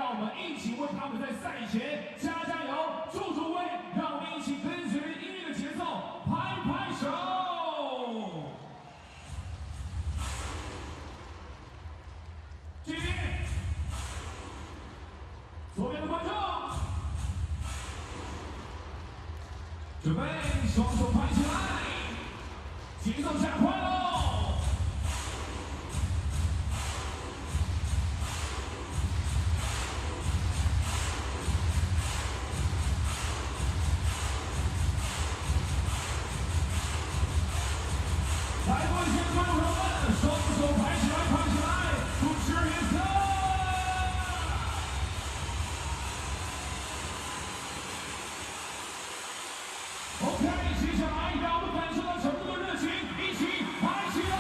让我们一起为他们在赛前加油、助助威，让我们一起跟随音乐的节奏拍拍手。这边，左边的观众，准备双手拍起来，节奏加快喽！ 来，各位观众朋友们，双手拍起来，拍起来，主持人走。OK， 接下来让我们感受到成都的热情，一起拍起来。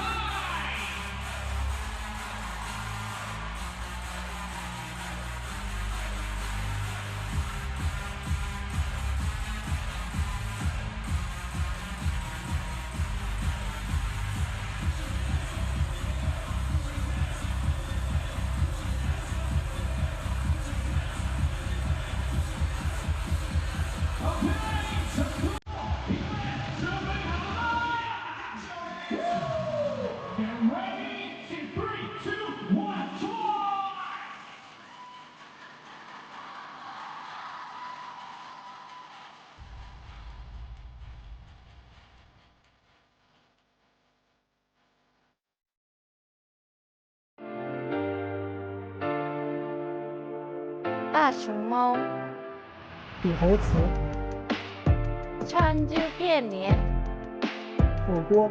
大熊猫，比猴子，川剧变脸，火锅。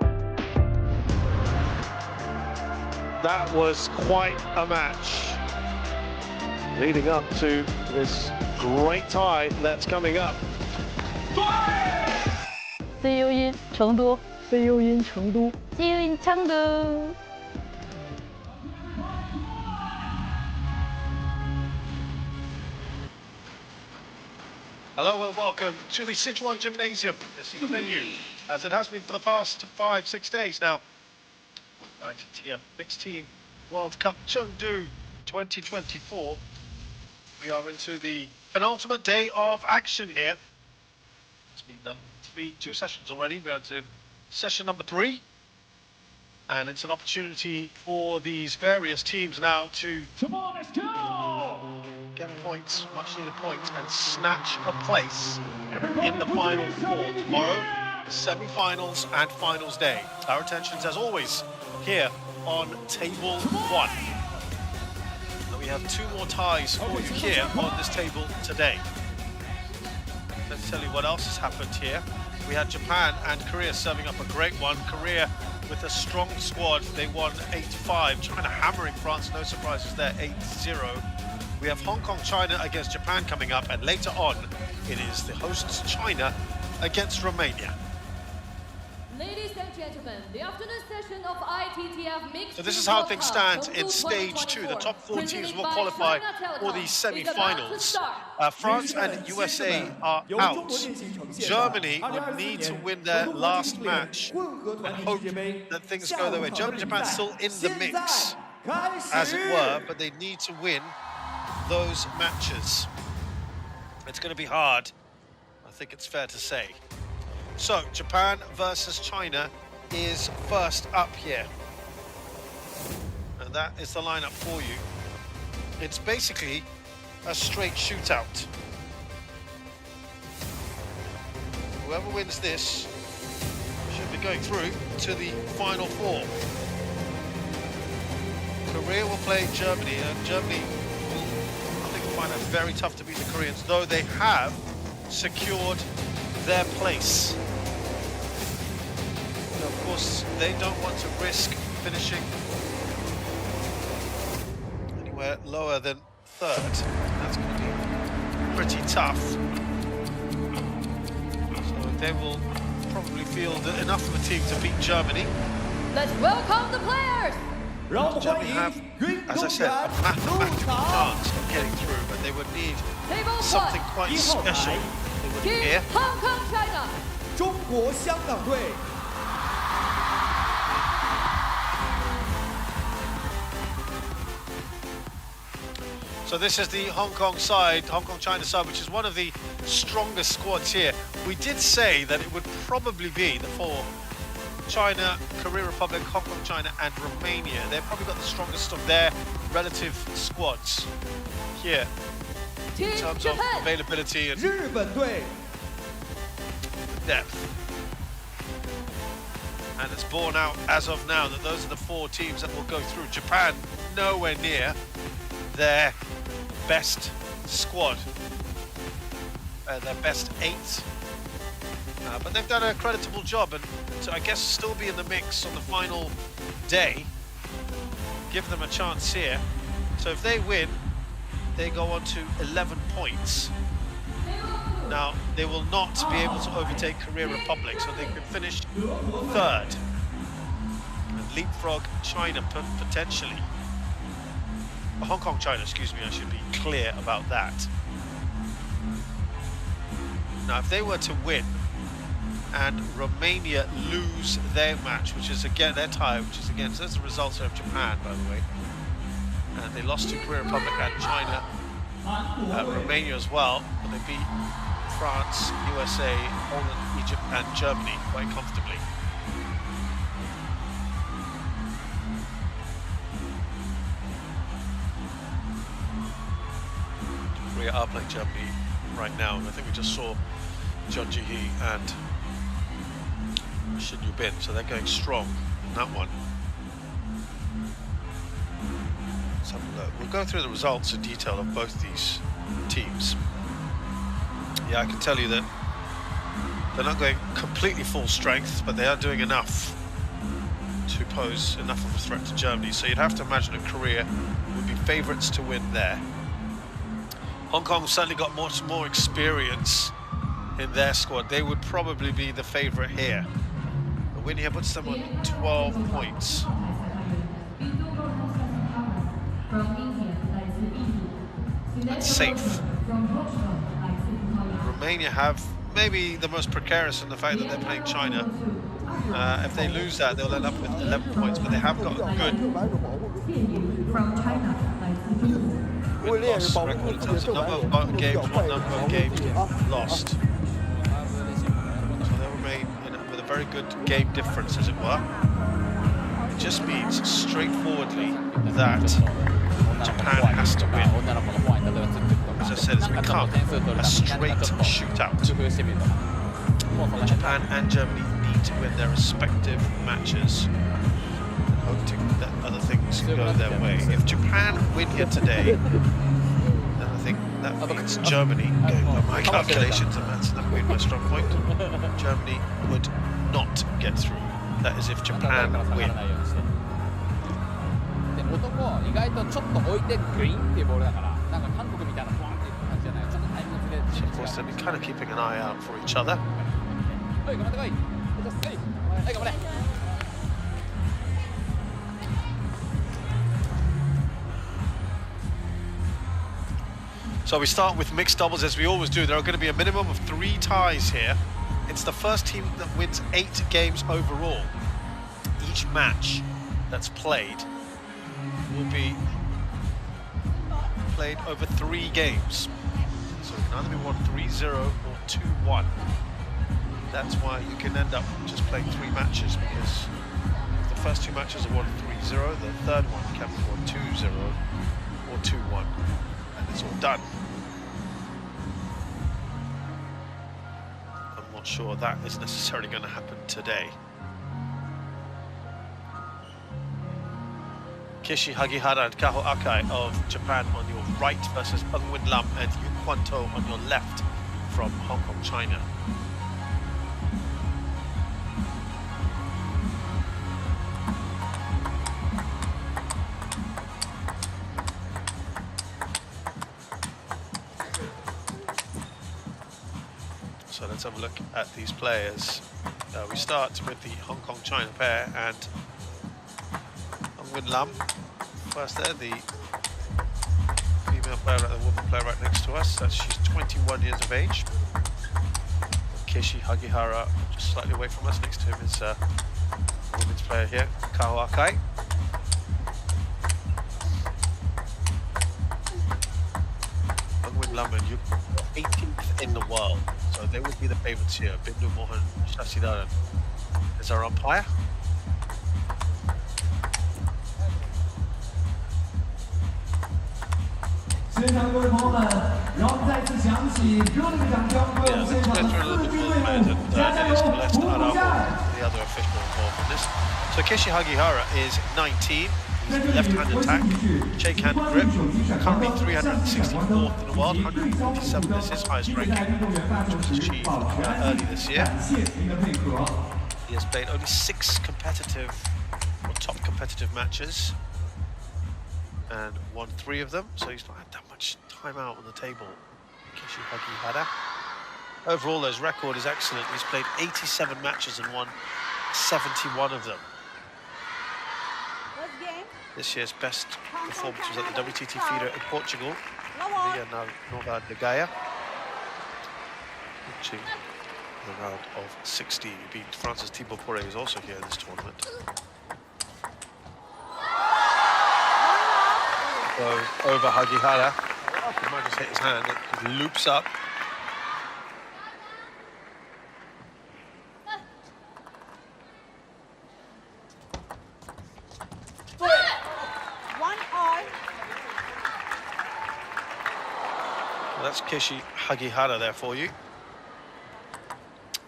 That was quite a match. Leading up to this great tie that's coming up. See you in 成都 See you in 成都。 ，See you in 成都。 Hello and welcome to the Sichuan Gymnasium. This is the venue, as it has been for the past 5-6 days now. ITTF Mixed Team World Cup Chengdu 2024. We are into the penultimate day of action here. It's been done two sessions already. We're into session number 3. And it's an opportunity for these various teams now to Come on, let's go! get points, much needed points, and snatch a place in the final four tomorrow, the semi-finals and finals day. Our attention's as always here on table 1. And we have 2 more ties for you here on this table today. Let's tell you what else has happened here. We had Japan and Korea serving up a great one. Korea with a strong squad, they won 8-5. China hammering France, no surprises there, 8-0. We have Hong Kong, China against Japan coming up, and later on, it is the hosts China against Romania. Ladies and gentlemen, the afternoon session of ITTF Mixed. So this is how things stand in stage 2. The top 4 teams will qualify for the semi-finals. France and USA are out. Germany would need to win their last match and hope that things go their way. Germany and Japan still in the mix, as it were, but they need to win those matches. It's going to be hard, I think it's fair to say. So, Japan versus China is first up here. And that is the lineup for you. It's basically a straight shootout. Whoever wins this should be going through to the final 4. Korea will play Germany, and Germany will, I think, find it very tough to beat the Koreans, though they have secured their place. And of course, they don't want to risk finishing anywhere lower than 3rd. That's going to be pretty tough. So they will probably field enough of a team to beat Germany. Let's welcome the players. Germany have, as I said, a mathematical chance of getting through, but they would need Table something 1. quite special. They would Team hear. Hong Kong, China. 中国香港队。 So So this is the Hong Kong side, Hong Kong China side, which is one of the strongest squads here. We did say that it would probably be the four: China, Korea Republic, Hong Kong China and Romania. They've probably got the strongest of their relative squads here in terms of availability and 日本队 depth. And it's borne out as of now that those are the four teams that will go through. Japan nowhere near their best squad, their best 8. But they've done a creditable job, and so I guess still be in the mix on the final day. Give them a chance here. So if they win, they go on to 11 points. Now, they will not be able to overtake Korea Republic, so they could finish 3rd and leapfrog China potentially. Hong Kong China, excuse me, I should be clear about that. Now, if they were to win and Romania lose their match, which is again their tie, which is again, so that's the results of Japan, by the way, and they lost to Korea Republic and China, Romania as well, but they beat France, USA, Poland, Egypt and Germany quite comfortably. Korea are playing Germany right now, and I think we just saw Jeon Ji-hee and Shin Yu-bin, so they're going strong in that one. Let's have a look. We'll go through the results in detail of both these teams. Yeah, I can tell you that they're not going completely full strength, but they are doing enough to pose enough of a threat to Germany. So you'd have to imagine that Korea would be favourites to win there. Hong Kong certainly got much more experience in their squad. They would probably be the favourite here. The win here puts them on 12 points. That's safe. Romania have maybe the most precarious in the fact that they're playing China. If they lose that, they'll end up with 11 points, but they have got a good win-loss record in terms of number of games won, number of games lost. So they'll remain with a very good game difference, as it were. It just means straightforwardly that Japan has to win. As I said, it's become a straight shootout. Japan and Germany need to win their respective matches, hoping that other things can go their way. If Japan win here today, then I think that means Germany, going by my calculations, and that's never been my strong point, Germany would not get through. That is if Japan win. So of course they'll be kind of keeping an eye out for each other. So we start with mixed doubles as we always do. There are going to be a minimum of 3 ties here. It's the first team that wins 8 games overall. Each match that's played will be played over 3 games. So it can either be won 3-0 or 2-1. That's why you can end up just playing 3 matches, because if the first 2 matches are won 3-0, the third one can be won 2-0 or 2-1, and it's all done. I'm not sure that is necessarily going to happen today. Kishi Hagihara and Kaho Akai of Japan on your right versus Eun-Win Lam and Yu Kwan-to on your left from Hong Kong, China. So let's have a look at these players. We start with the Hong Kong China pair and Eun-Win Lam. First there, the female player, the woman player right next to us. She's 21 years of age. Kishi Hagihara, just slightly away from us. Next to him is a women's player here, Kaho Akai. Wing Lam and Yuk, 18th in the world. So they would be the favourites here. Bindu Mohan Shasidaran is our umpire. Yeah, let's go through a little bit more players, and Dennis Celeste Arabo, the other official involved in this. So Keshi Hagihara is 19. He's left-hand attack, shake hand grip, currently 364th in the world, 147 is his highest ranking, which was achieved early this year. He has played only 6 competitive or top competitive matches and won 3 of them, so he's not had that much time out on the table. Keshi Hagihara. Overall, his record is excellent. He's played 87 matches and won 71 of them. This year's best performance was at the WTT feeder in Portugal. Via Nova de Gaia, reaching the round of 16. He beat Francis Thibaut Poiré, who's also here in this tournament. Goes over Hagihara. He might just hit his hand. It loops up. Well, that's Keshi Hagihara there for you.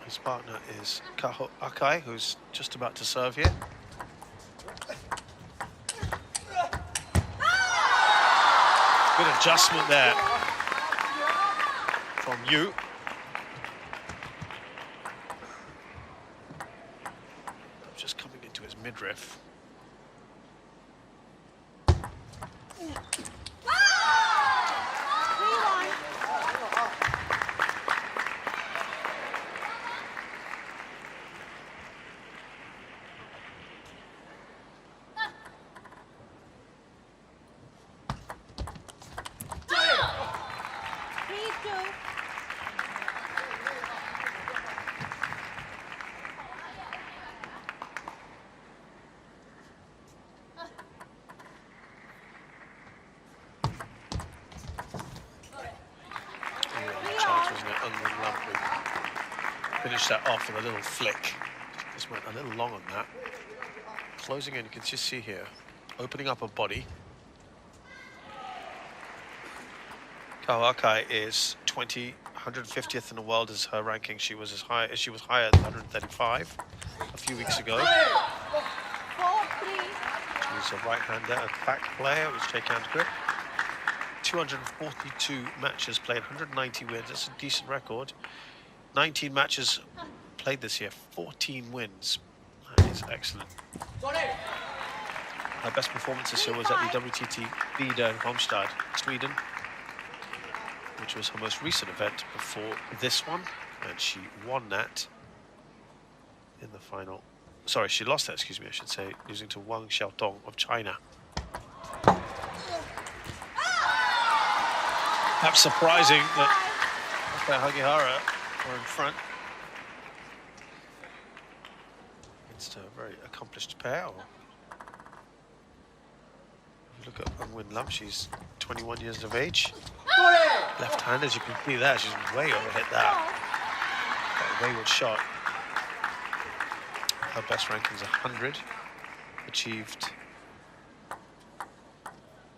His partner is Kaho Akai, who's just about to serve here. Good adjustment there from Yu. Just coming into his midriff. Finish that off with a little flick. Just went a little long on that. Closing in, you can just see here, opening up a body. Kawakai is 150th in the world is her ranking. She was higher than 135 a few weeks ago. She was a right-hander, a back player with shake hand grip. 242 matches played, 190 wins. That's a decent record. 19 matches played this year, 14 wins. That is excellent. Her best performance this year was at the WTT feeder in Halmstad, Sweden, which was her most recent event before this one, and she won that in the final. Sorry, she lost that, excuse me, I should say, losing to Wang Xiaotong of China. Perhaps surprising that Hagihara are in front. Against a very accomplished pair. If you look at Wing Lam, she's 21 years of age. Left-handed, as you can see there, she's way overhit that. Got a wayward shot. Her best ranking is 100, achieved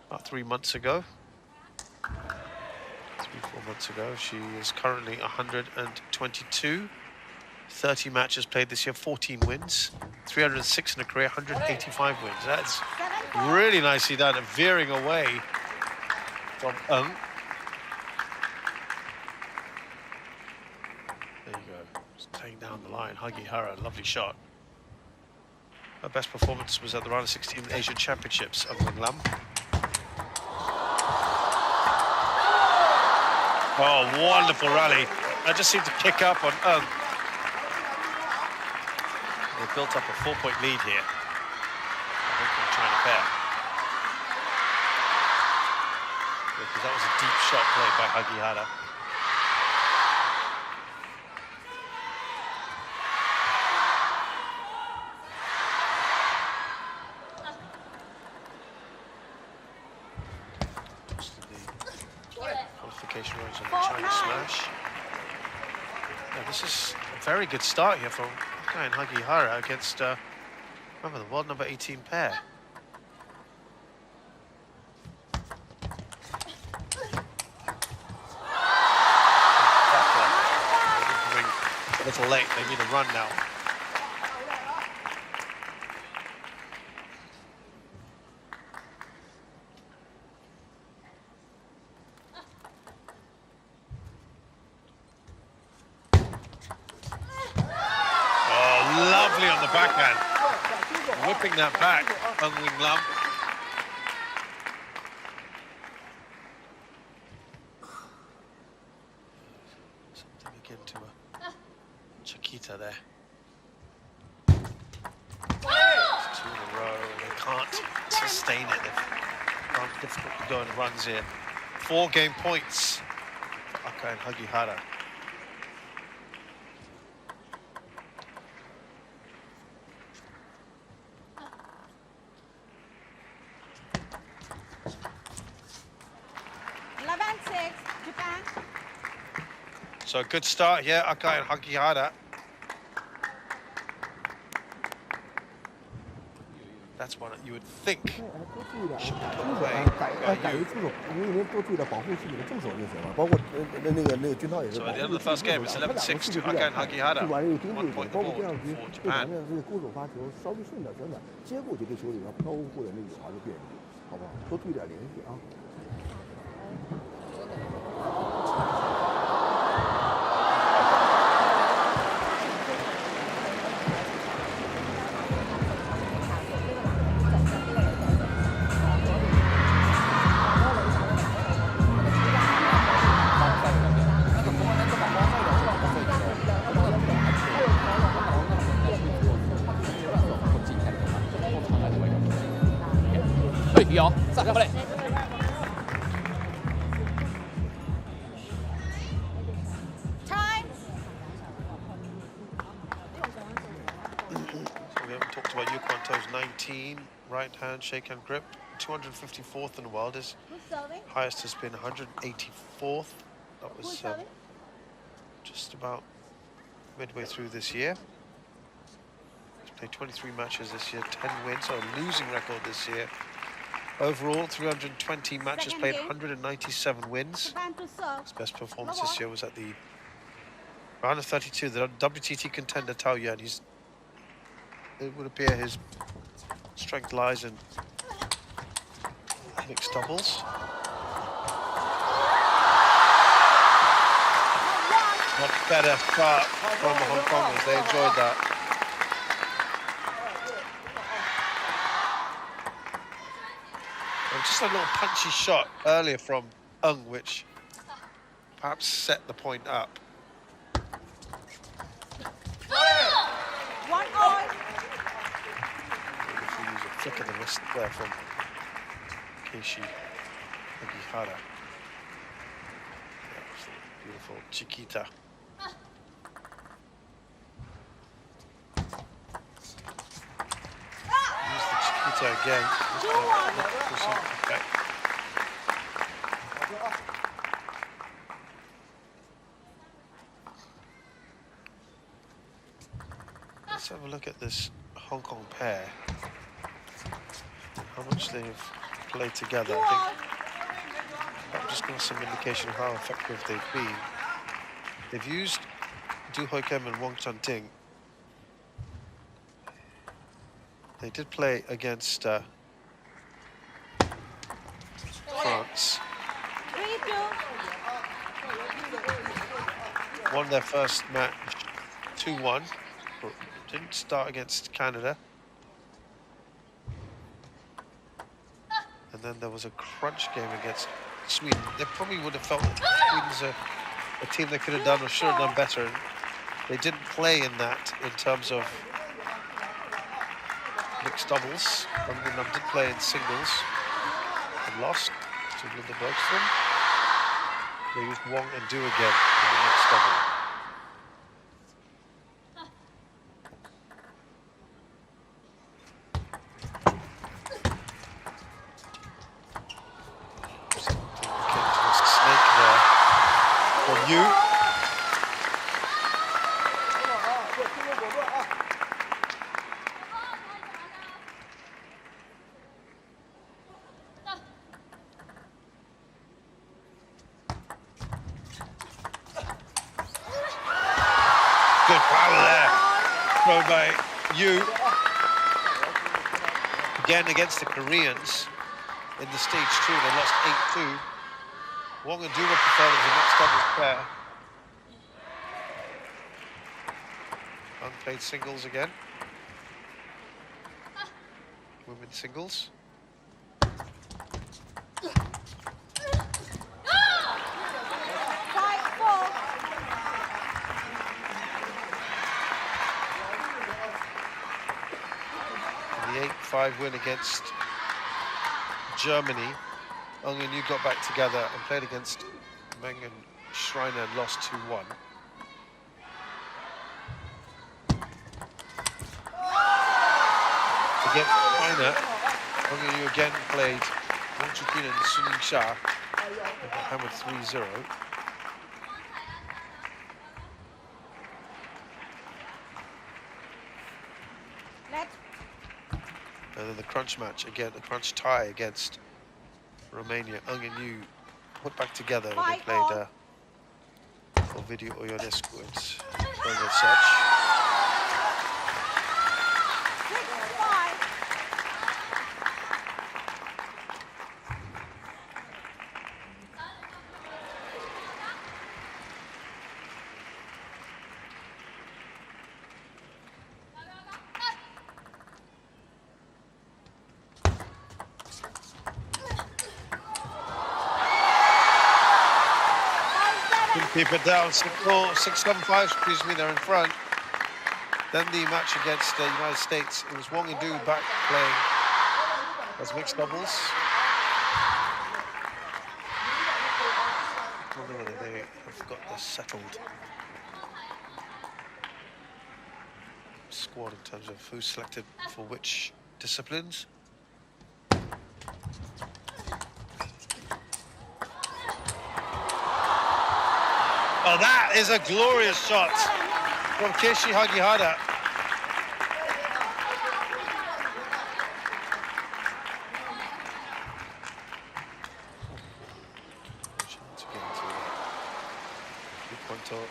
about 3 months ago. 3-4 months ago. She is currently 122. 30 matches played this year, 14 wins, 306 in a career, 185 wins. That's really nicely done, and veering away from There you go, just playing down the line. Hagihara, lovely shot. Her best performance was at the round of 16 Asian Championships of Wing Lam. Oh, wonderful rally. I just seemed to kick up on They built up a 4-point lead here. I think from China pair. Because that was a deep shot played by Hagihara. qualification runs on the China Smash. Yeah, this is a very good start here from Kai and Hagihara against, remember, the world number 18 pair. A little late, they need a run now. Lovely on the backhand, whipping that back, Ung Wing Lam. Something again to a Chiquita there. It's 2 in a row, and they can't sustain it. They've difficult to go in runs here. 4 game points for Aka and Hagihara. So a good start here, Akai and Hagihara. That's one that you would think should be put away. So at the end of the first game, it's 11-6 to Akai and Hagihara. 1 point the board for Japan. We haven't talked about Yu Kwanto's 19 right hand shake hand grip, 254th in the world. His highest has been 184th. That was just about midway through this year. He's played 23 matches this year, 10 wins, so a losing record this year. Overall, 320 matches played, 197 wins. His best performance this year was at the round of 32, the WTT contender Tao Yuan. It would appear his strength lies in mixed doubles. Much better start from the Hong Kongers, they enjoyed that. And just a little punchy shot earlier from Ung, which perhaps set the point up. Flick of the wrist there from Keishi Hagihara. Beautiful Chiquita. Use the Chiquita again. Okay. Let's have a look at this Hong Kong pair. How much they've played together. I think that just gives some indication of how effective they've been. They've used Du Hoi Kem and Wong Chan Ting. They did play against France. Won their first match 2-1. Didn't start against Canada. And then there was a crunch game against Sweden. They probably would have felt that Sweden's a team they could have done or should have done better. They didn't play in that in terms of mixed doubles. Vietnam did play in singles and lost to Linda Bergström. They used Wong and Du again in the mixed double. Snake there. for you. Good power there, thrown by Yu. Again against the Koreans in the stage 2, they lost 8-2. Wong and Du were preferred as a mixed doubles pair. Unplayed singles again. Women's singles. The 8-5 win against Germany. Ung and Yu got back together and played against Meng and Schreiner and lost 2-1. Against China, Ung and Yu again played Wang Chuqin and Sun Yingxia and got hammered 3-0. And then the crunch match again, the crunch tie against Romania. Ung and Yu put back together and they played Ovidiu Ionescu and such. Keep it down, 6-7-5, excuse me, they're in front. Then the match against the United States, it was Wong and Du back playing as mixed doubles. I wonder whether they have got the settled squad in terms of who's selected for which disciplines. Oh, that is a glorious shot from Keishi Hagihara. To get into the point out.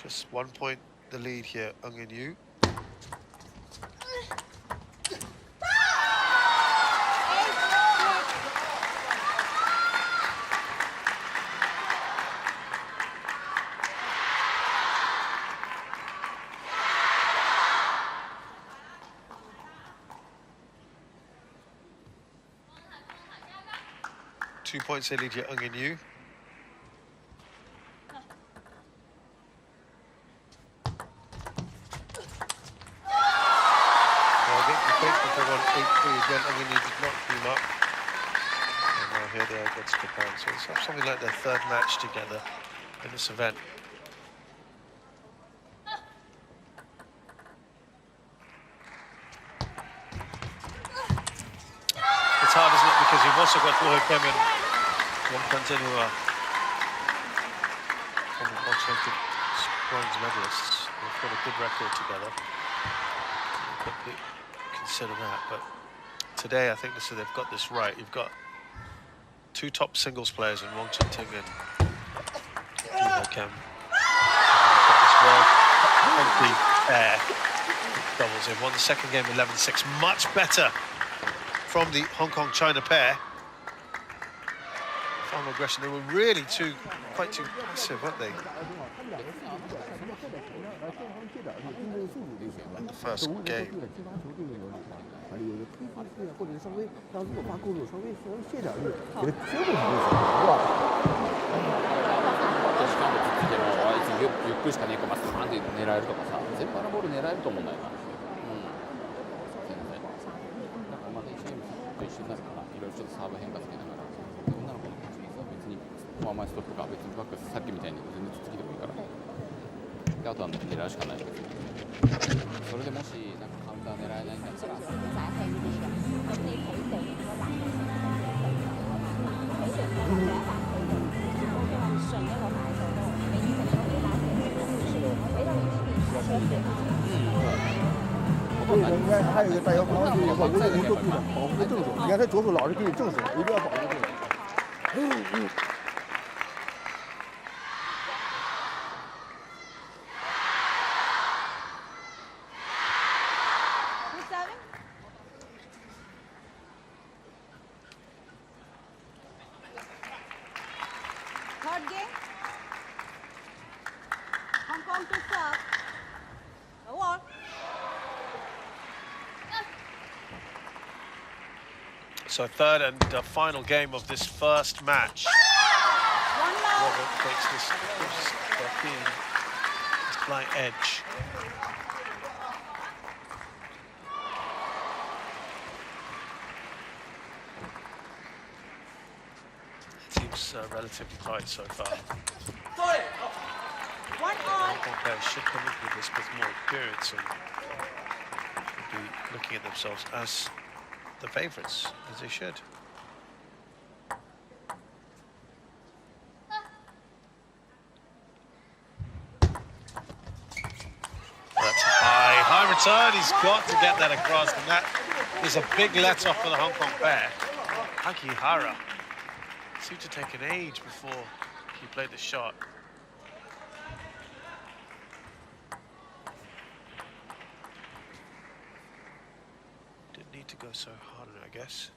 Just 1 point the lead here, Ung and Yu. Two points they lead here, Ung and Yu. Again, Ung and Yu did not team up. And now here they are against Japan. So it's something like their third match together in this event. It's hard, isn't it? Because you've also got Luo Kem and Wong Kanten, who are Olympic bronze medalists. They've got a good record together. Consider that, but today I think they've got this right. You've got two top singles players in Wang Chunting and Luo Kem. You've got this world healthy pair doubles. They've won the second game 11-6. Much better from the Hong Kong-China pair. Final aggression. They were really quite too passive, weren't they? In the first game. 有的推发力或者是稍微让如果发勾路稍微卸点力，给它接回去就行，是吧？しかもつってもあいつゆっくりしかねえからスパンって狙えるとかさ、全部あのボール狙えると思うんだよな。全然。なんかまた一ゲームと一緒になるから、いろいろちょっとサーブ変化つけながら、女の子の気持ちは別にフォア前ストップか別にバックさっきみたいに全然つつきでもいいから。であとは狙うしかないです。それでもしなんかカウンター狙えないんだったら。对，应该还有一个带腰旁的，保护这个作弊的，保护正手。你看他左手老是给你正手，一定要保护这个。Third game. Hong Kong to serve. Go on. So third and final game of this first match. One love. Robert takes this team a slight edge. Seems relatively tight so far. One on. Okay, should come into this with more experience and should be looking at themselves as the favourites, as they should. That's high return. He's got to get that across, and that is a big let-off for the Hong Kong pair. Akihara seemed to take an age before he played the shot. Didn't need to go so hard on it, I guess.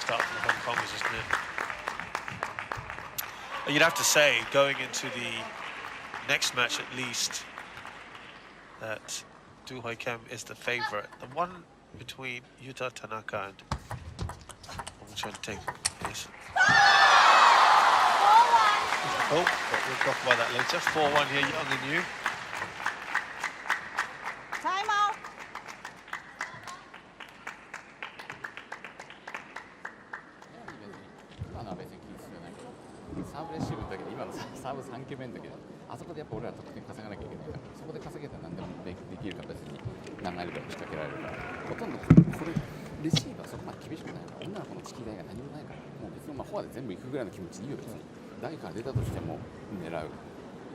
Start from the Hong Kongers, isn't it? You'd have to say, going into the next match at least, that Du Hui Kem is the favourite. The one between Yuta Tanaka and Hong Chen Ting is... Oh, but we'll talk about that later. 4-1 here, young and new. Time out. 今のは別に気にするじゃないけど、サーブレシーブだけで今のサーブ3球目の時だあそこでやっぱ俺ら得点稼がなきゃいけないから、そこで稼げたら何でもできるか別に何回ぐらい仕掛けられるから、ほとんどこれレシーブはそこまで厳しくないから、女の子のチキ台が何もないから、もう別にフォアで全部いくぐらいの気持ちいいよ別に。台から出たとしても狙う、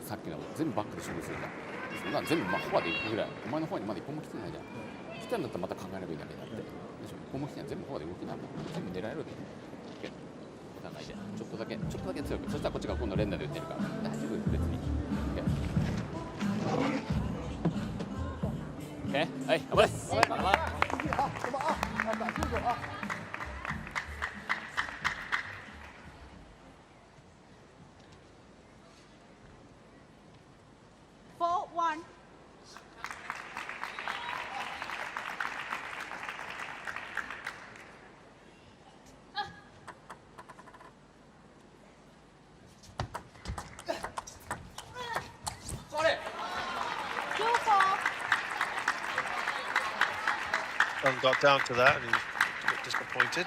さっきの全部バックで勝負するから、全部フォアでいくぐらい、お前のフォアにまだ一本も来てないじゃん。来たんだったらまた考えればいいだけだって。でしょ、一本も来てない、全部フォアで動きなんだ。全部狙えるで。お互いでちょっとだけ強く、そしたらこっちが今度連打で打てるから大丈夫別に。OK、はい、頑張れ。4-1. And got down to that, and he's a bit disappointed.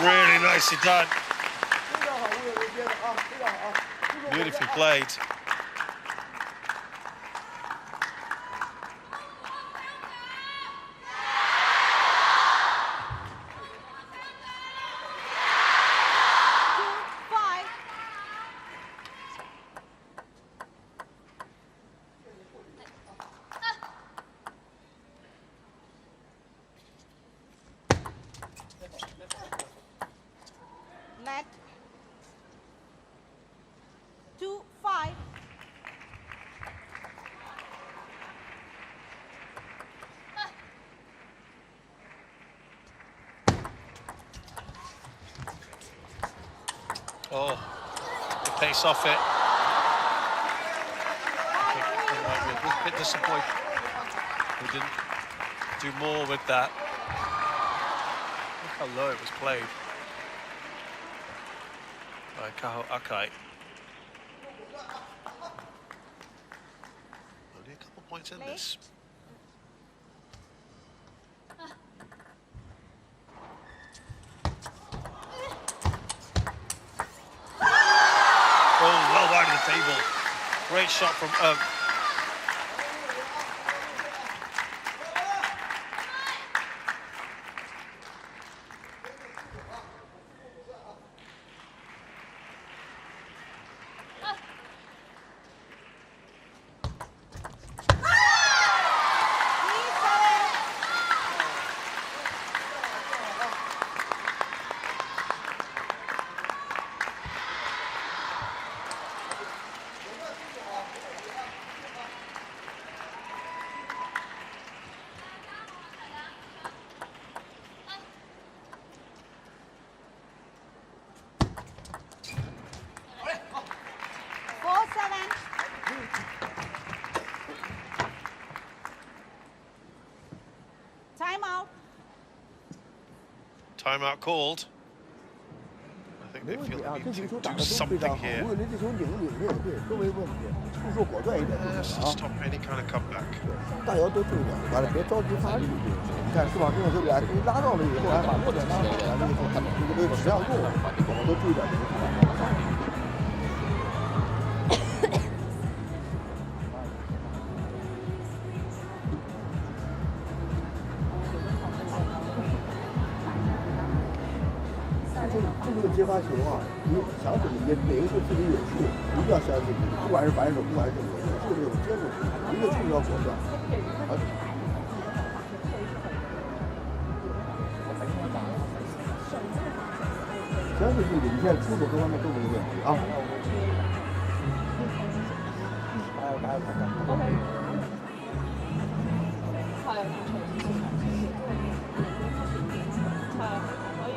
Really nicely done. Beautifully played. Net. 2-5. Oh, the pace off it. was a bit disappointed. He didn't do more with that. Look how low it was played by Kaho Akai. Only a couple points in this. Oh, well wide of the table. Great shot from Timeout called. I think they feel they need to do something here. Just to stop any kind of comeback. 大家都注意点，完了别着急发力。你看是吧？这种时候俩拉到了以后，还把落点拉回来了以后，他们这个质量够了，我们都注意点。这个接发球啊，你想怎么接，每个球自己有数，一定要相信自己，不管是反手，不管是什么，有数有接住，一个处理要果断。相信自己，你现在出手各方面都没有问题啊。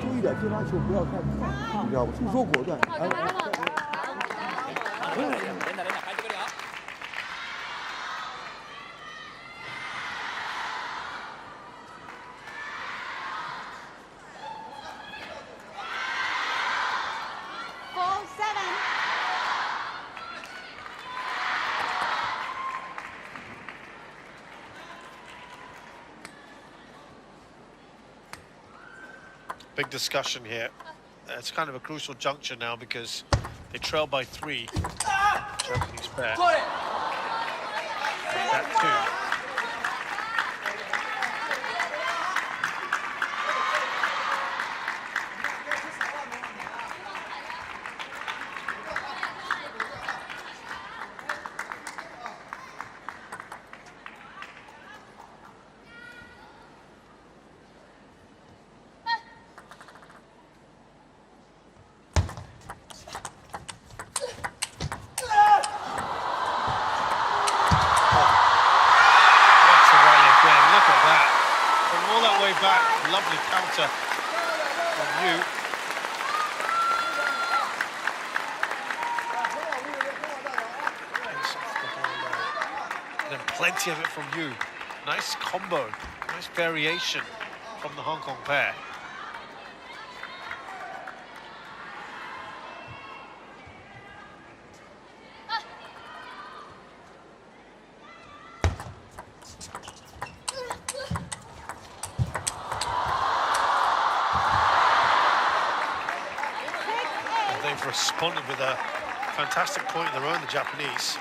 注意点接发球不要太快，你知道吗？出手果断。Big discussion here. It's kind of a crucial juncture now because they trail by 3. Japanese pair. That 2. Back, lovely counter from Yu. Then plenty of it from Yu. Nice combo, nice variation from the Hong Kong pair. They've responded with a fantastic point of their own, the Japanese.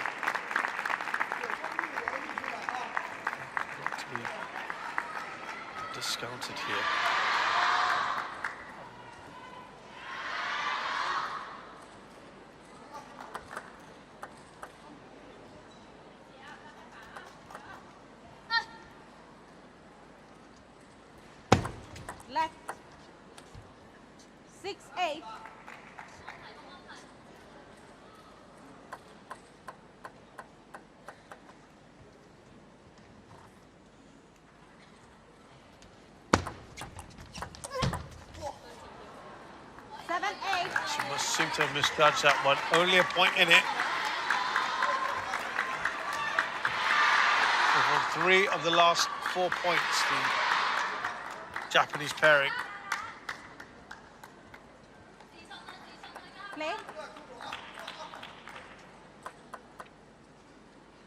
Not to be discounted here. Left. 6-8. She must seem to have misjudged that one. Only a point in it. On 3 of the last 4 points, the Japanese pairing. Play.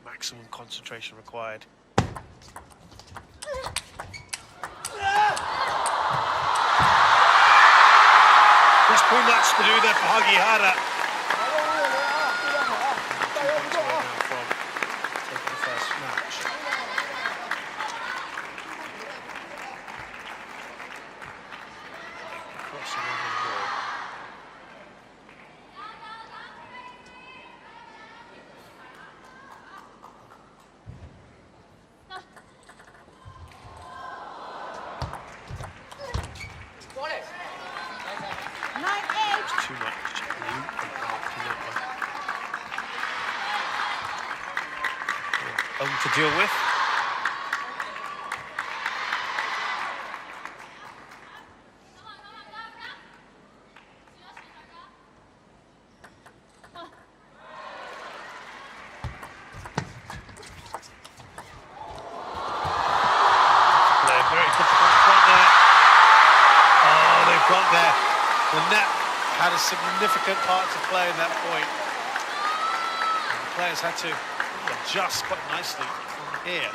Maximum concentration required. There's pretty much to do there for Hagihara. From taking the first match. Crossing over the ball. Too much to deal with. Very difficult front there. Oh, they've got there. The net had a significant part to play in that point. And the players had to adjust quite nicely from here.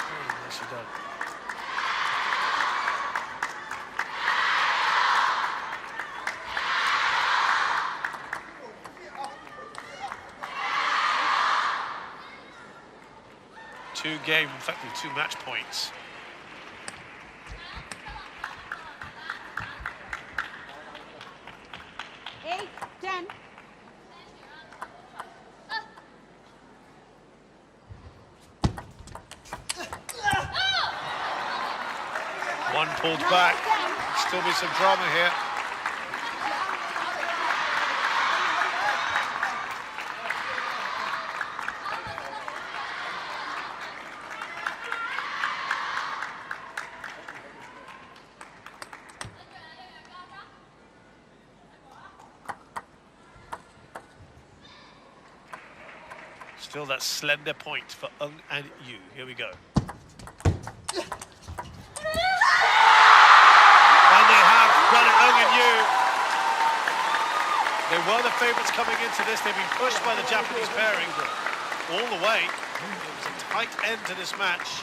Very nicely done. In fact, 2 match points. One pulled back. Still be some drama here. Still that slender point for Ung and Yu. Here we go. And they have got it, Ung and Yu. They were the favourites coming into this. They've been pushed by the Japanese pairing all the way. It was a tight end to this match.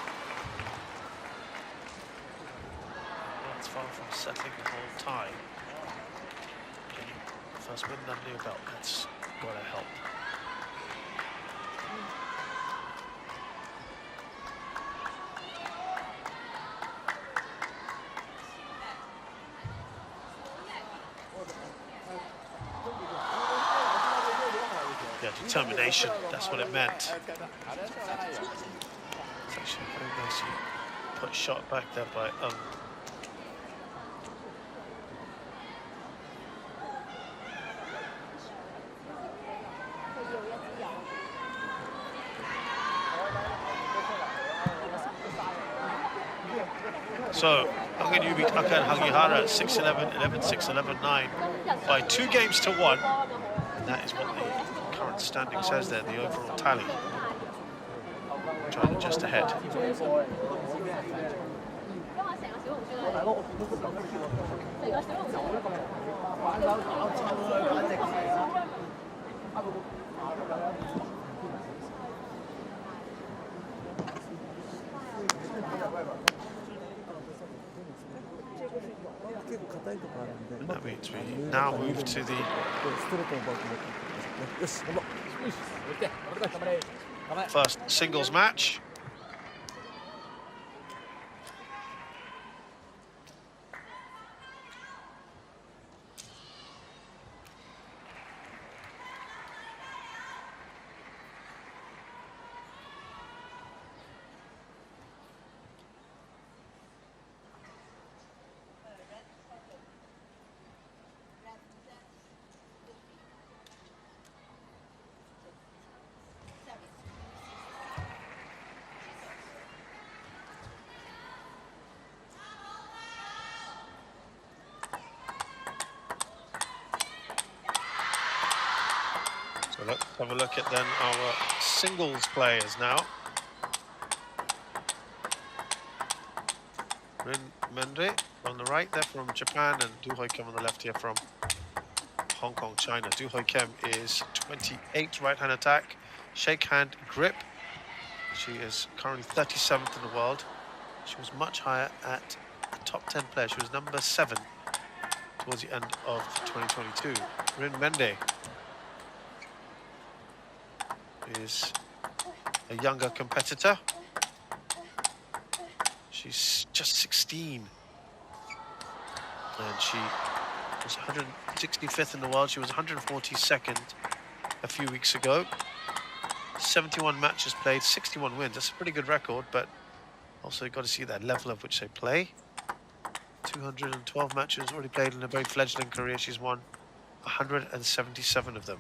Well, it's far from settling the whole tie. Getting the first win under your belt, that's got to help. Yeah, determination, that's what it meant. It's actually very nicely put shot back there by So, Ung and Yu beat Aka and Hagihara at 6-11, 11-6, 11-9 by 2 games to 1. And that is what the current standing says there, the overall tally. China just ahead. And that means we now move to the first singles match. So let's have a look at then our singles players now. Rin Mende on the right there from Japan, and Du Hoi Kim on the left here from Hong Kong, China. Du Hoi Kim is 28 right-hand attack, shake hand grip. She is currently 37th in the world. She was much higher at the top 10 player. She was number 7 towards the end of 2022. Rin Mende is a younger competitor. She's just 16. And she was 165th in the world. She was 142nd a few weeks ago. 71 matches played, 61 wins. That's a pretty good record, but also you've got to see that level of which they play. 212 matches already played in a very fledgling career. She's won 177 of them.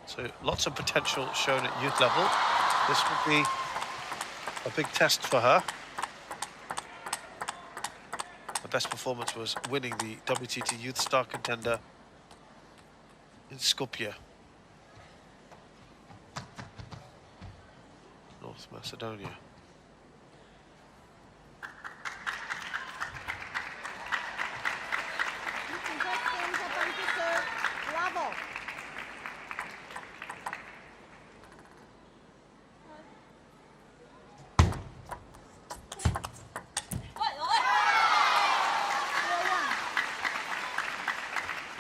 So lots of potential shown at youth level. This would be a big test for her. Her best performance was winning the WTT Youth Star Contender in Skopje, North Macedonia. Bravo.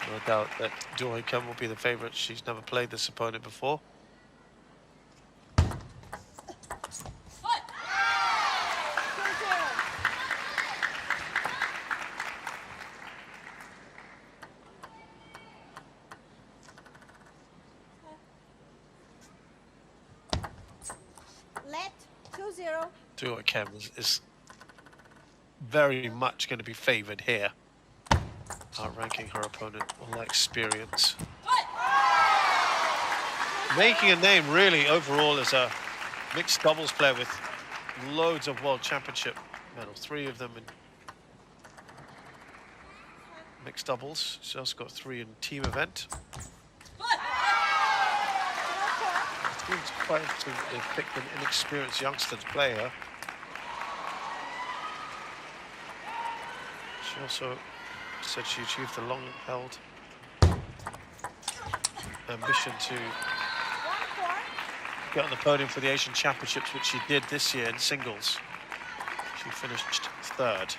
No doubt that Du Hoi Kim will be the favourite. She's never played this opponent before. Let 2-0. Du Hoi Kim is very much going to be favoured here, outranking her opponent on that experience. Making a name really overall as a mixed doubles player with loads of world championship medals, 3 of them in mixed doubles. She's also got 3 in team event. It seems quite interesting that they've picked an inexperienced youngster to play her. She also said she achieved the long-held ambition to get on the podium for the Asian Championships, which she did this year in singles. She finished 3rd.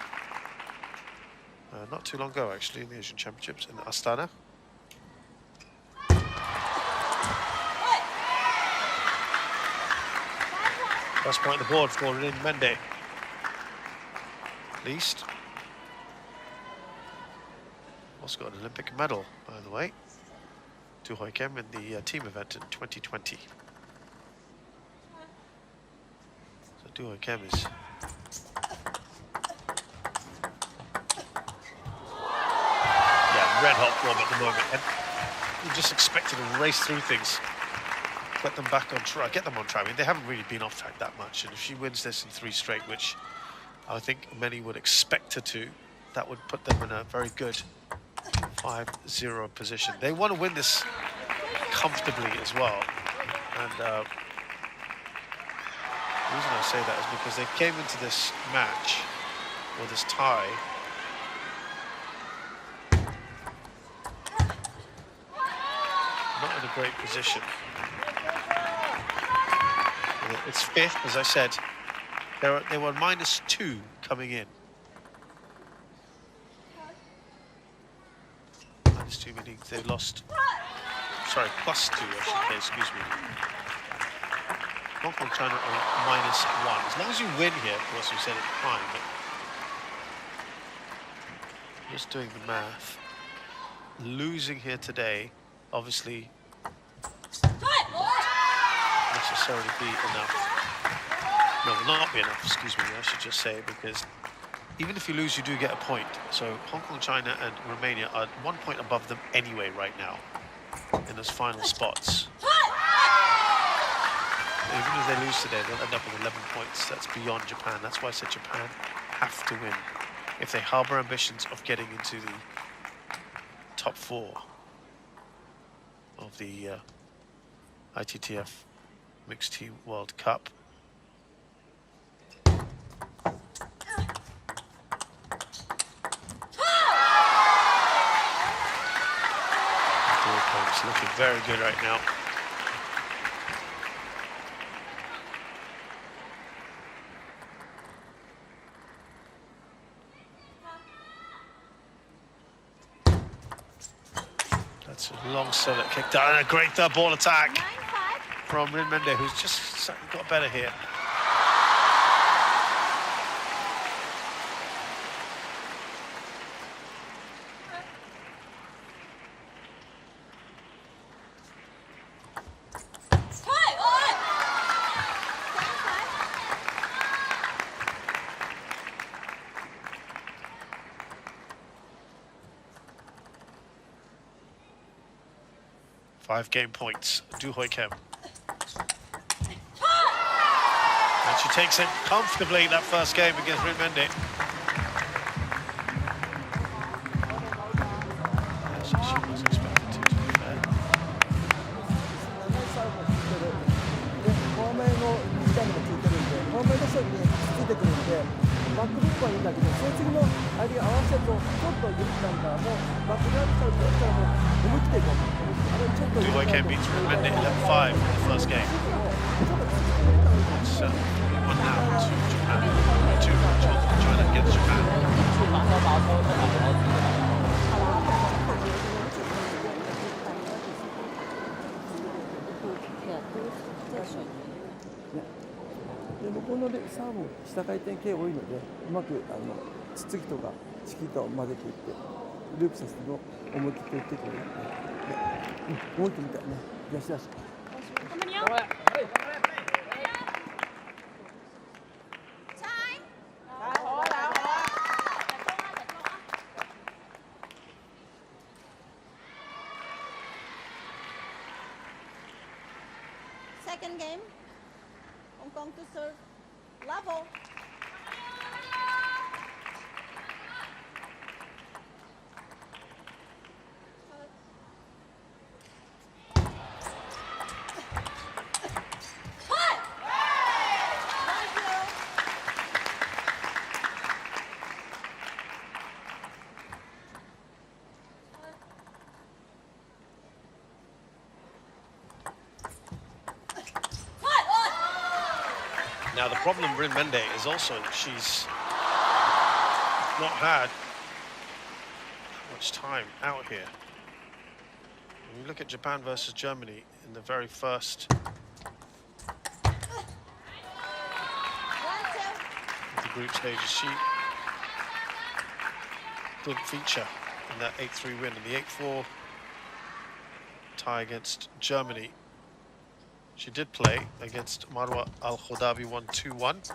Not too long ago, actually, in the Asian Championships in Astana. First point on the board for Rin Mende. At least. Also got an Olympic medal, by the way. Du Hoi Kim in the team event in 2020. So Du Hoi Kim is red hot form at the moment, and you just expect her to race through things, get them back on track, get them on track. I mean, they haven't really been off track that much, and if she wins this in 3 straight, which I think many would expect her to, that would put them in a very good 5-0 position. They want to win this comfortably as well, and the reason I say that is because they came into this match, or this tie, not in a great position. It's 5th, as I said. They were -2 coming in. -2 meaning they lost. Sorry, +2, I should say, excuse me. Hong Kong, China are -1. As long as you win here, of course, we said it's fine, but just doing the math. Losing here today, obviously, necessarily be enough. No, will not be enough, excuse me, I should just say, because even if you lose, you do get a point. So Hong Kong, China and Romania are 1 point above them anyway right now in those final spots. Even if they lose today, they'll end up with 11 points. That's beyond Japan. That's why I said Japan have to win if they harbour ambitions of getting into the top 4 of the ITTF Mixed Team World Cup. It's looking very good right now. That's a long serve that kicked out, and a great third ball attack from Rin Mende, who's just got better here. Five game points, Du Hoi Kim. And she takes it comfortably that first game against Rin Mende. As she was expected to be fair. で、フォア前の時間がついてるんで、フォア前の勝負についてくるんで、バックフックはいいんだけど、その次の相手が合わせると、ちょっと緩くなるから、もうバックガードしたらもう思い切っていこう。Du Hoi Kim beats Rin Mende 11-5 in the first game. It's 1-0 to Japan. 2-1 China against Japan.で向こうのサーブ下回転系多いので、うまくつつきとかチキータを混ぜていって、ループさせても思い切って打ってくれるんで、思い切りみたいね、よしよし。Second game. Hong Kong to serve level. Now the problem Rin Mende is also that she's not had much time out here. When you look at Japan versus Germany in the very first of the group stages, she didn't feature in that 8-3 win. In the 8-4 tie against Germany, she did play against Marwa Al-Khodabi 1-2-1.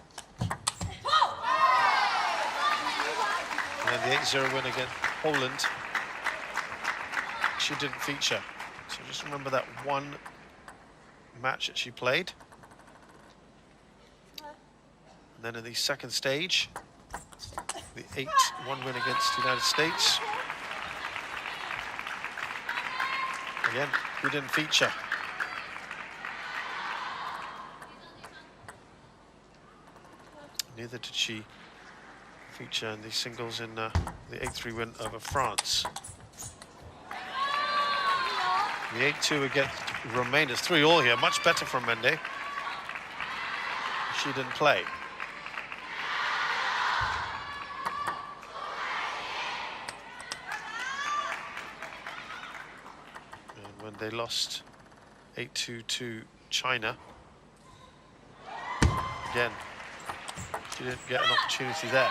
And then the 8-0 win against Poland, she didn't feature. So just remember that one match that she played. And then in the second stage, the 8-1 win against the United States. Again, he didn't feature. Neither did she feature in the singles in the 8-3 win over France. The 8-2 against Romania, 3-3 here, much better from Mende. She didn't play. And when they lost 8-2 to China, again, she didn't get an opportunity there.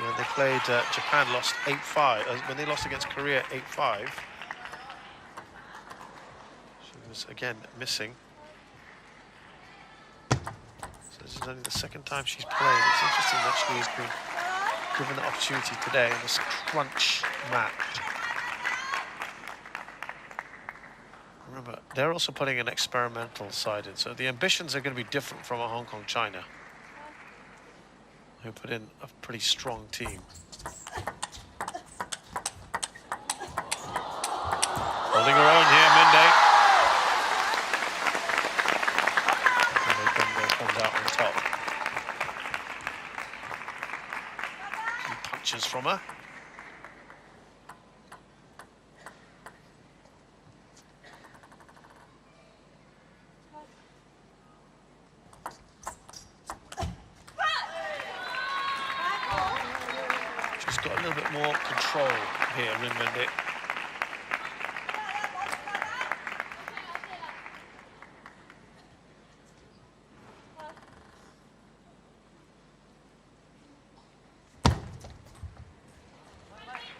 When they played, Japan lost 8-5. When they lost against Korea 8-5, she was again missing. So this is only the second time she's played. It's interesting that she has been given the opportunity today in this crunch match. Remember, they're also putting an experimental side in, so the ambitions are going to be different from a Hong Kong China, who put in a pretty strong team. from her. She's got a little bit more control here, Rinmende.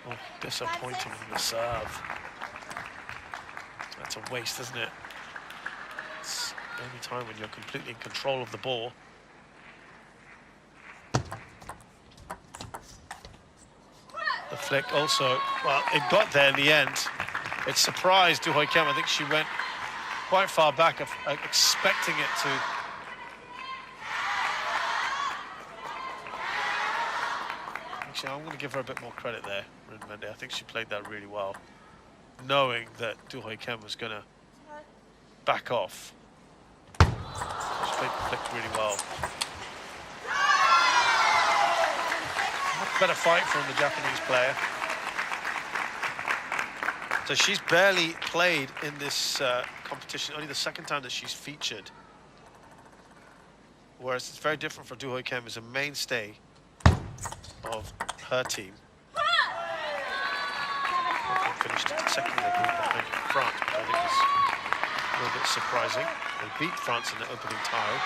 Oh, disappointing in the serve. That's a waste, isn't it? It's the only time when you're completely in control of the ball. The flick also, well, it got there in the end. It surprised Du Hoi Kim. I think she went quite far back, expecting it to. Actually, I'm going to give her a bit more credit there, Rinmende. I think she played that really well, knowing that Du Hoi Kim was going to back off. She played the flick really well. Better fight from the Japanese player. So she's barely played in this competition, only the second time that she's featured. Whereas it's very different for Du Hoi Kim, as a mainstay of her team. Finished second in the group behind France, which I think is a little bit surprising. They beat France in the opening tie,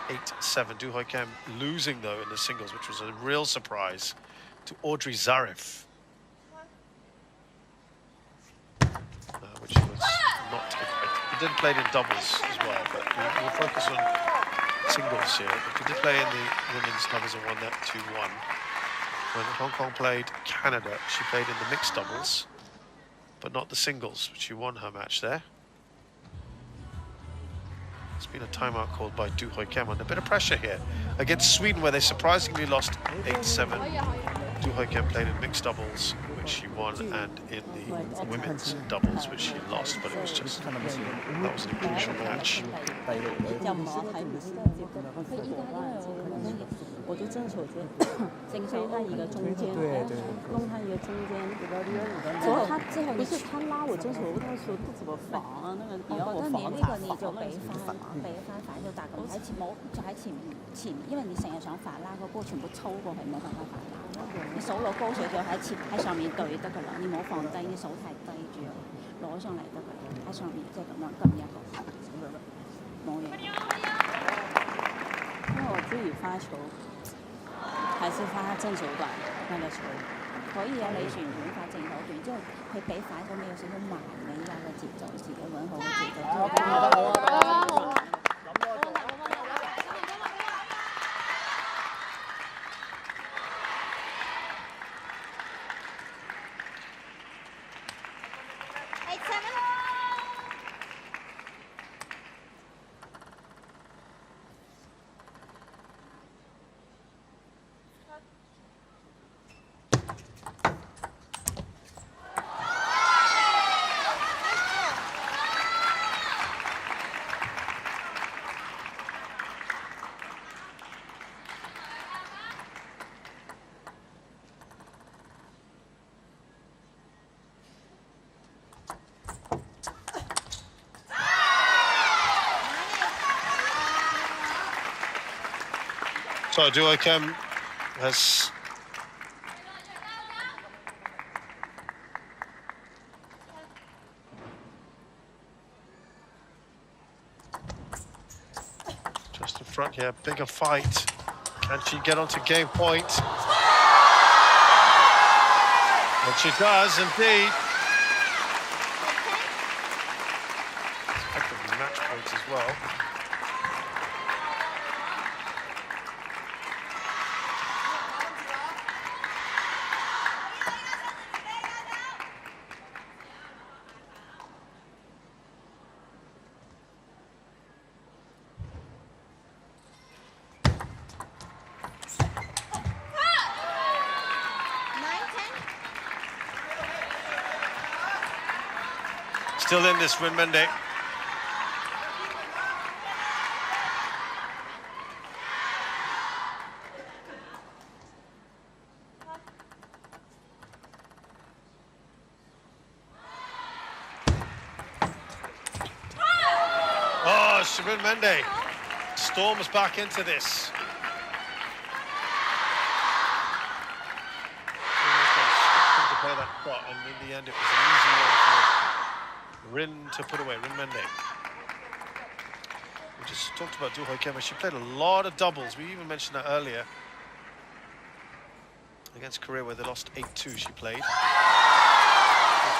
8-7. Du Hoi Kim losing, though, in the singles, which was a real surprise, to Audrey Zarif. Which was not expected. He did play in doubles as well, but we'll focus on singles here. But he did play in the women's doubles and won that 2-1. When Hong Kong played Canada, she played in the mixed doubles, but not the singles, which she won her match there. It's been a timeout called by Du Hoi Kim under a bit of pressure here against Sweden, where they surprisingly lost 8-7. Du Hoi Kim played in mixed doubles, which she won, and in the women's doubles, which she lost, but it was just, that was an crucial match. 我就正手接，正手他一个中间，弄他一个中间。然后他最后不是他拉我正手，我当时不怎么防啊，那个你要我防你就俾翻反就大咁喺前冇就喺前，因為你成日想反拉個波全部抽過去，冇辦法反拉。你手攞高水就喺上面對得㗎啦，你冇放低，你手太低住攞上嚟得㗎啦，喺上面即係咁樣撳一個，冇嘢。因為我自己發球。 還是發正手短那個球，可以有你旋轉發正手短，之後佢比反手尾有少少慢嘅，依家個節奏自己揾好嘅節奏。好啊！ So Du Hoi Kim has just in front here, bigger fight. Can she get onto game point? And she does indeed. Effectively match points as well. Still in this, Rinmende. to Rin Mende. Storms back into this. To play that shot, and in the end it was an easy one for Rin to put away, Rin Mende. We just talked about Du Hoi Kim. She played a lot of doubles. We even mentioned that earlier. Against Korea, where they lost 8-2, she played. We've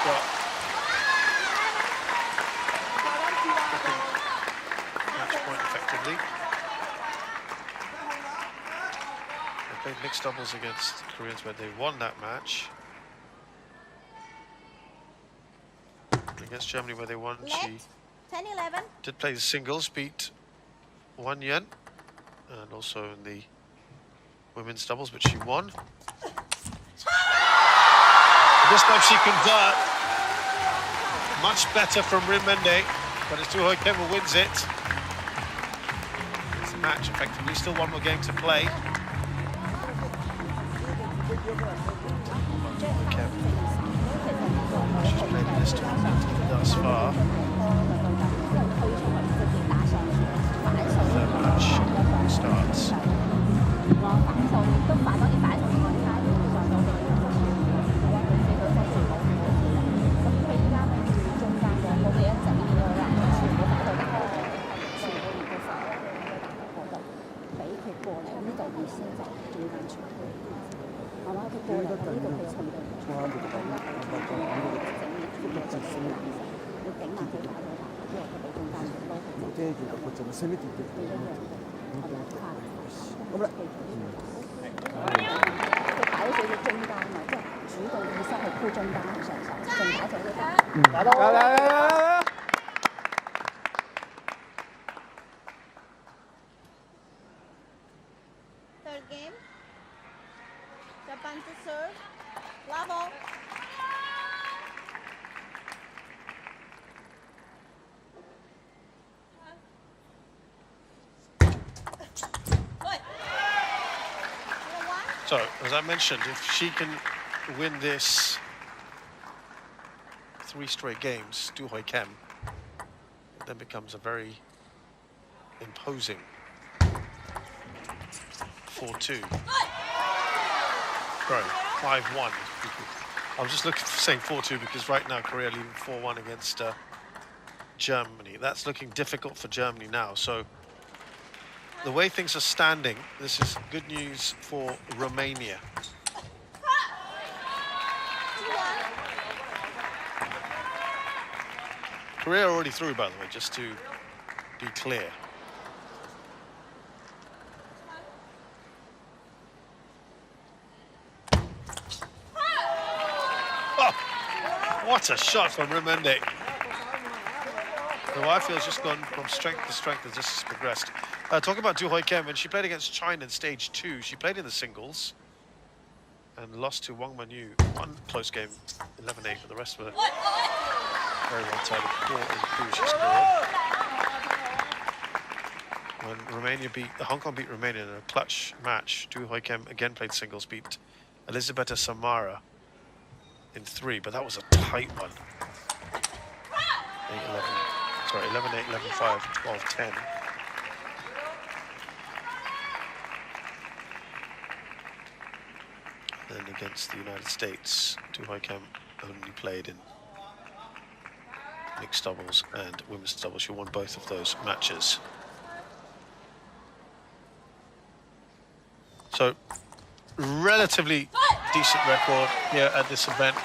got match point effectively. They played mixed doubles against Koreans where they won that match. Against Germany where they won, she 10-11. did play the singles, beat Wang Yan, and also in the women's doubles, but she won. This time she convert. Much better from Rin Mende, but it's Du Hoi Kim who wins it. It's a match effectively, still one more game to play. She's played in this tournament thus far. Third match starts. Third game. Japan to serve. Level. So, as I mentioned, if she can win this 3 straight games, Du Hoi Kim, it then becomes a very imposing 4-2. Sorry, 5-1. I was just looking for saying 4-2 because right now Korea leading 4-1 against Germany. That's looking difficult for Germany now. So the way things are standing, this is good news for Romania. Korea already through, by the way, just to be clear. Oh, what a shot from Rin Mende. The wife has just gone from strength to strength as this has progressed. Talking about Du Hoi Kim, when she played against China in stage 2, she played in the singles and lost to Wang Manyu. One close game, 11-8, but the rest were very one-sided. 4-2 she scored. When Hong Kong beat Romania in a clutch match, Du Hoi Kim again played singles, beat Elisabetta Samara in 3, but that was a tight one. 11-8, 11-5, 12-10. Then against the United States, Du Hoi Kim only played in mixed doubles and women's doubles. She won both of those matches. So, relatively decent record here at this event.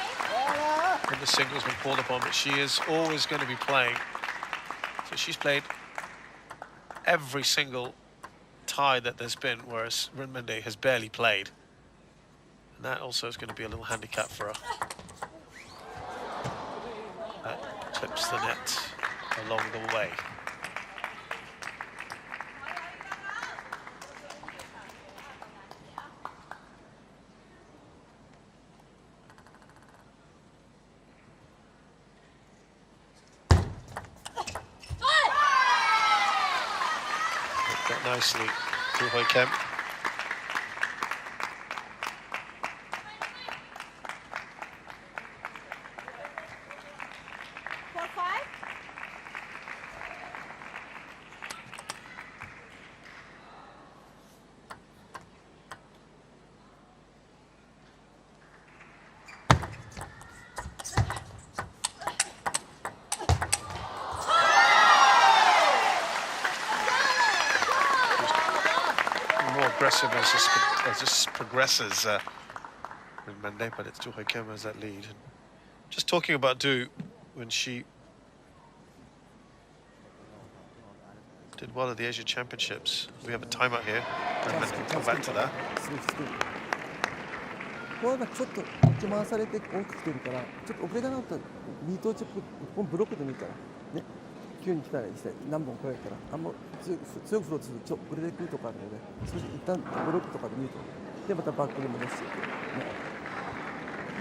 In the singles been called upon, but she is always going to be playing. So she's played every single tie that there's been, whereas Rin Mende has barely played. And that also is going to be a little handicap for her. That clips the net along the way. That nicely, Du Hoi Kim. aggressive as this progresses. Mende, but it's Du Kem as that lead. And just talking about Du, when she did well at the Asia Championships. We have a timeout here. And Mende will come back to that. これがちょっと打ち回されて大きく来てるから、ちょっと遅れがなかったらミートチップ1本ブロックでもいいからね。急に来たらして何本超えたらあんま強く振ろうとすると遅れてくるとかあるので、少し一旦ブロックとかでミートでまたバックで戻していく、ね。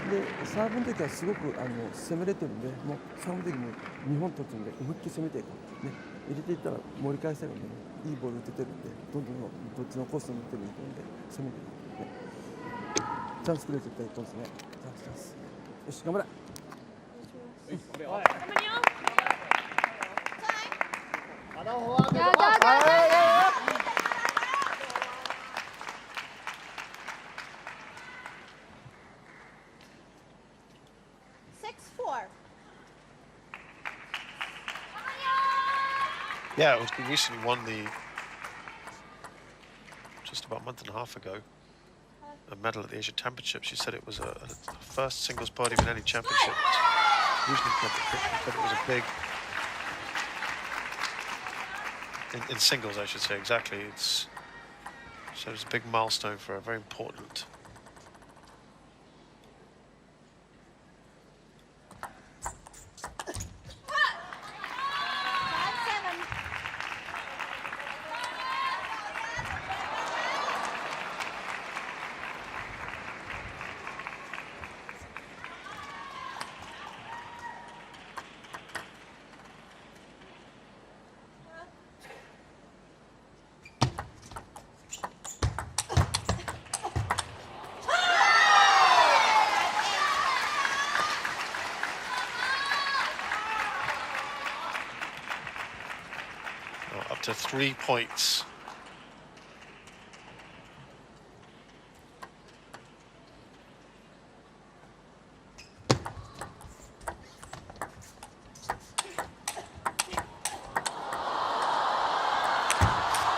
でサーブの時はすごく攻めれてるんで、もうサーブの時も2本取ってるんで思いっきり攻めていこうね。入れていったら盛り返せるんで、ね、いいボール打ててるんで、どんどんどっちのコースに打ってもいいと思うんで攻めていこうね。チャンスくれる絶対一本ですね。チャンス。よし頑張れ。Yeah, we recently won just about a month and a half ago, a medal at the Asia Championships. She said it was a first singles podium in any championship. Usually it was a big, in singles I should say, exactly. So it's a big milestone for her, very important. Up to 3 points.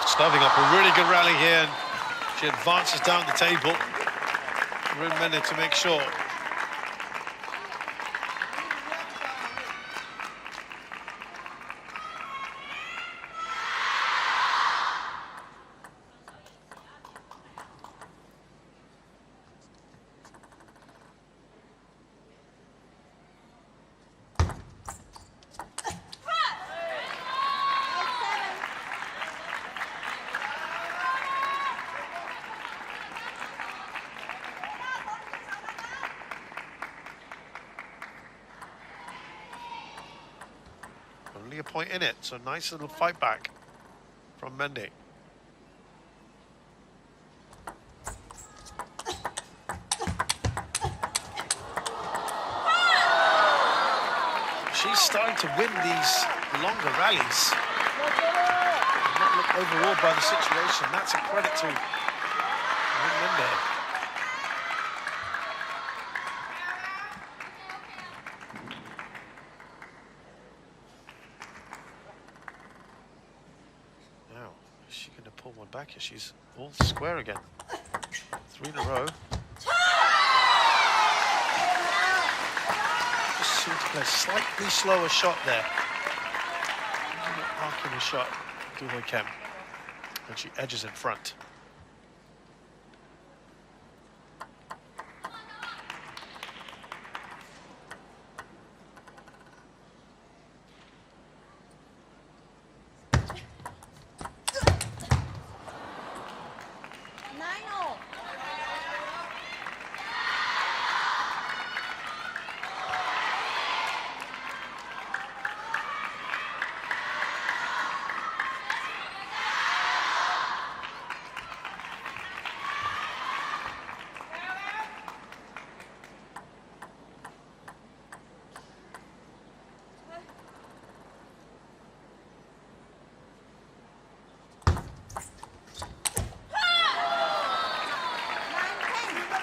Starting up a really good rally here, and she advances down the table. Rin Mende to make sure. Only a point in it, so nice little fight back from Mende. She's starting to win these longer rallies. Not look overawed by the situation. That's a credit to Mende. Is she going to pull one back here? She's all square again. 3 in a row. Just seemed to play a slightly slower shot there. Arcing the shot, Du Kem, and she edges in front.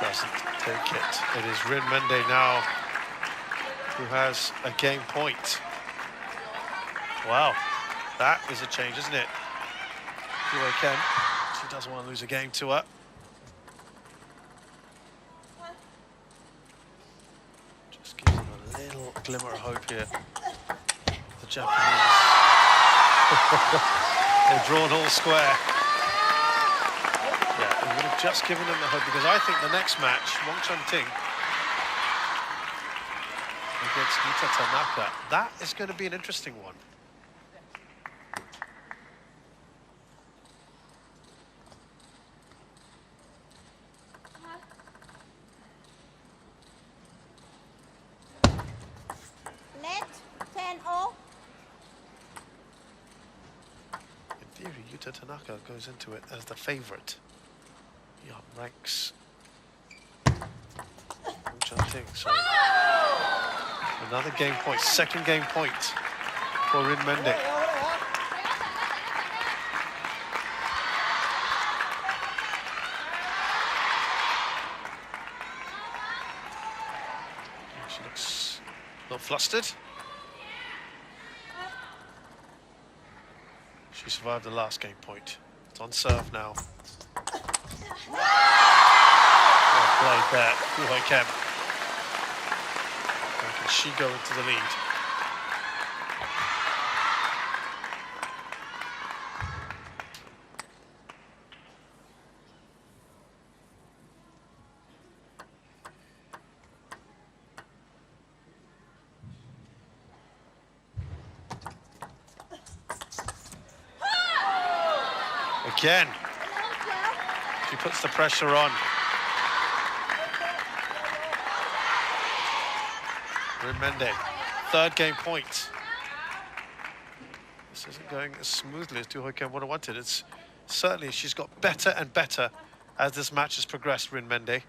Doesn't take it. It is Rin Mende now who has a game point. Wow, that is a change, isn't it? Du Kem, She doesn't want to lose a game to her. Just gives them a little glimmer of hope here. The Japanese. They're drawn all square. Yeah, we would have just given them the hope, because I think the next match, Wong Chun-Ting against Yuta Tanaka, that is going to be an interesting one. Net 10-0. In theory, Yuta Tanaka goes into it as the favorite. He outranks Wong Chun-Ting, so another game point, second game point for Rin Mende. She looks a little flustered. She survived the last game point. It's on serve now. Well played there, Woo Hoi Kem. Can she go into the lead? Again, she puts the pressure on. Rin Mende, third game point. This isn't going as smoothly as Woo Hoi Kem would have wanted. It's certainly, she's got better and better as this match has progressed, Rin Mende.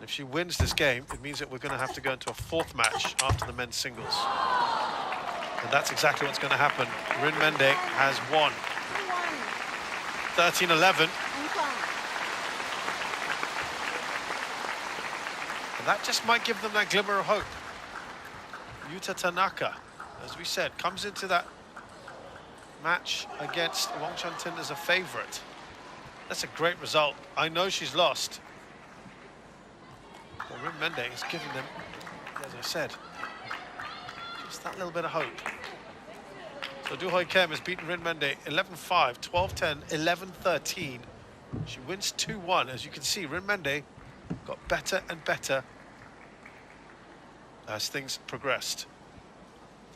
If she wins this game, it means that we're going to have to go into a fourth match after the men's singles. And that's exactly what's going to happen. Rin Mende has won. 13-11. And that just might give them that glimmer of hope. Yuta Tanaka, as we said, comes into that match against Wong Chun-Ting as a favorite. That's a great result. I know she's lost. But Rin Mende is giving them, as I said, just that little bit of hope. So Woo Hoi Kem has beaten Rin Mende 11-5, 12-10, 11-13. She wins 2-1. As you can see, Rin Mende got better and better as things progressed.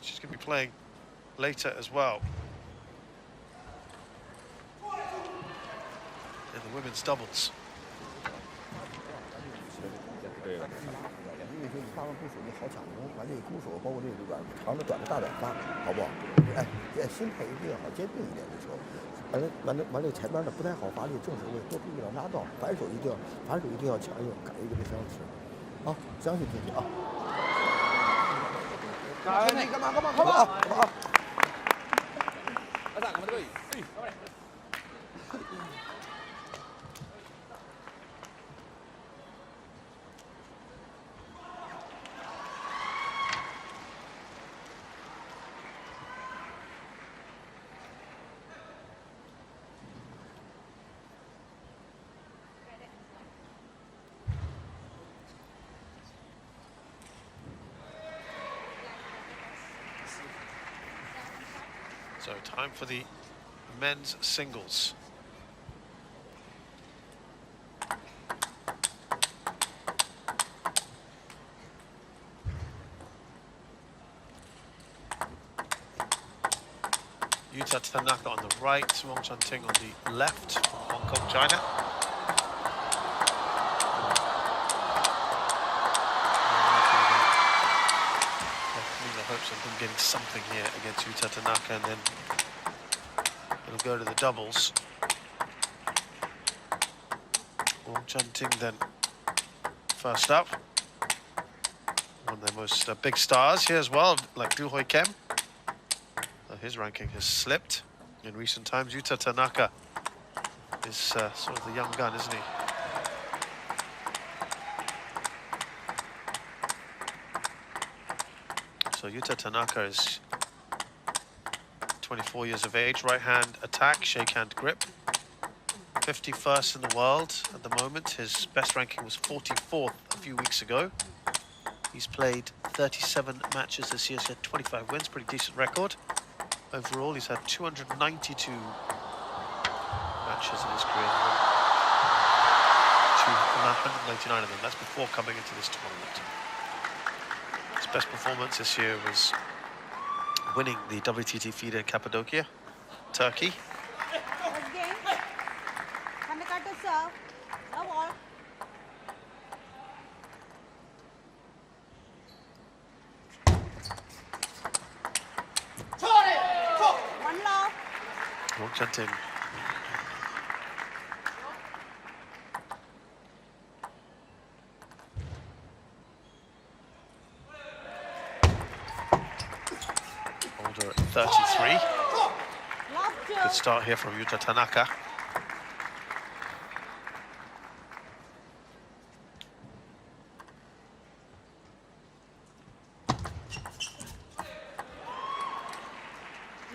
She's going to be playing later as well in the women's doubles. 因为说你发完攻守你好抢攻，完这个攻守包括这个短长的、短的、大短发，好不好？哎，心态一定要好，坚定一点的时候，完了前边的不太好发力，正手位多注意了拉到，反手一定要强硬，改一个相持。好，相信自己啊！你干嘛？好吧啊！ So time for the men's singles. Yuta Tanaka on the right, Wong Chun-Ting on the left, Hong Kong, China. The hopes of them getting something here against Yuta Tanaka, and then it'll go to the doubles. Wong Chun-Ting then first up. One of their most big stars here as well, like Woo Hoi Kem. His ranking has slipped in recent times. Yuta Tanaka is sort of the young gun, isn't he? So Yuta Tanaka is 24 years of age, right hand attack, shake hand grip. 51st in the world at the moment. His best ranking was 44th a few weeks ago. He's played 37 matches this year, so he had 25 wins, pretty decent record. Overall, he's had 292 matches in his career. 199 of them. That's before coming into this tournament. His best performance this year was winning the WTT feeder in Cappadocia, Turkey. First game. Kanaka to serve. No ball. One love. Long chanting. Older at 33. Love two. Good start here from Yuta Tanaka.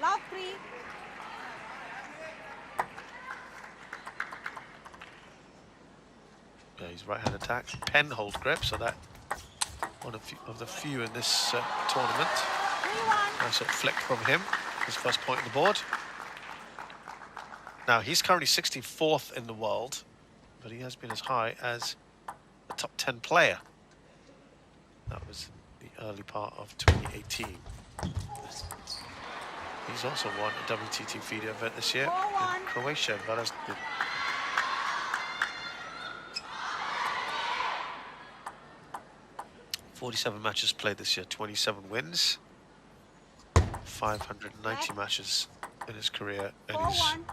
Love three. Yeah, he's right-hand attack, pen hold grip, so that one of the few in this tournament. 3-1. Nice little flick from him, his first point on the board. Now, he's currently 64th in the world, but he has been as high as a top 10 player. That was the early part of 2018. He's also won a WTT feeder event this year in Croatia. But that's good. "47 matches played this year, 27 wins, 590 matches in his career, and he's 4-1.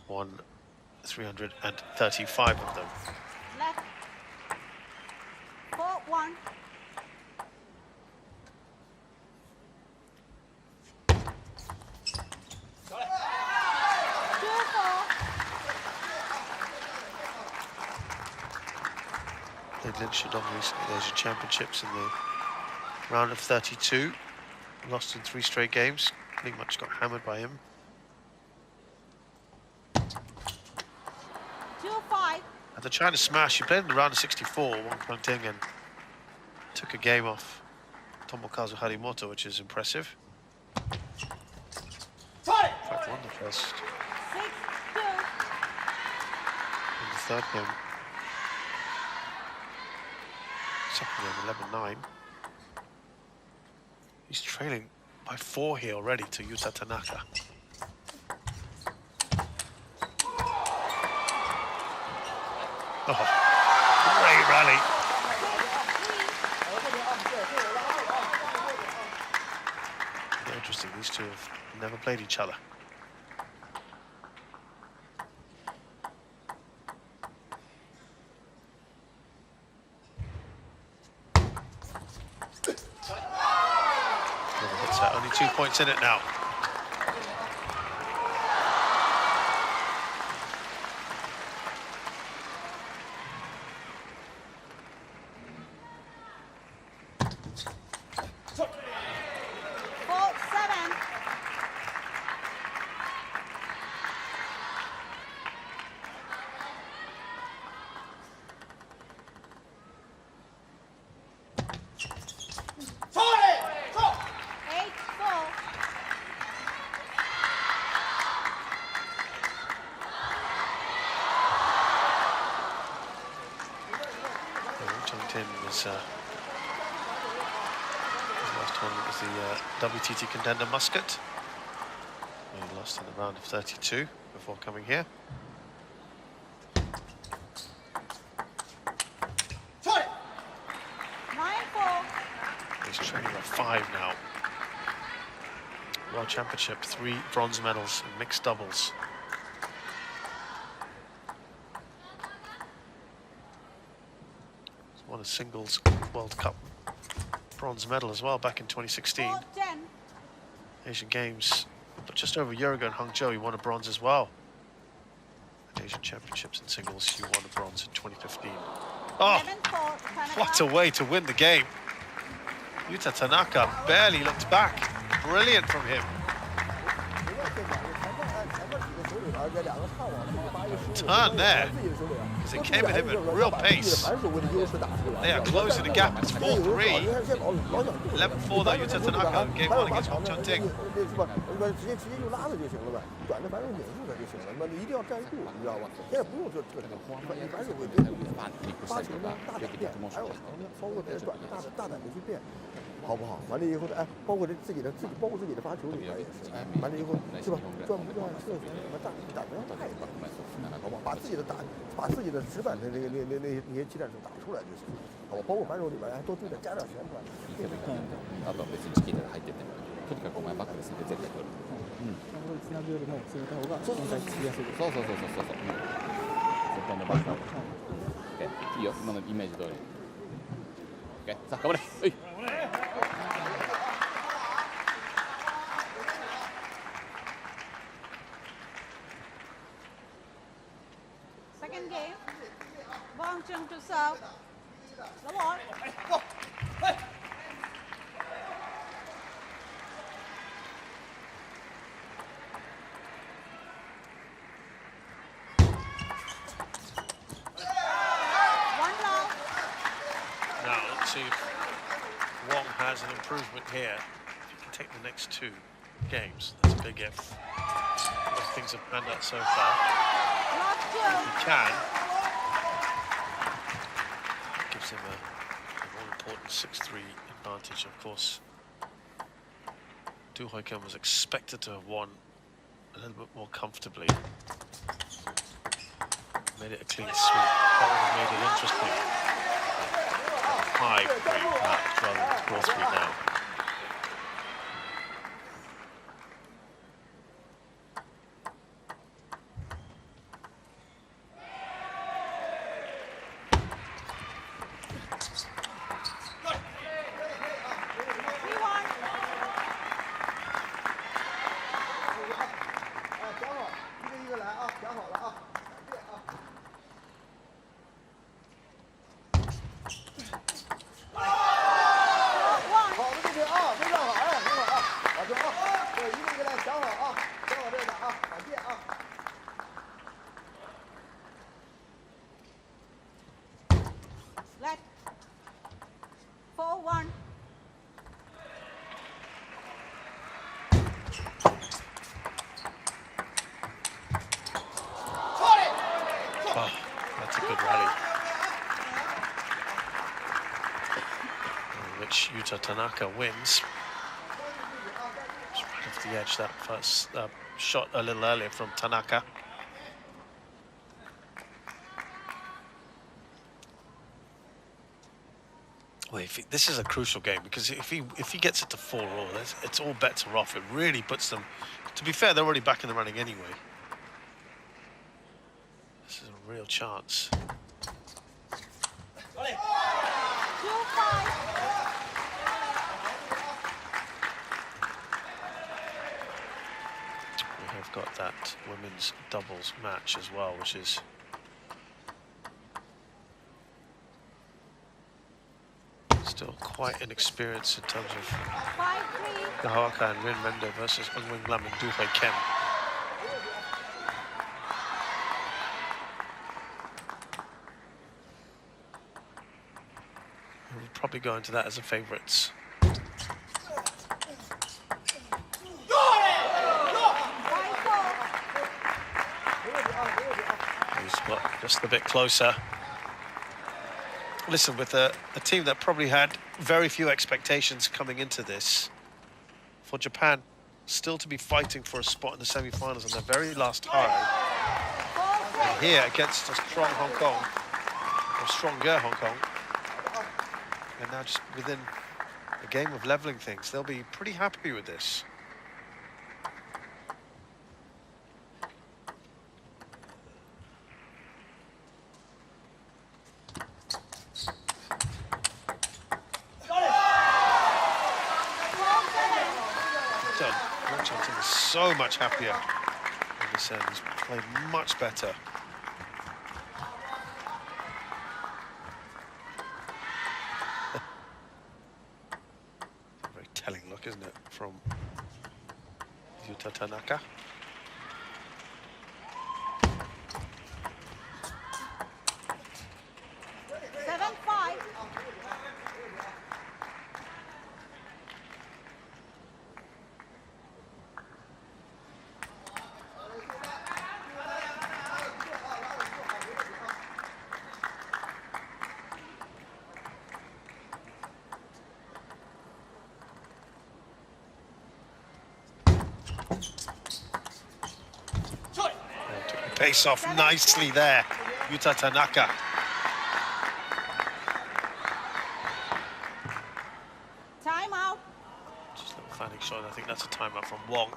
won 335 of them. Left. 4-1. Played Lin Shidong recently, the Asian Championships in the round of 32. Lost in 3 straight games. Pretty much got hammered by him. 2-5. At the China Smash, he played in the round of 64, Wang Pengting, and took a game off Tomokazu Harimoto, which is impressive. In fact, won the first 6-2. in the third game. Second game, 11-9. He's trailing by 4 here already to Yuta Tanaka. Oh, great rally. Very interesting, these two have never played each other. Only 2 points in it now. His last tournament was the WTT Contender Muscat. He lost in the round of 32 before coming here. He's training at 5 now. World Championship, 3 bronze medals in mixed doubles. Won a singles World Cup bronze medal as well back in 2016. Asian Games, but just over a year ago in Hangzhou, he won a bronze as well. At Asian Championships in singles, he won a bronze in 2015. Oh, what a way to win the game. Yuta Tanaka barely looked back. Brilliant from him. turn there, because it came at him at real pace. They are closing the gap. It's 4-3. 11-4 though, Yuta Tanaka, game 1 against Hong Chun-Ting. 直接就拉了就行了呗，短的反手拧住它就行了，那你一定要站住，你知道吧？现在不用说这个，你反手会变，发球呢大胆变，还有长的，包括这短的大胆的去变，好不好？完了以后呢，哎，包括这包括自己的发球里边也是，完了以后是吧？转不转射球什么打不要太大，好不好？把自己的直板的那些技战术打出来就行，好吧？包括反手里边还多注点加点旋转，あとは別にチキータが入っててもとにかくお前バックですね絶対取る。つなぐよりも攻めた方がそうそうそうそうそう絶対伸ばした方がいいよ、今のイメージ通り。さあ頑張れ。はい。Second game. Wang Chung to serve. The ball. Now, let's see if Wong has an improvement here. If he can take the next 2 games, that's a big if. If things have panned out so far. If he can, it gives him a more important 6-3 advantage, of course. Du Hoiken was expected to have won a little bit more comfortably. Made it a clean sweep. That would have made it interesting. 5-3 perhaps rather than 4-3 now. Let 4-1. Oh, that's a good rally. In which Yuta Tanaka wins. Just right off the edge, that first shot a little earlier from Tanaka. Well, this is a crucial game because if he gets it to 4-all, it's all bets are off. It really puts them. To be fair, they're already back in the running anyway. This is a real chance. We have got that women's doubles match as well, which is still quite inexperienced in terms of Gahaka and Rin Mendo versus Ng Wing Lam and Du Hui Kem. We'll probably go into that as a favourites. He's got just a bit closer. Listen, with a team that probably had very few expectations coming into this, for Japan still to be fighting for a spot in the semi-finals on their very last high, and here against a strong Hong Kong, or stronger Hong Kong, and now just within a game of levelling things, they'll be pretty happy with this. So much happier in this end. He's played much better. Very telling look, isn't it, from Yuta Tanaka? pace off nicely there, Yuta Tanaka. Time out. Just a little fanning shot. I think that's a timeout from Wong.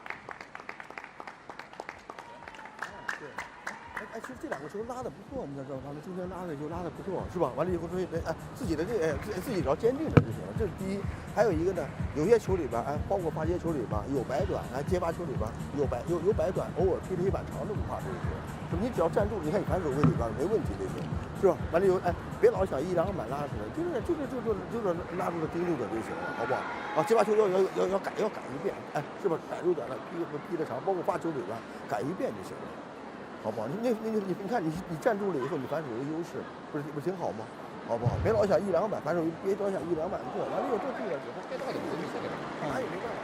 哎，其实这两个球拉的不错，我们才知道他们中间拉的球拉的不错，是吧？完了以后所以自己的自己只要坚定着就行了，这是第一。还有一个呢，有些球里边包括发接球里边有白短，接发球里边有白短，偶尔踢了一板长的不怕这个球。是吧？你只要站住，你看你反手位里边没问题这些，是吧？完了以后别老想一两板拉出来，就是拉住了盯住的就行了，好不好？啊，接发球要改一遍，是吧？改住点了，踢的长，包括发球里边改一遍就行了。 好不好？你看你站住了以后，你反手有优势，不是挺好吗？好不好？别老想一两板，反手别老想一两板过，完了以后这进了之后，哪也没办法。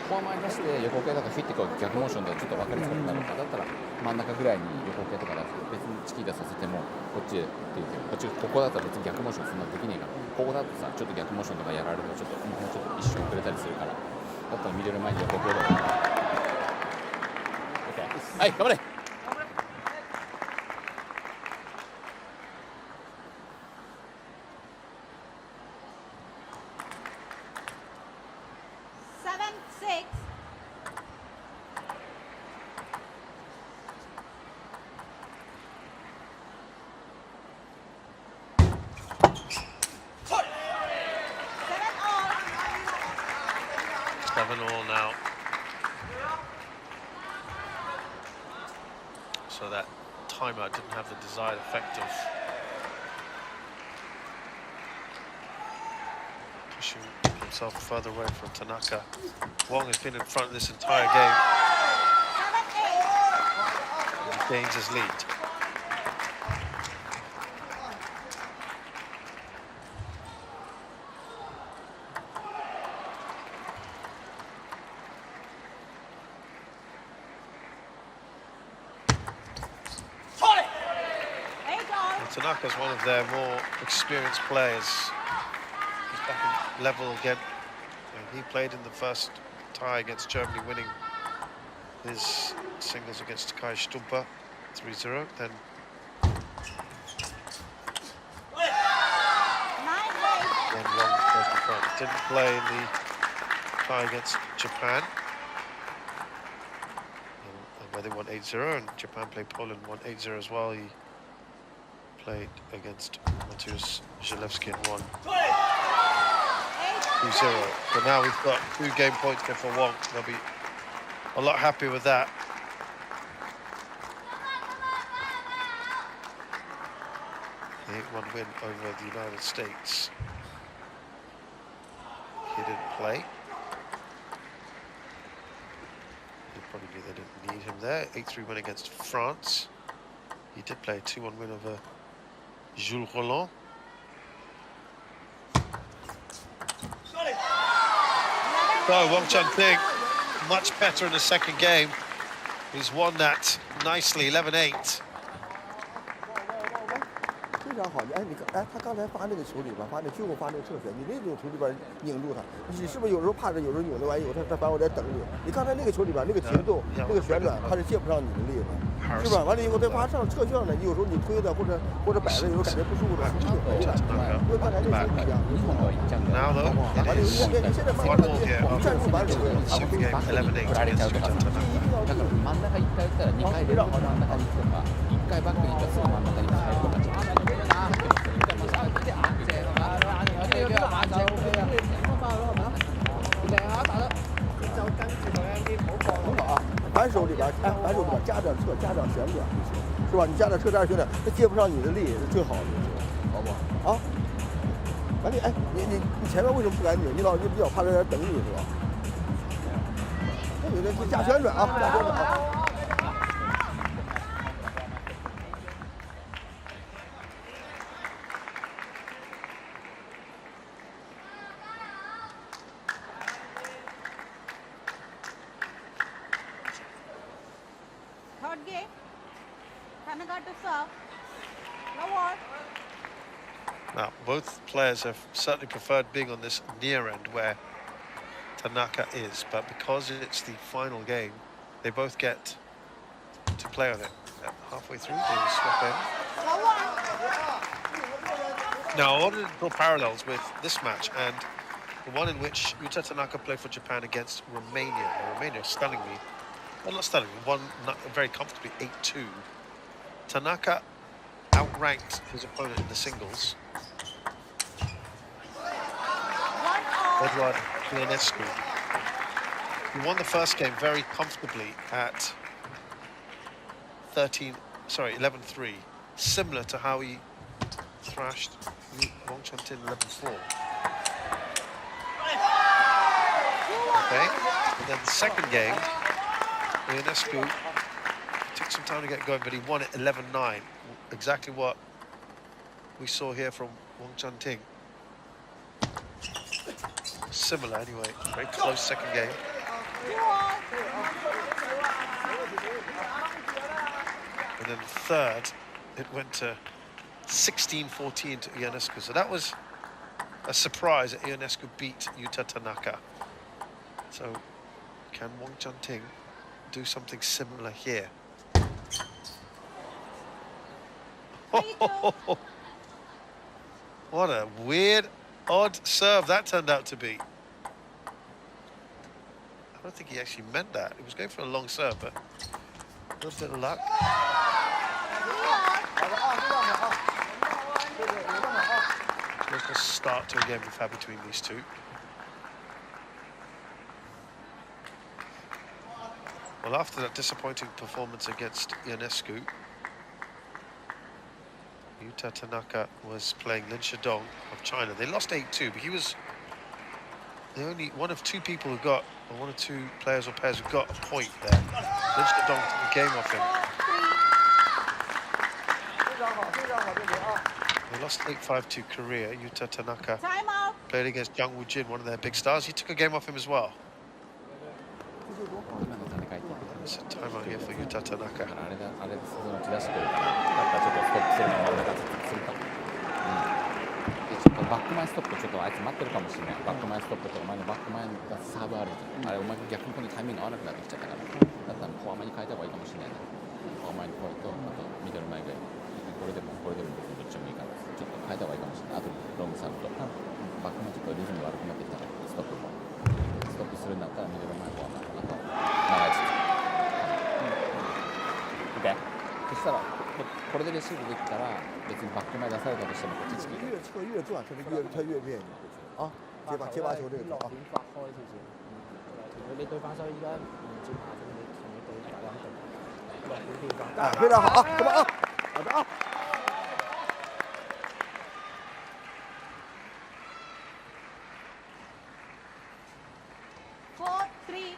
フォア前出して横系とかフィッてこう逆モーションでちょっと分かりづらくなるかだったら真ん中ぐらいに横系とか出す別にチキータさせてもこっちへって言ってここだったら別に逆モーションそんなできねえからここだとさちょっと逆モーションとかやられるとちょっともうちょっと一瞬遅れたりするからだったら見れる前に横系とかはい頑張れ 7-6. Seven all now. So that timeout didn't have the desired effect of pushing himself further away from Tanaka. Wong has been in front this entire game. He gains his lead. Tanaka's one of their more experienced players. He's back in level again. And he played in the first tie against Germany, winning his singles against Kai Stumper, 3-0. Then Wong goes to front. Didn't play in the tie against Japan, where they won 8-0, and Japan played Poland, won 8-0 as well. He played against Mateusz Zalewski and won 2-0. But now we've got 2 game points there for Wong. They'll be a lot happy with that. The 8-1 win over the United States. He didn't play. They probably knew they didn't need him there. 8-3 win against France. He did play a 2-1 win over Jules Roland. So Wong Chun-Ping, much better in the second game. He's won that nicely, 11-8. 非常好，他刚才发那个球里边，发那最后发那个侧旋，你那种球里边拧住他，你是不是有时候怕着有时候扭的完以后他反我在等你？你刚才那个球里边那个节奏、那个旋转，他是借不上你的力了，是吧？完了以后再发上侧旋了，你有时候你推的或者摆的，有时候感觉不舒服的，你就没了。跟刚才那球一样，你好， Now though, it is 1 all here after 2nd game, 11-8 against Yuta Tanaka. だから真ん中1回打ったら2回連続真ん中に行くとか1回バックに行ったらすぐ真ん中に入るとか 反手里边加点侧，加点旋转就行，是吧？你加点侧，加点旋转，他接不上你的力是最好的，好不好？啊，完了，你前面为什么不敢拧？你老怕在这等你是吧？那有的加旋转啊，加旋转啊。 Third game. Tanaka to serve. Lower. Now, both players have certainly preferred being on this near end where Tanaka is, but because it's the final game, they both get to play on it. halfway through the swap in. Now, I wanted to draw parallels with this match and the one in which Yuta Tanaka played for Japan against Romania. Now, Romania stunningly, well, not stunningly, won very comfortably 8-2. Tanaka outranked his opponent in the singles. Eduard Ionescu. He won the first game very comfortably at 11-3, similar to how he thrashed Wong Chun-Tin 11-4. Okay, and then the second game, Ionescu took some time to get going, but he won it 11-9. Exactly what we saw here from Wong Chun-Ting. Similar anyway, very close second game. And then the third, it went to 16-14 to Ionescu. So that was a surprise that Ionescu beat Yuta Tanaka. So can Wong Chun-Ting do something similar here? What a weird, odd serve that turned out to be. I don't think he actually meant that. He was going for a long serve, but a little bit of luck. There's a start to a game we've had between these two. Well, after that disappointing performance against Ionescu, Yuta Tanaka was playing Lin Shidong of China. They lost 8-2, but he was the only one of two people who got, or one or two players or pairs who got a point there. Lin Shidong took the game off him. They lost 8-5 to Korea. Yuta Tanaka played against Jang Woo-jin, one of their big stars. He took a game off him as well. It's a timeout here for Yuta Tanaka. バック前ストップちょっとあいつ待ってるかもしれない。バック前ストップとお前のバック前のサーブあるじゃん。あれお前逆にこのタイミング合わなくなってきちゃったから。だったらフォア前に変えた方がいいかもしれないな。フォア前にこれとあとミドル前ぐらい。これでもどっちもいいからちょっと変えた方がいいかもしれない。あとロングサーブとバック前ちょっとリズム悪くなってきたからストップもストップするんだったらミドル前フォア前あと長いし。OK。そしたら。これでレシーブできたら別にバック前出されたとしてもこっちチキ越转，他越别扭啊！接把球这个啊。發開少少。你對反手依家唔知下咁你同你對打穩定，落點變化。啊，非常好啊，怎麼啊？好的啊。4-3.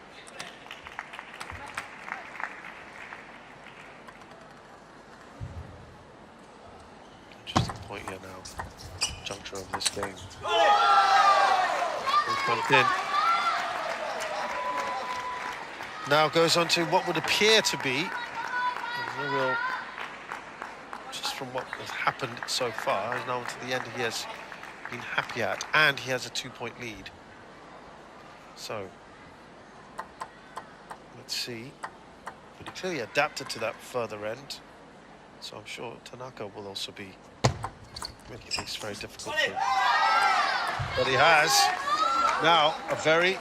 Point here now, juncture of this game. Now goes on to what would appear to be, just from what has happened so far, is now to the end he has been happy at, and he has a 2-point lead. So, let's see. But he clearly adapted to that further end, so I'm sure Tanaka will also be making things very difficult for him. But he has now a very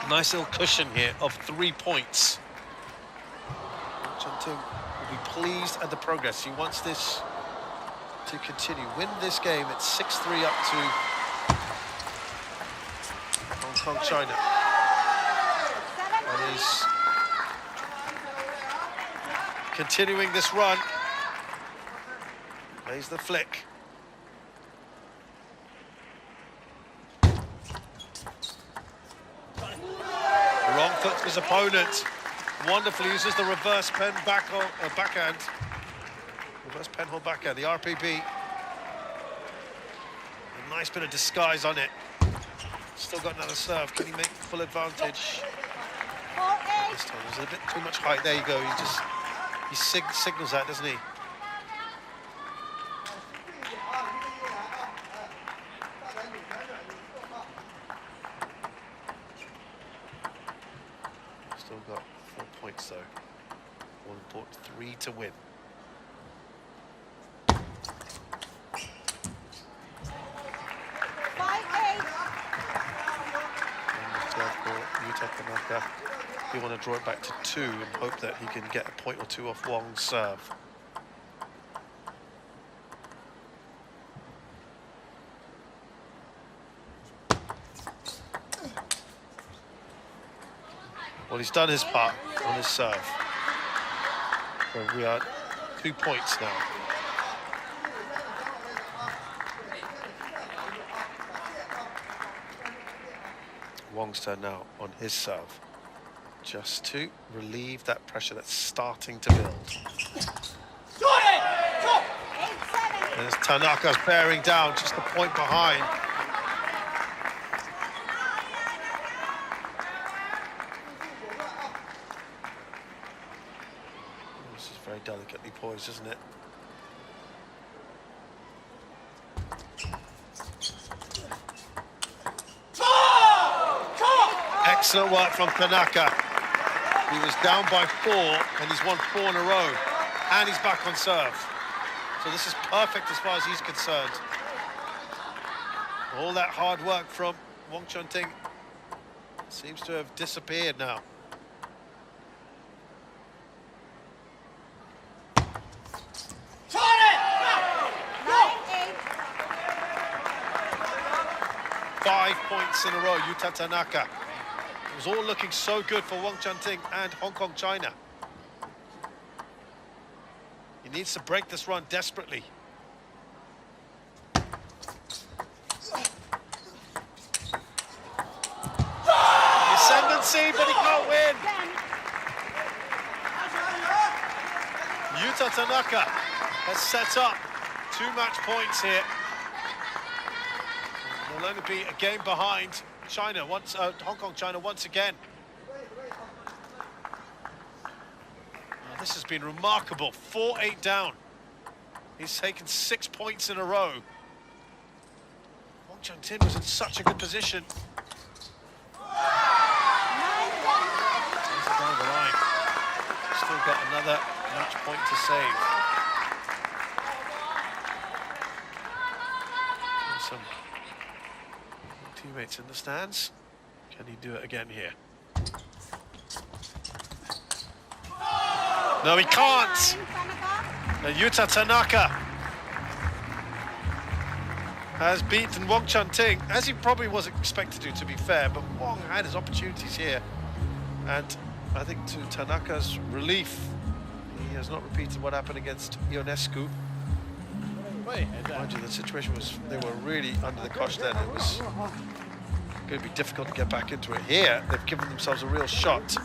nice little cushion here of 3 points. Chun-Ting will be pleased at the progress. He wants this to continue. Win this game at 6-3 up to Hong Kong, China. And he's continuing this run. Plays the flick. Wrong foot to his opponent. Wonderfully uses the reverse pen backhand. Reverse penhold backhand, the RPB. A nice bit of disguise on it. Still got another serve. Can he make full advantage? This time there's a bit too much height. There you go. He signals that, doesn't he? Still got 4 points though. All important, 3 to win. Tanaka, you want to draw it back to 2 and hope that he can get a point or 2 off Wong's serve. Well, he's done his part on his serve. So we are 2 points now. Wong's turn now on his serve, just to relieve that pressure that's starting to build. As Tanaka's bearing down, just a point behind. This is very delicately poised, isn't it? Excellent work from Tanaka. He was down by 4 and he's won 4 in a row. And he's back on serve. So this is perfect as far as he's concerned. All that hard work from Wong Chun-ting seems to have disappeared now. Five points in a row, Yuta Tanaka. It was all looking so good for Wong Chun-ting and Hong Kong China. He needs to break this run desperately. Ascendancy, but he can't win. Yuta Tanaka has set up 2 match points here. They'll only be a game behind China once, Hong Kong China once again. This has been remarkable. 4-8 down. He's taken 6 points in a row. Wong Chun-ting was in such a good position. He's down the line. Still got another match point to save. And some teammates in the stands. Can he do it again here? No, he can't. And Yuta Tanaka has beaten Wong Chun-ting, as he probably wasn't expected to be fair, but Wong had his opportunities here. And I think to Tanaka's relief, he has not repeated what happened against Ionescu. Mind you, the situation was, they were really under the cosh then. It was going to be difficult to get back into it. Here, they've given themselves a real shot.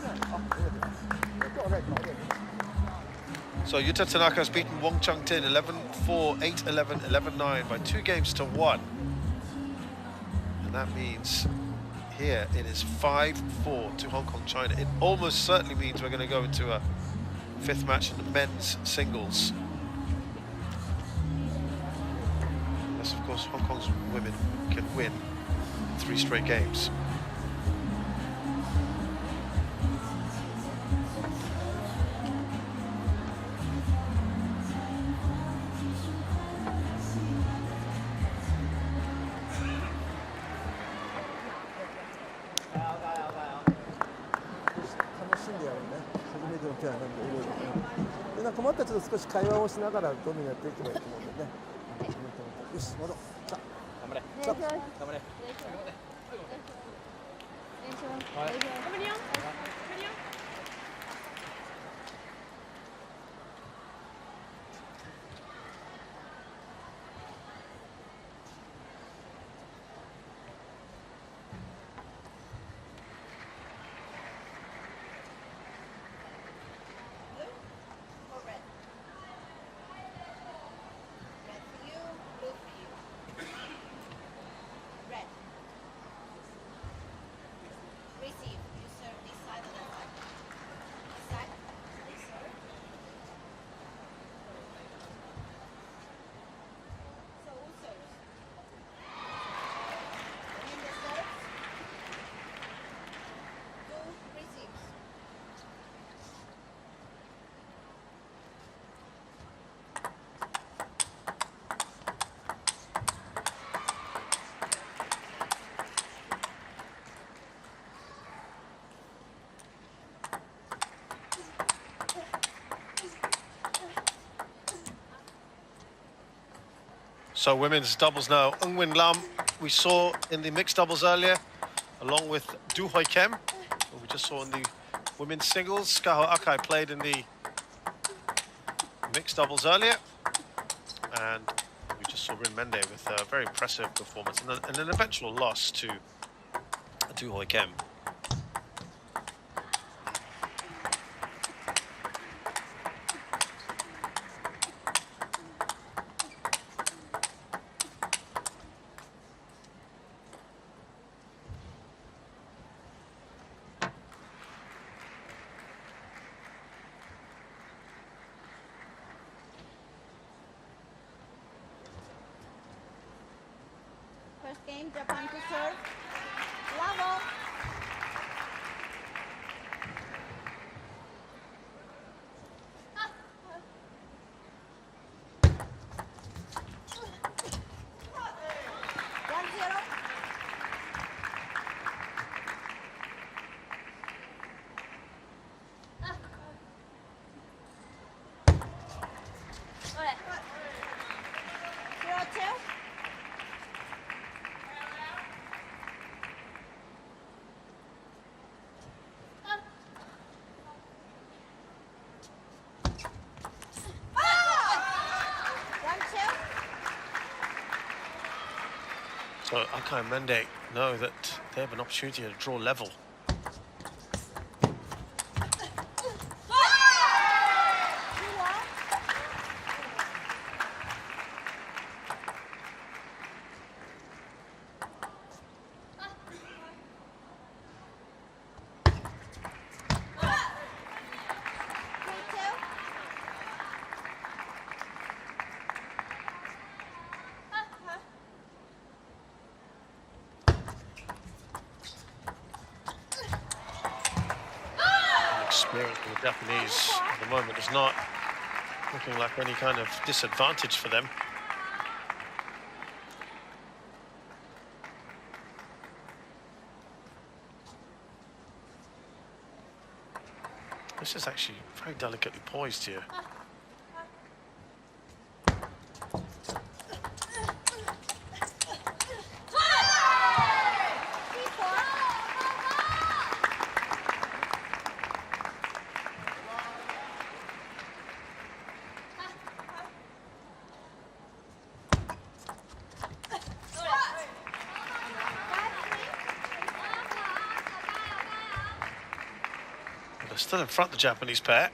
So Yuta Tanaka has beaten Wong Chun-ting 11-4, 8-11, 11-9 by 2 games to 1. And that means here it is 5-4 to Hong Kong China. It almost certainly means we're going to go into a 5th match in the men's singles. Unless, of course, Hong Kong's women can win 3 straight games.で困ったらちょっと少し会話をしながらどんどんやっていけばいいと思うんでね。よし、戻ろう。さあ、頑張れ。頑張れ。頑張れ。Receive. So women's doubles now. Ng Win Lam, we saw in the mixed doubles earlier, along with Du Hoi Kem, who we just saw in the women's singles. Skaho Akai played in the mixed doubles earlier. And we just saw Rin Mende with a very impressive performance and an eventual loss to Du Hoi Kem. First game, Japan to serve. Level. So Akai and Mende know that they have an opportunity to draw level. Experience for the Japanese at the moment is not looking like any kind of disadvantage for them. This is actually very delicately poised here. They're still in front, the Japanese pair.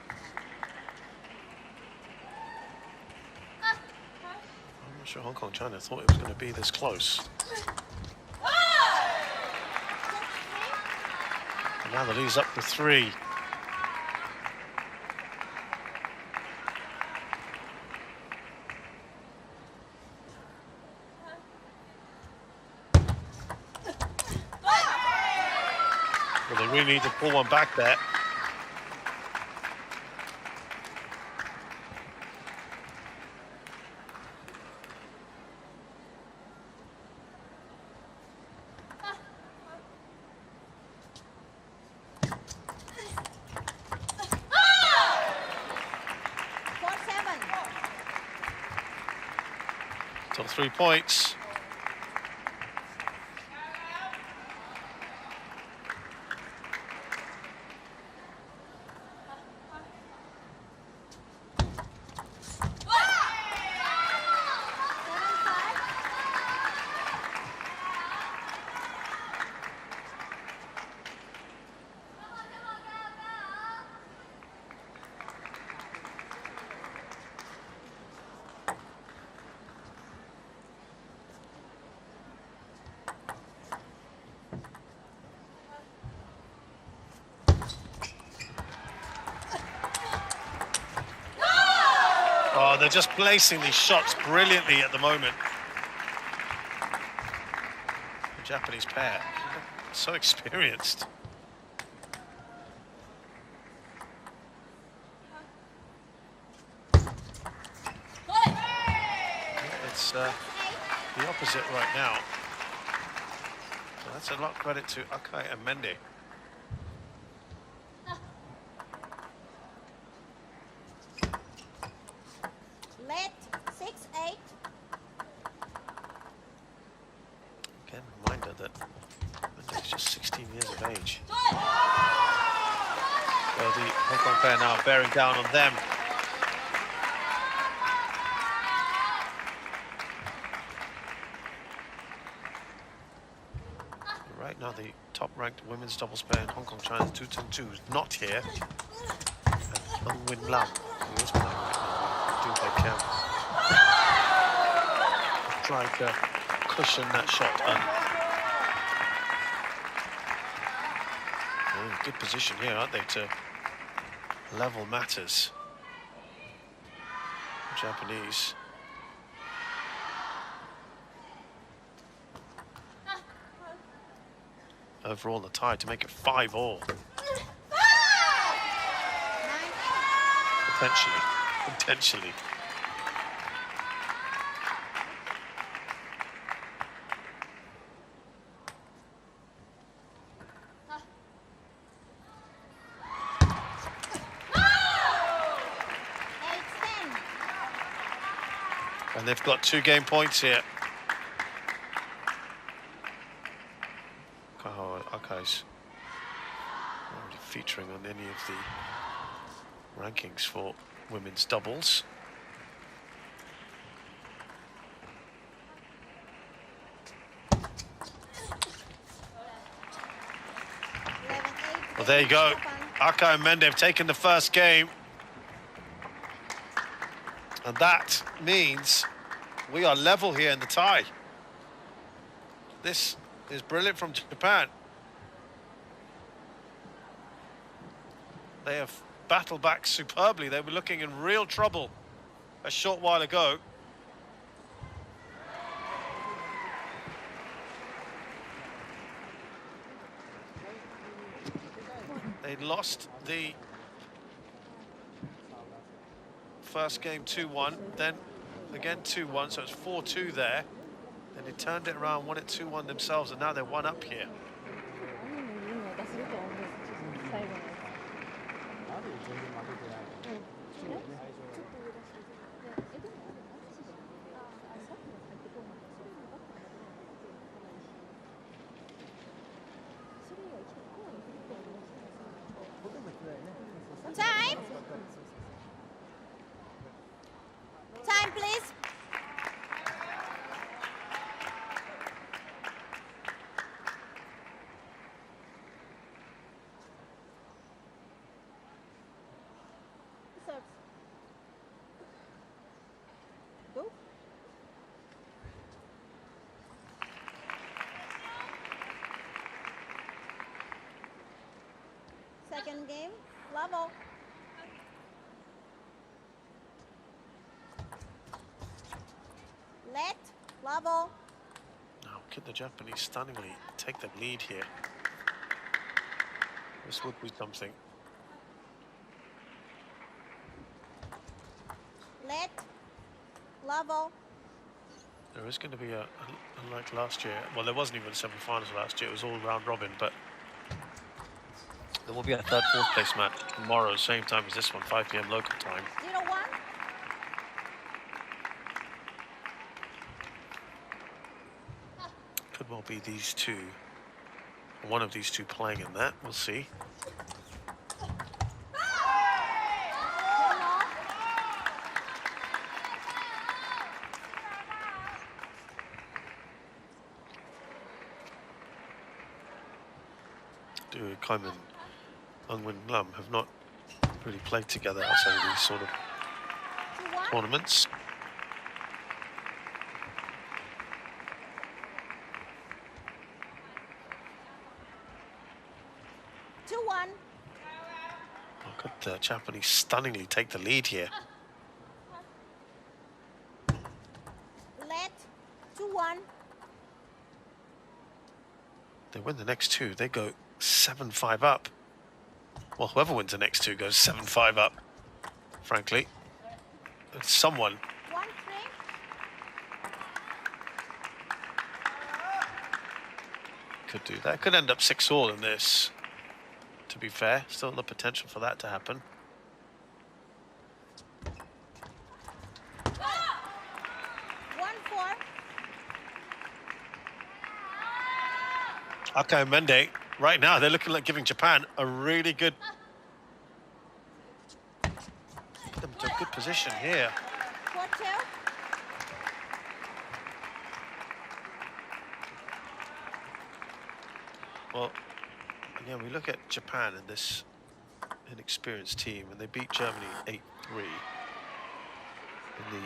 I'm not sure Hong Kong China thought it was going to be this close. And now the lead's up to 3. Well, they really need to pull one back there. Till 3 points. Oh, they're just placing these shots brilliantly at the moment. The Japanese pair, so experienced. It's the opposite right now. So that's a lot of credit to Akai and Mende. Late 6-8. years of age. So the Hong Kong pair now bearing down on them. Right now, the top-ranked women's doubles pair in Hong Kong, China's 2-2 is not here. And Win Lam, who is playing right now, do play count. Trying to cushion that shot. Good position here, aren't they, to level matters. Japanese. Overall, the tie to make it 5-all. Potentially. And they've got 2 game points here. Akai's already featuring on any of the rankings for women's doubles. Well, there you go. Akai and Mende have taken the first game. And that means we are level here in the tie. This is brilliant from Japan. They have battled back superbly. They were looking in real trouble a short while ago. They lost the first game 2-1, then again 2-1, so it's 4-2 there. Then they turned it around, won it 2-1 themselves, and now they're 1 up here. Time. Time, please. Go. Second game, level. Let, level. Now, could the Japanese stunningly take the lead here? This would be something. Let, level. There is going to be unlike last year, well, there wasn't even a semi-finals last year, it was all round robin, but there will be a 3rd, 4th place match tomorrow, same time as this one, 5 PM local time. 0-1. Could well be these two, one of these two playing in that, we'll see. Do Kaiman Win Lam have not really played together outside of these sort of tournaments. Could the Japanese stunningly take the lead here? Let, 2-1. They win the next 2, they go 7-5 up. Well, whoever wins the next 2 goes 7-5 up, frankly. Someone. 1-3. Could do that. Could end up 6-all in this, to be fair. Still the potential for that to happen. Akai and Mende right now they're looking like giving Japan a really good, put them to a good position here. Court 2. Well, again, we look at Japan and this inexperienced team, and they beat Germany 8-3 in the.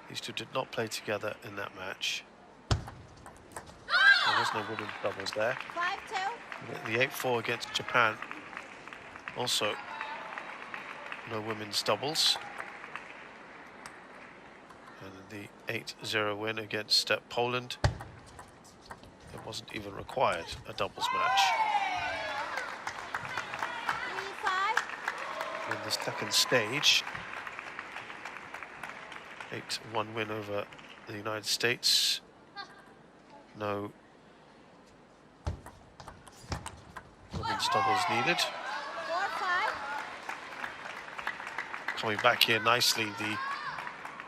These two did not play together in that match. There was no women's doubles there. 5-2. The 8-4 against Japan. Also, no women's doubles. And the 8-0 win against Poland. It wasn't even required a doubles match. 3-5. In the second stage, 8-1 win over the United States. No women's doubles needed. 4-5. Coming back here nicely, the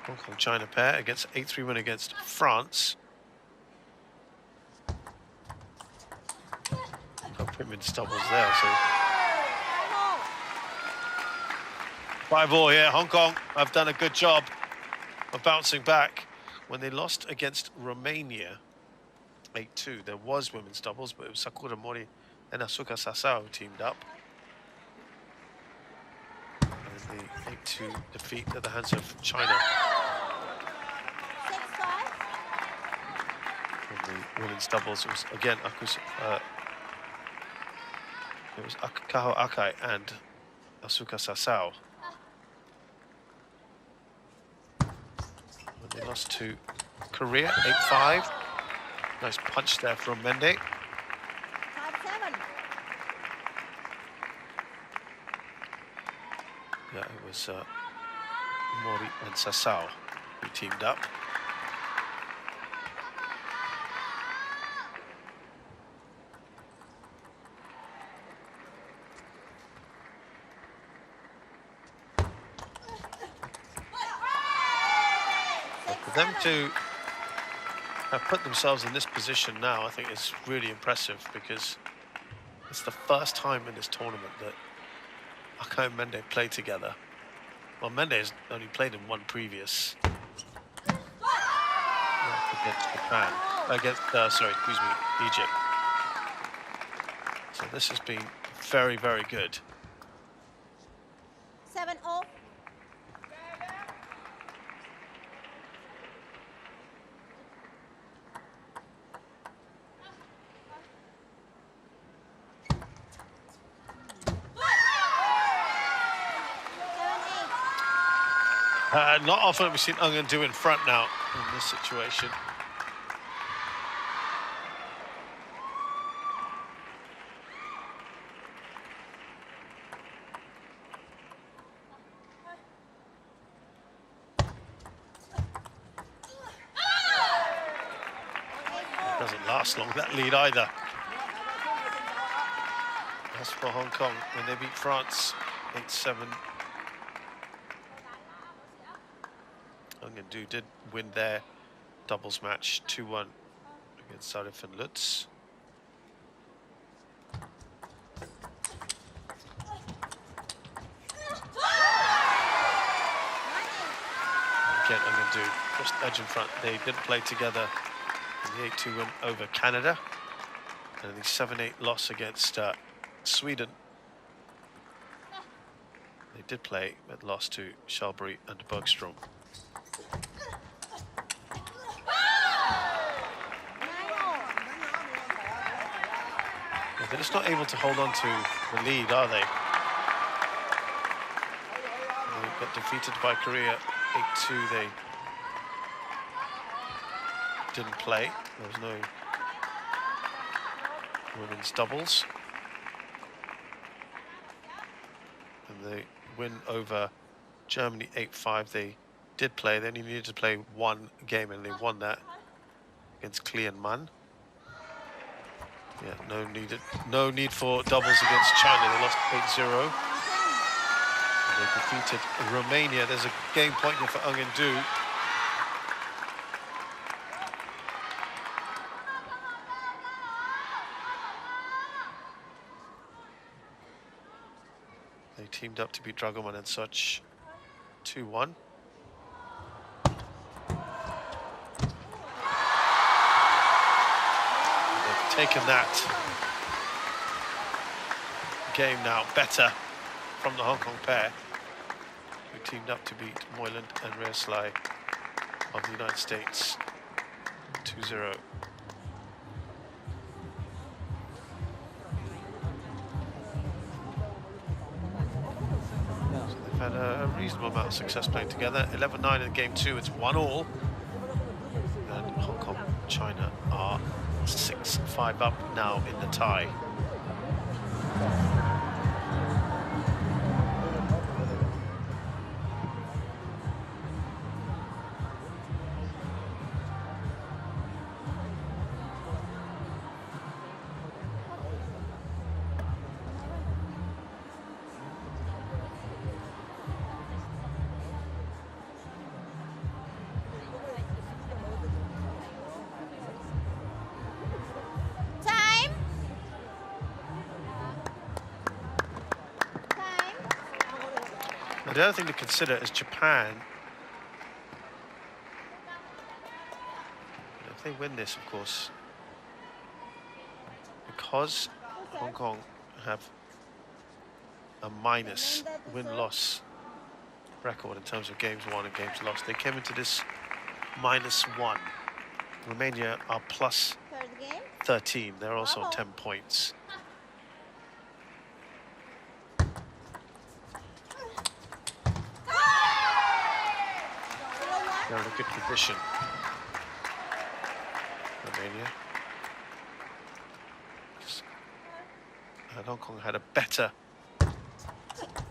Hong Kong-China pair against 8-3 win against France. No women's doubles there, so 5-5 here. Hong Kong have done a good job of bouncing back when they lost against Romania 8-2. There was women's doubles, but it was Sakura Mori and Asuka Sasao who teamed up. And the 8-2 defeat at the hands of China. 6-5. In the women's doubles, it was again it was Kaho Akai and Asuka Sasao. When they lost to Korea 8-5. Nice punch there from Mende. 5-7. Yeah, it was Mori and Sasao who teamed up. But for them to have put themselves in this position now, I think is really impressive, because it's the first time in this tournament that Akai and Mende played together. Well, Mende has only played in one previous against Japan, against Egypt. So this has been very, very good. 7-0. Not often have we seen Ungen do in front now in this situation. It doesn't last long, that lead either. As for Hong Kong, when they beat France 8-7. Ungen did win their doubles match 2-1 against Sarif and Lutz. Again, Ungen just edge in front. They didn't play together in the 8-2 win over Canada, and the 7-8 loss against Sweden. They did play, but lost to Shalbury and Bergstrom. They're just not able to hold on to the lead, are they? They got defeated by Korea 8-2. They didn't play. There was no women's doubles. And they win over Germany 8-5. They did play. They only needed to play one game, and they won that against Klian Man. Yeah, no need for doubles against China. They lost 8-0. They defeated Romania. There's a game point here for Ungen Do. They teamed up to beat Dragoman and such 2-1. They've taken that game now better from the Hong Kong pair, who teamed up to beat Moyland and Reasley of the United States 2-0. So they've had a reasonable amount of success playing together. 11-9 in game 2, it's 1-1. And Hong Kong, China are 6-5 up now in the tie. The other thing to consider is Japan. If they win this, of course, because Hong Kong have a minus win-loss record in terms of games won and games lost, they came into this -1. Romania are plus 13. They're also on 10 points. They're in a good position, Romania. And Hong Kong had a better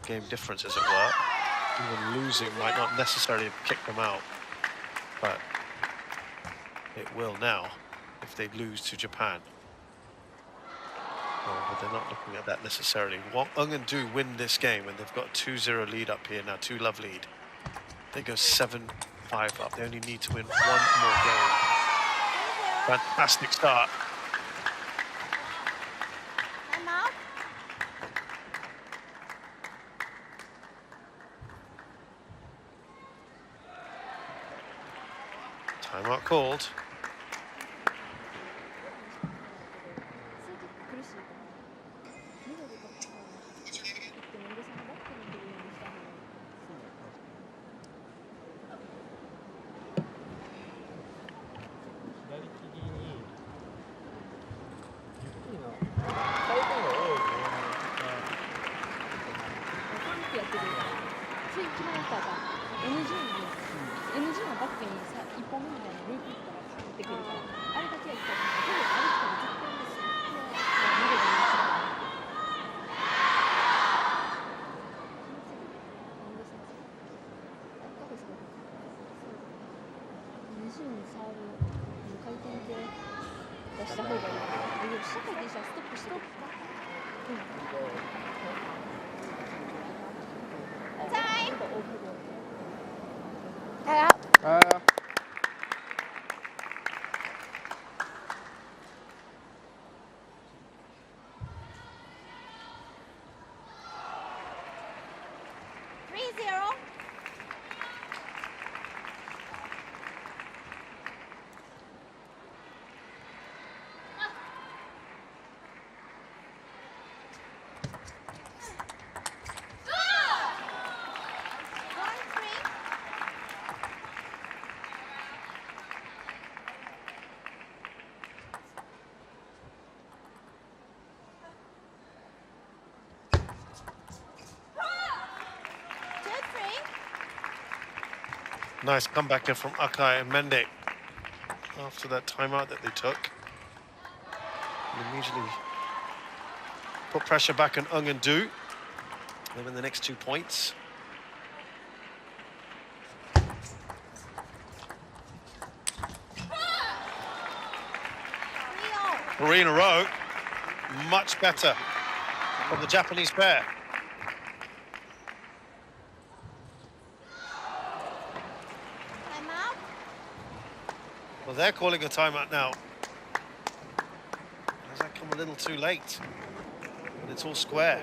game difference, as it were. Even losing might not necessarily kick them out, but it will now if they lose to Japan. But they're not looking at that necessarily. Ung and Do win this game, and they've got a 2-0 lead up here now, 2-love lead. They go 7-5 up. They only need to win one more game. Fantastic start. Timeout called. Nice comeback there from Akai and Mende after that timeout that they took. And immediately put pressure back on Ung and Do. They win the next 2 points. 3 in a row. Much better from the Japanese pair. Well, they're calling a timeout now. Has that come a little too late? And it's all square.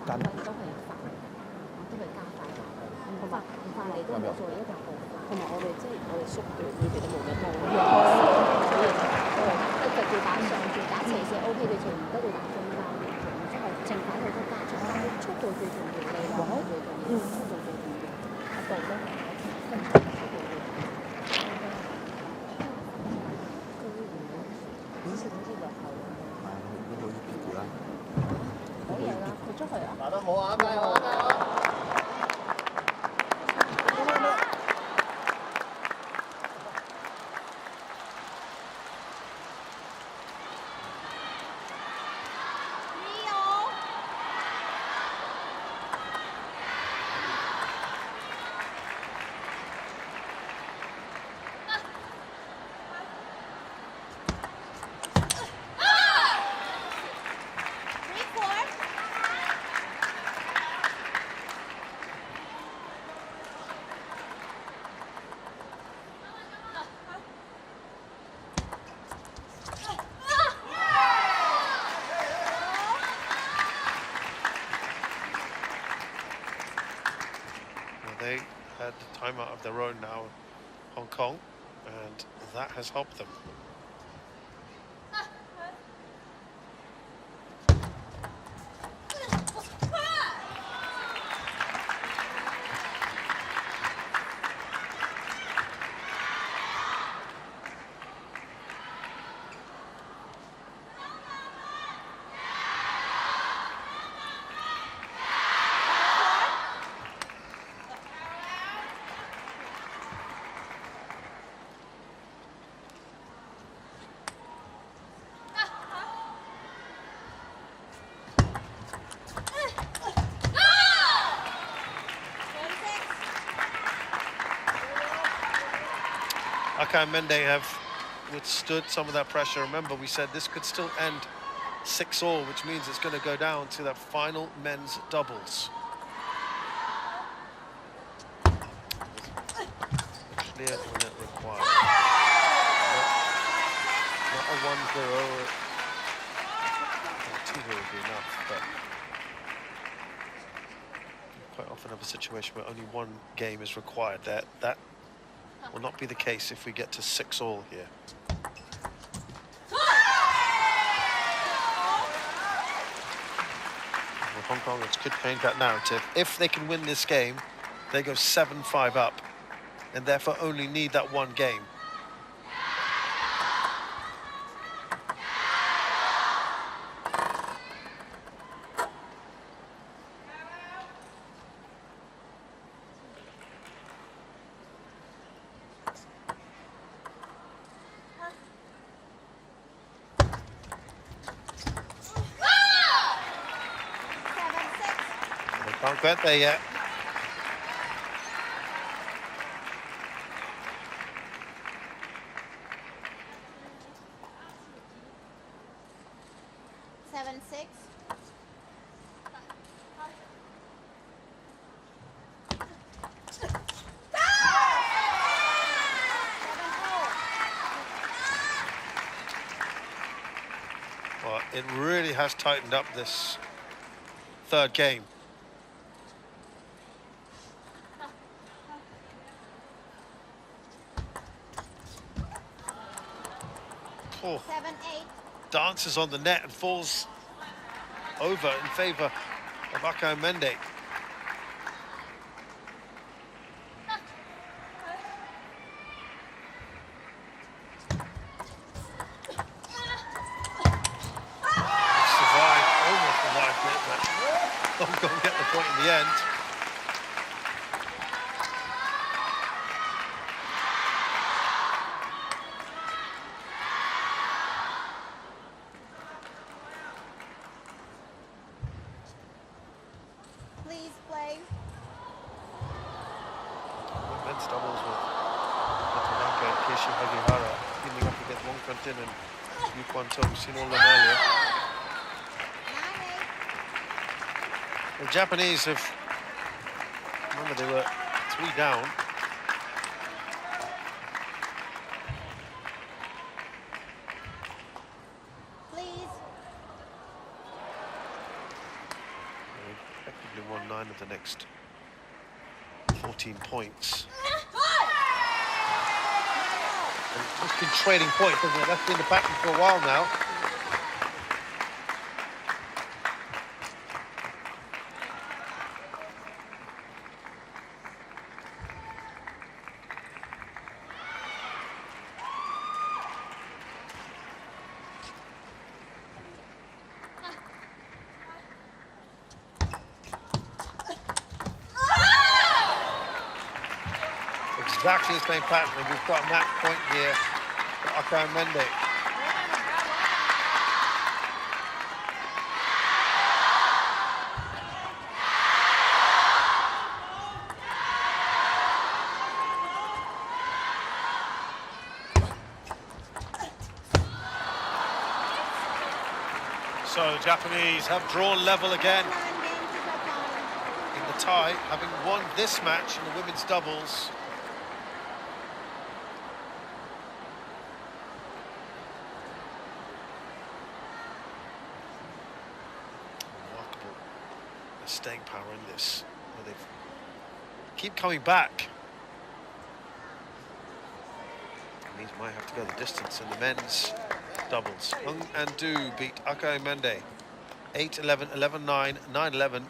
緊。都係快，都係加快落去，同埋唔快你都冇做一定好快，同埋我哋即係我哋縮短佢哋都冇嘅，冇弱所以一直要打上住打斜線 OK 嘅，就唔得要打中間嘅，即係正反佢都加速，但係速度最重要，力量最重要，速度最重要，一步都係速度最重要。可以啦，佢出去啊！打得好啊，加油啊，加油啊！They had the timeout of their own now, Hong Kong, and that has helped them. Aka and Mende have withstood some of that pressure. Remember, we said this could still end 6-all, which means it's going to go down to that final men's doubles. Clear when it required. Not a 1-0. 2-0 would be enough, but you quite often have a situation where only one game is required. That will not be the case if we get to 6-all here. Well, Hong Kong could change that narrative. If they can win this game, they go 7-5 up, and therefore only need that one game. Can't get there yet. Well, it really has tightened up this third game. Oh, 7-8. dances on the net and falls over in favour of Aka and Mende. Survived, almost survived it, but Hong Kong get the point in the end. Please play. Men's doubles with Tatanaka and Keishi Hagihara teaming up against Wong Kwan-tin and Yu Kwan-to. We've seen all of them earlier. The Japanese have, remember they were 3 down. Japan with the next 14 points. And it's been trading points, hasn't it? That's been the pattern for a while now. Exactly the same pattern. We've got a match point here for Akao Mende. So the Japanese have drawn level again in the tie, having won this match in the women's doubles. Staying power in this, where they keep coming back. These might have to go the distance in the men's doubles. Hung and Du beat Akao Mende 8-11, 11-9, 9-11,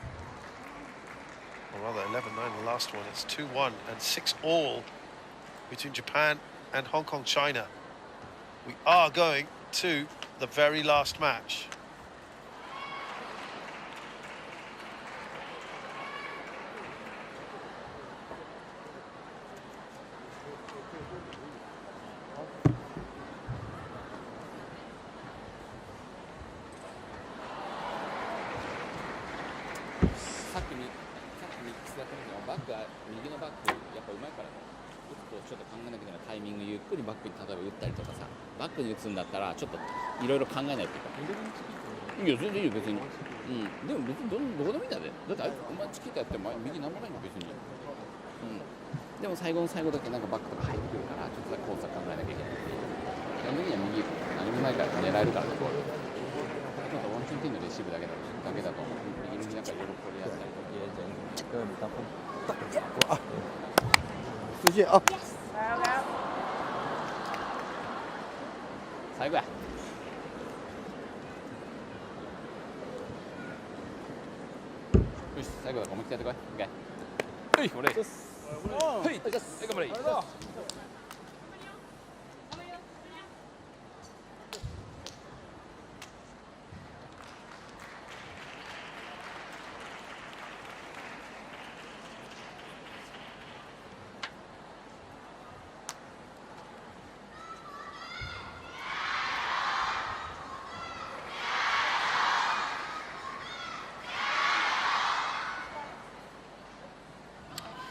or rather 11-9 the last one. It's 2-1 and 6-all between Japan and Hong Kong, China. We are going to the very last match.バックに打つんだったらちょっといろいろ考えないといけない。いや全然いいよ別に。でも別にどこでもいいんだぜ。だってあいつお前チキータやって右なんもないの別に。でも最後の最後だけなんかバックとか入ってくるからちょっとコースは考えなきゃいけない。基本的には右何もないから狙えるから。あとワンチュンティーのレシーブだけだと思う。右になんかいろいろこれやったりとか。直接啊。最後や。よし、最後だから思いっきりやってこい。はい、これ。はい、頑張れ。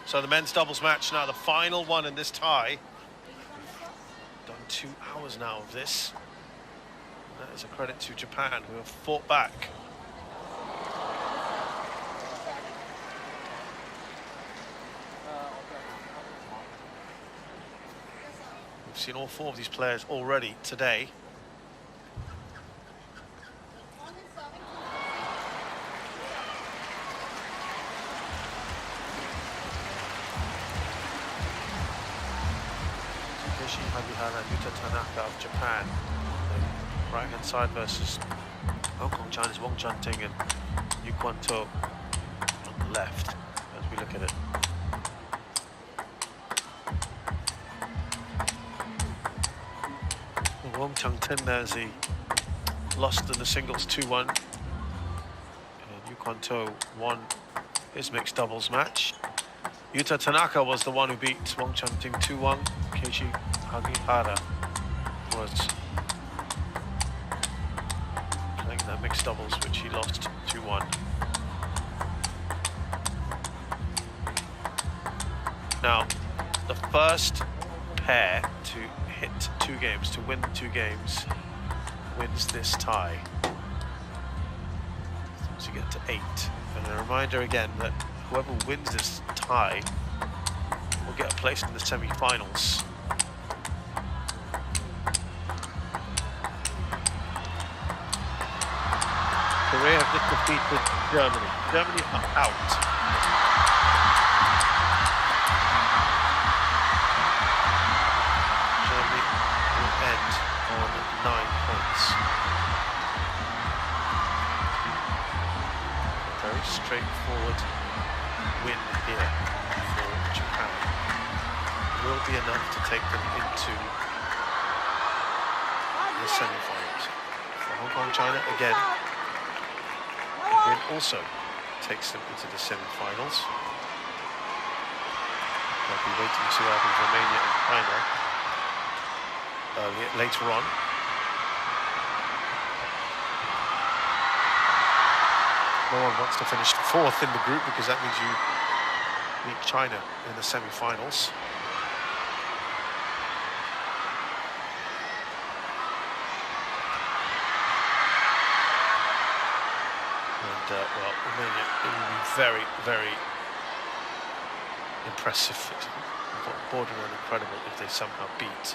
So the men's doubles match now, the final one in this tie. We've done 2 hours now of this. That is a credit to Japan, who have fought back. We've seen all 4 of these players already today. Yuta Tanaka of Japan, the right hand side versus Hong Kong, China's Wong Chun-Ting and Yu Kwan-to on the left as we look at it. Well, Wong Chun-Ting there as he lost in the singles 2-1, and Yu Kwan-to won his mixed doubles match. Yuta Tanaka was the one who beat Wong Chun-Ting 2-1. Keiichi Hagihara was playing that mixed doubles, which he lost 2-1. Now, the first pair to hit 2 games, to win 2 games, wins this tie. So you get to 8. And a reminder again that whoever wins this tie will get a place in the semi-finals. Korea have just defeated Germany. Germany are out. straightforward win here for Japan. Will be enough to take them into the semi-finals. For Hong Kong, China again, the win also takes them into the semi-finals. I'll be waiting to see what happens Romania and China later on. No one wants to finish fourth in the group because that means you meet China in the semi-finals. And well, Romania, it will be very, very impressive, borderline incredible if they somehow beat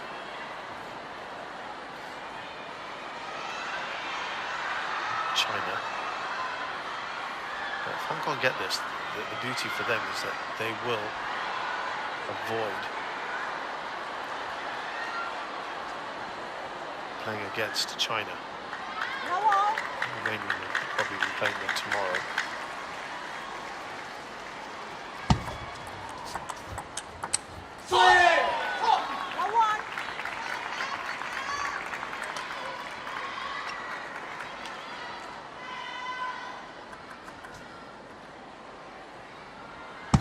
China. But if Hong Kong get this, the beauty for them is that they will avoid playing against China. Romania will probably be playing them tomorrow.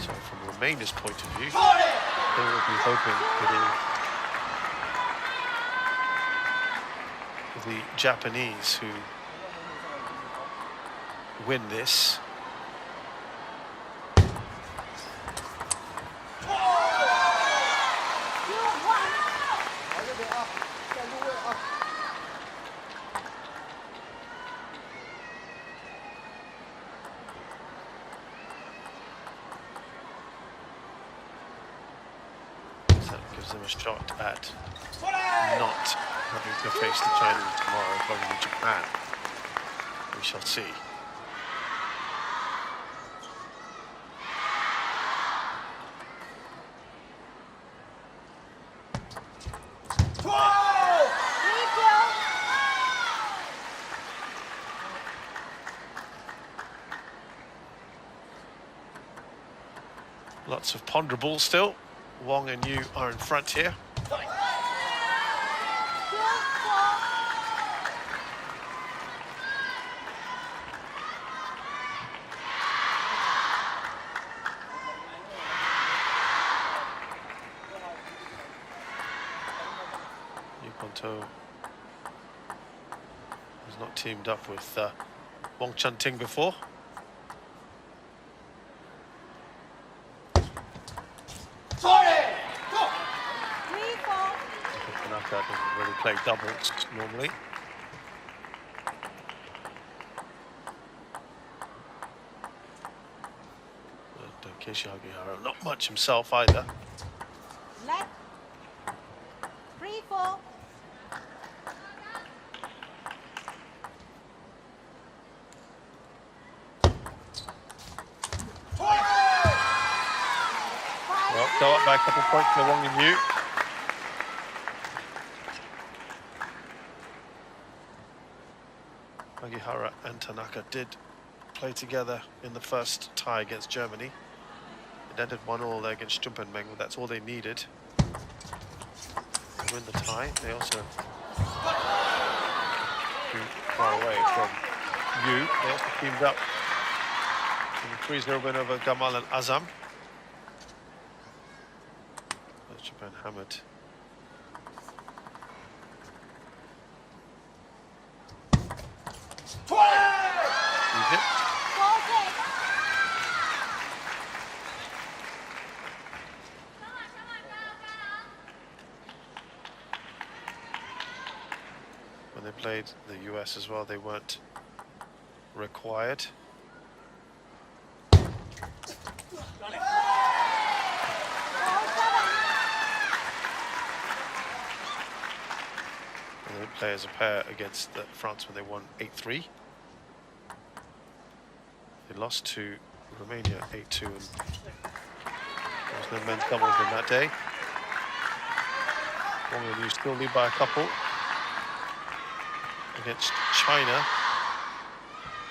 So from Romania's point of view, they will be hoping that the Japanese who win this gives them a shot at not having to face the Chinese tomorrow, probably Japan. We shall see. Lots of ponderables still. Wong and Yu are in front here. Yu Konto has not teamed up with Wong Chun-Ting before. Doesn't really play doubles normally. But Keishi Hagihara, not much himself either. Left. 3-4. Well, go up by a couple of points for Wong and Yu. Hagihara and Tanaka did play together in the first tie against Germany. It ended 1-1 there against Stumpfenberg, but that's all they needed to win the tie. They also too far away from Yu. They also teamed up in the 3-0 win over Gamal and Azam. But Japan hammered. When they played the US as well, they weren't required. And they play as a pair against France when they won 8-3. They lost to Romania 8-2, and there was no men's doubles in that day. Wong and Yu still lead by a couple against China.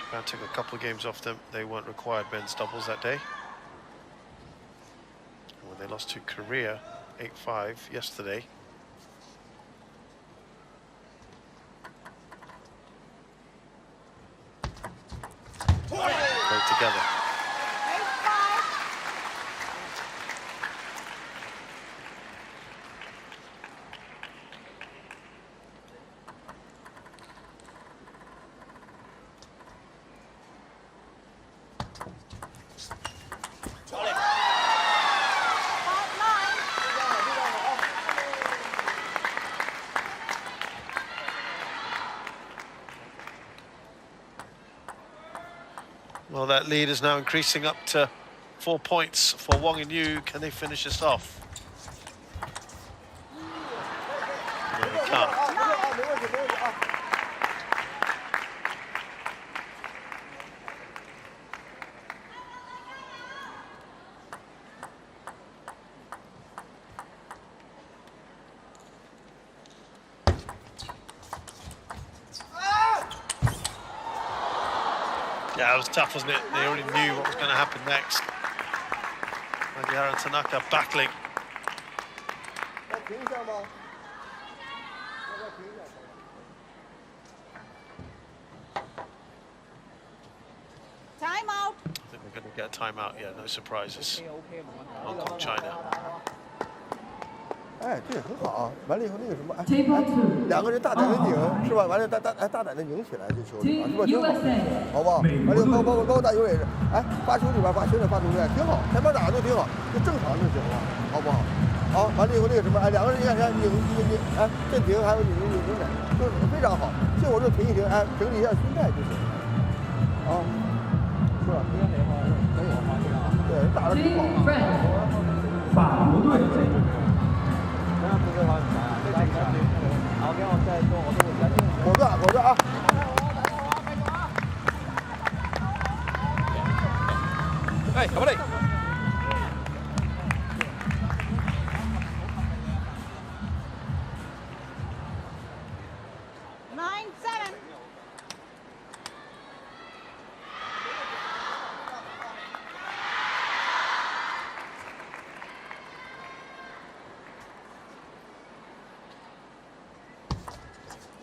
Japan took a couple of games off them. They weren't required men's doubles that day. Well, they lost to Korea 8-5 yesterday. Played together. 8-5. Well, that lead is now increasing up to 4 points for Wong and Yu. Can they finish this off? No, they can't. Yeah, it was tough, wasn't it? They already knew what was going to happen next. Magyar and Tanaka battling. Time out. I think we're going to get a timeout. Yeah, no surprises. Hong Kong, China. 哎，这很好啊！完了以后那个什么，哎，两个人大胆的拧，是吧？完了大胆的拧起来这球，是吧？挺好，好不好？完了包括大球也是，哎，发球里边发球里发出来，挺好，前面打的都挺好，就正常就行了，好不好？好，完了以后那个什么，哎，两个人你看拧，哎，阵停还有拧的，就是非常好。这会儿就停一停，哎，整理一下心态就行。啊，是吧？今天哪块可以有发现啊？对，打的挺好啊。法国队。 果断啊！哎，頑張れ！ 9-7.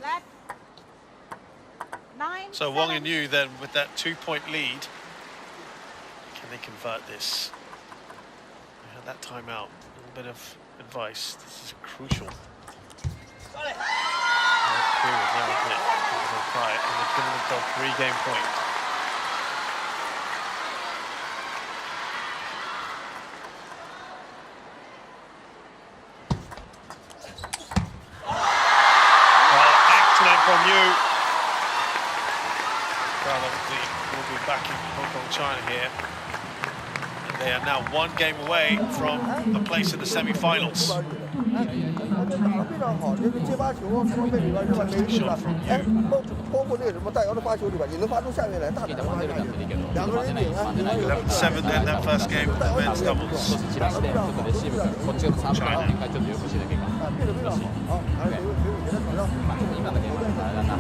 Let. 9. So Wong and Yu then with that 2-point lead. Can they convert this? They had that timeout. A little bit of advice. This is crucial. Period now, isn't it? They'll try it, and they've given themselves 3-game point. Excellent from Yu. Well, obviously, we'll be back in Hong Kong, China here. And they are now 1 game away from a place in the semi-finals. 打得非常好，这个接发球方面里边是吧？没事了，哎，包括那个什么大姚的发球里边，也能发出下面来，大胆发下去。两个人拧啊，拧完以后。 7th in that first game of the men's doubles. 散らしてちょっとレシーブこっちのサーブの展開ちょっとよくしてだけか。今のゲームはあれだな。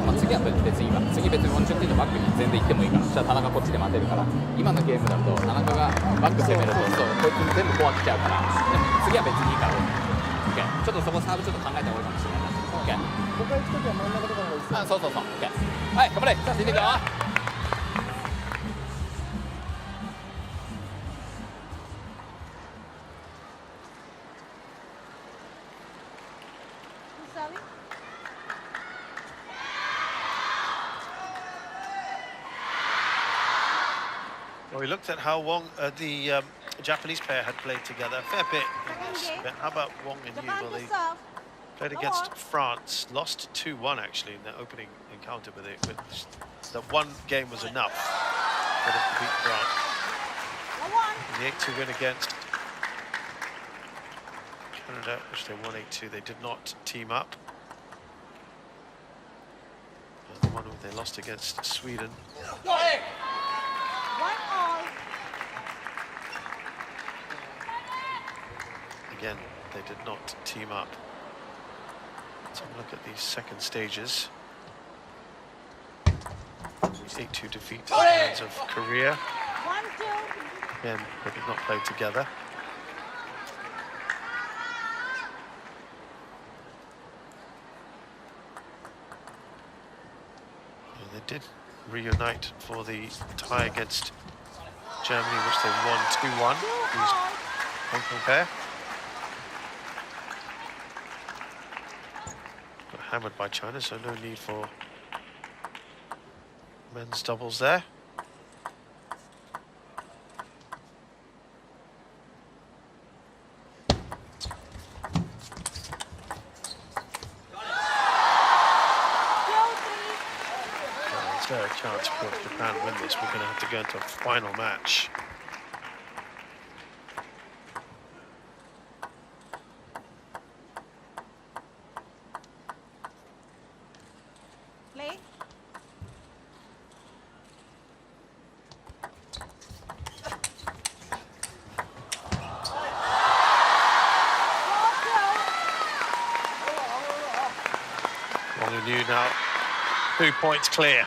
まあ次は別に次別に40点のバックに全然行ってもいいから。そしたら田中こっちで待てるから。今のゲームだと田中がバック攻めるとそうこいつ全部フォア来ちゃうから。でも次は別にいいから。OK。ちょっとそこサーブちょっと考えた方がいいかもしれないな。OK。僕が行くときは真ん中とかの方がいいです。あ、そう。OK。はい、頑張れ。さあ、出ていくよ。 Well, we looked at how the Japanese pair had played together a fair bit in this event. How about Wong and Yu? Well, they played against France, lost 2-1 actually in their opening encounter, but that 1 game was enough for them to beat France. In the 8-2 win against Canada, which they won 8-2, they did not team up. The one they lost against Sweden. 1-all. Again, they did not team up. Let's have a look at these second stages. 8-2 defeat at the hands of Korea. 1-2. Again, they did not play together. And they did reunite for the tie against Germany, which they won 2-1. These Hong Kong pair. Got hammered by China, so no need for men's doubles there. Is there a chance for Japan to win this? We're going to have to go into a final match. Play. Wong and Yu now 2 points clear.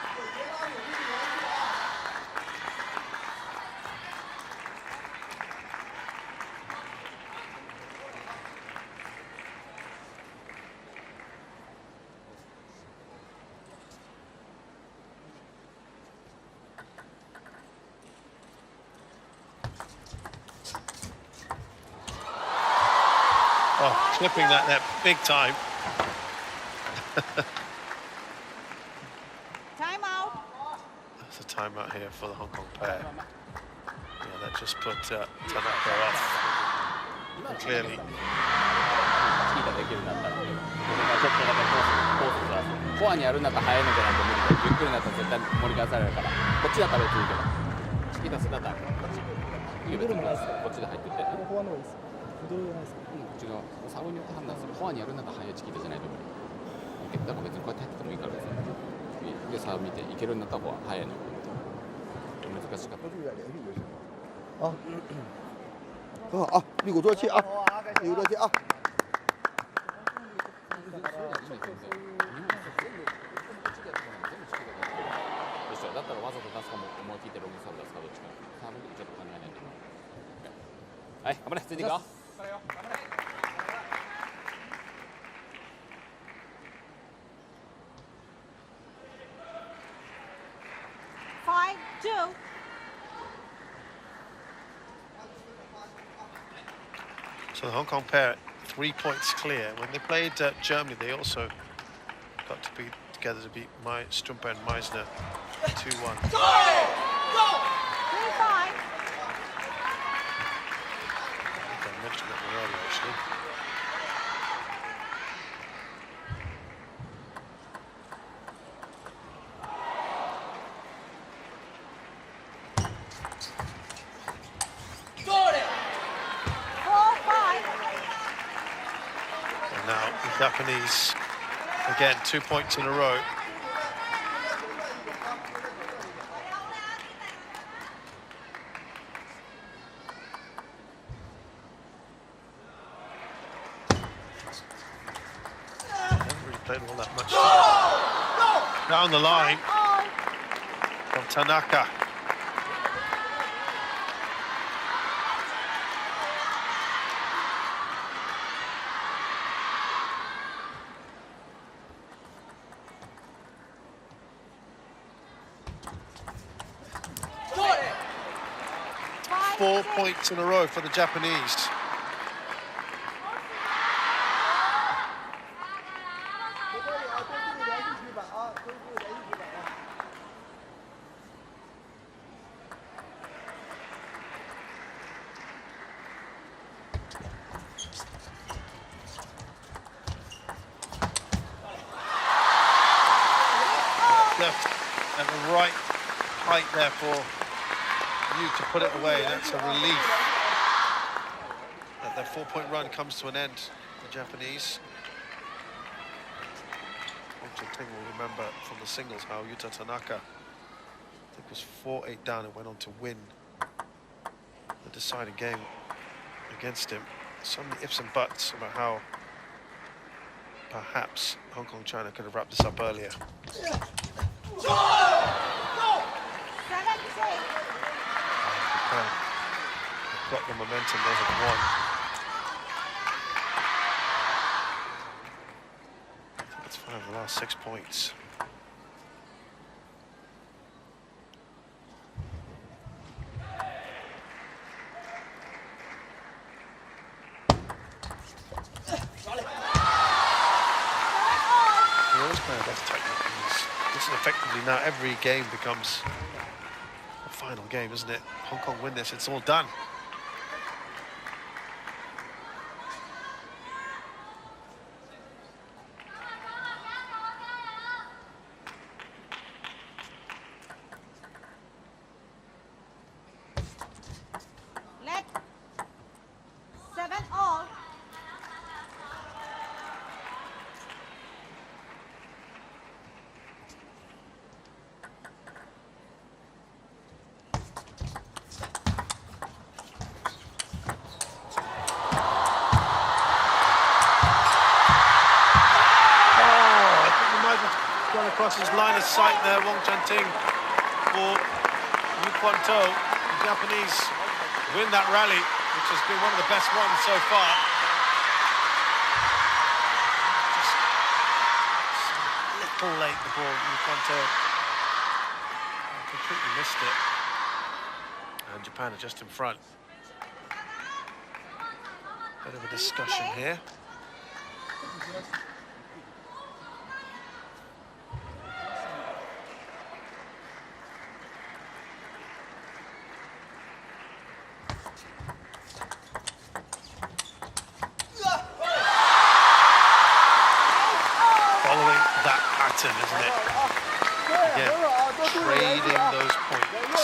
Oh, clipping that net big time. Timeout. That's a timeout here for the Hong Kong pair. Yeah, that just put Tanaka off. Clearly. チキータできるようになったんで、僕がちょっとだけコースずらす。フォアにやるんだったら速いのじゃないと無理で、ゆっくりになったら絶対盛り返されるから、こっちだったら別にいいけど、チキータするんだったらこっち。いいよ別にこっちで入ってって。フォアの方がいいです。ミドルじゃないですか。こっち側、サーブによって判断する。フォアにやるんだったら速いチキータじゃないと無理。だから別にこうやって入っててもいいからですね。で、サーブ見て、いけるんだったらフォア、速いの。難しかった。啊，立鼓作气啊，立鼓作气啊。だったらわざと出すかも思い切ってロングサーブ出すかどっちか。サーブちょっと考えないと。はい、頑張れ、ついていくよ。 5-2. So the Hong Kong pair 3 points clear. When they played Germany, they also got to be together to beat Strumper and Meisner 2-1. 3-5. I mentioned that one earlier, actually. And now the Japanese, again, 2 points in a row. Played all that much. Down the line from Tanaka. Four points in a row for the Japanese. Left at the right height there for you to put it away. That's a relief that their 4-point run comes to an end. The Japanese. Ting will remember from the singles how Yuta Tanaka, I think, was 4-8 down and went on to win the deciding game against him. So many ifs and buts about how perhaps Hong Kong China could have wrapped this up earlier. got the momentum, they have won. I think it's 5 of the last 6 points. This is effectively now every game becomes a final game, isn't it? Hong Kong win this, it's all done. Let 7-all. Across his line of sight there, Wong Chun-ting for Yu Kwan-to. The Japanese win that rally, which has been one of the best ones so far. Just a little late, the ball, Yu Kwan-to completely missed it. And Japan are just in front. Bit of a discussion here. Isn't it? Again, trading those points.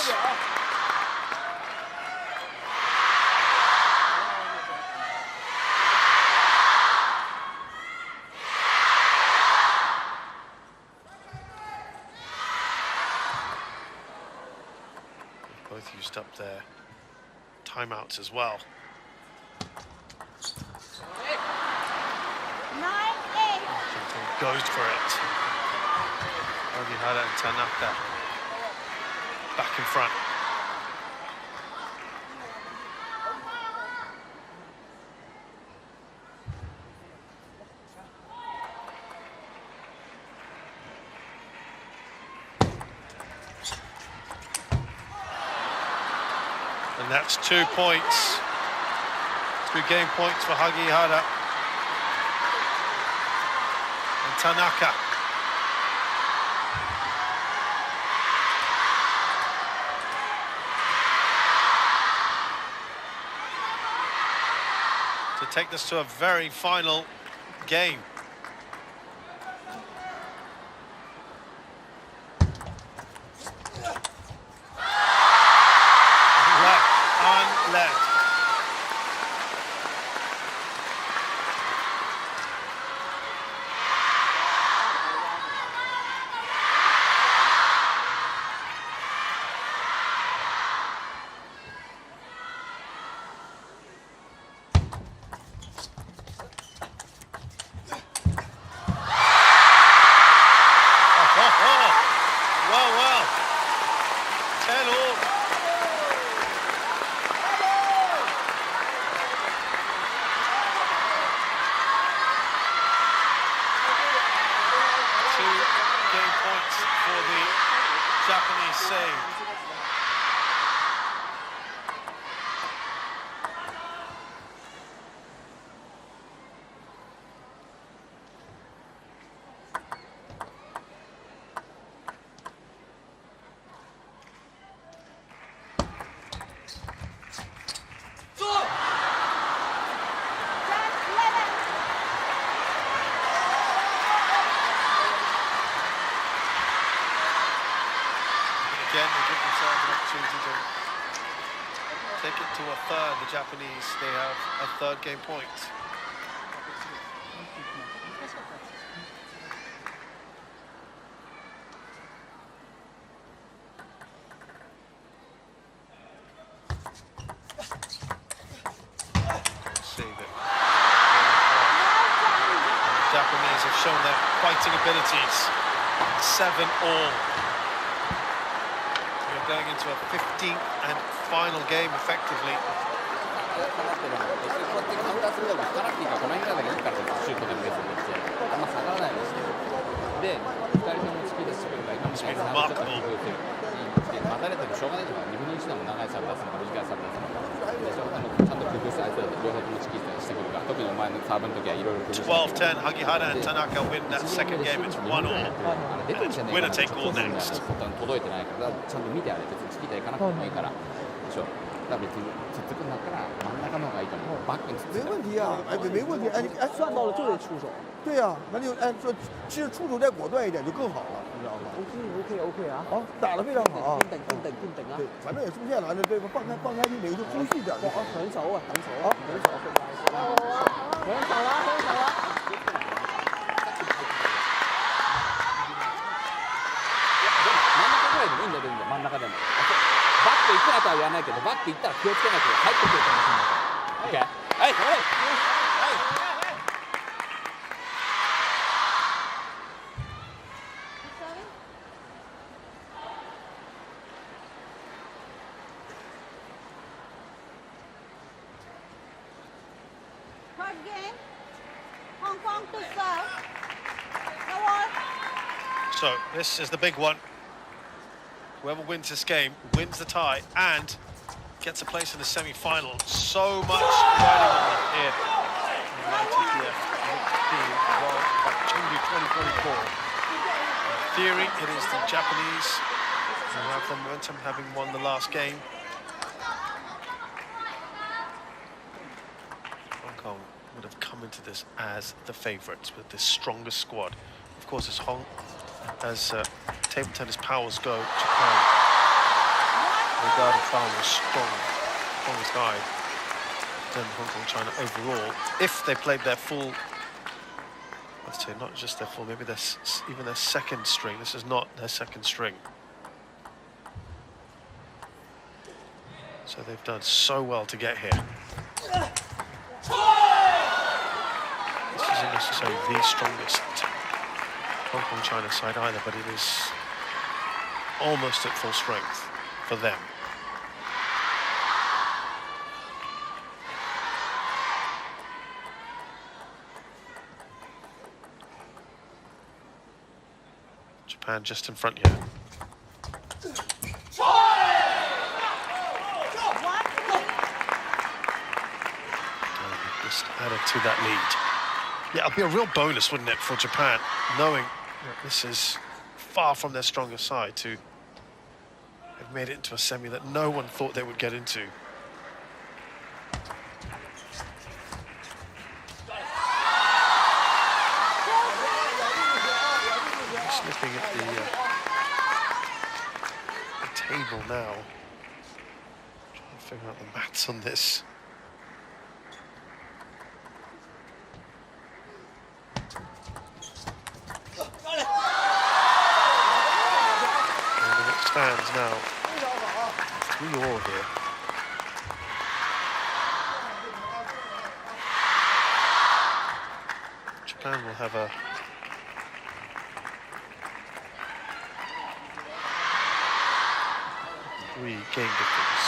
Both used up their timeouts as well. 9-8. Goes for it. Ogihara and Tanaka back in front. And that's 2 points. 2 game points for Ogihara and Tanaka. To take this to a very final game. Left. Well. 10-all. For the Japanese save. Again, they give themselves an opportunity to take it to a third. The Japanese, they have a third game point. Save it. The Japanese have shown their fighting abilities. 7-all. Going into a 15th and final game effectively ってるので、こうやってカウンターするよりもカラッティがこの辺ぐらいだけいいからシュートでも別にしてあんま下がらないようにしてで、2人ともチキ出してくるから今みたいにちょっと工夫する待たれてもしょうがないとか2分の1でも長いサーブ出すのか短いサーブ出すのかでちゃんと工夫して相手だと両方ともチキしてくるから特にお前のサーブの時はいろいろ工夫して12-10, Hagihara and Tanaka win that second game. It's 1-all. 出てるじゃねえ Winner take all next. 届いてないからちゃんと見てあれ別にチキでいかなくてもいいからでしょだから別につっつくんだったら真ん中の方がいいと思うバックにつっつく没问题啊，哎，没问题，哎，哎，算到了就得出手。对呀、那就按说，其实出手再果断一点就更好了，你知道吗？ OK 啊。好，打得非常好啊。硬等啊对，！反正也出现了，那这个放开你每个就呼吸点就好。很少啊，很少啊，很少。真ん中ぐらいでもいいんだよ真ん中でもバック行くなとは言わないけどバック行ったら気をつけなきゃ入ってくるかもしれないから OK はいこれThird game, Hong Kong to serve. No more. So this is the big one. Whoever wins this game wins the tie and gets a place in the semi-final. So much riding on it here in the ITTF World Cup Chengdu 2024. In theory, it is the Japanese who have the momentum, having won the last game. Hong Kong would have come into this as the favourites with the strongest squad. Of course, as table tennis powers go, Japan regarded far more strong side than Hong Kong, China overall. If they played their full, let's say not just their full, maybe even their second string. This is not their second string. So they've done so well to get here. This isn't necessarily the strongest Hong Kong China side either, but it is almost at full strength for them. Japan just in front here. Just added to that lead. Yeah, it'd be a real bonus, wouldn't it, for Japan, knowing that this is far from their strongest side to have made it into a semi that no one thought they would get into. Just looking at the table now, trying to figure out the maths on this. Stands now 3-all here. Japan will have a three game difference.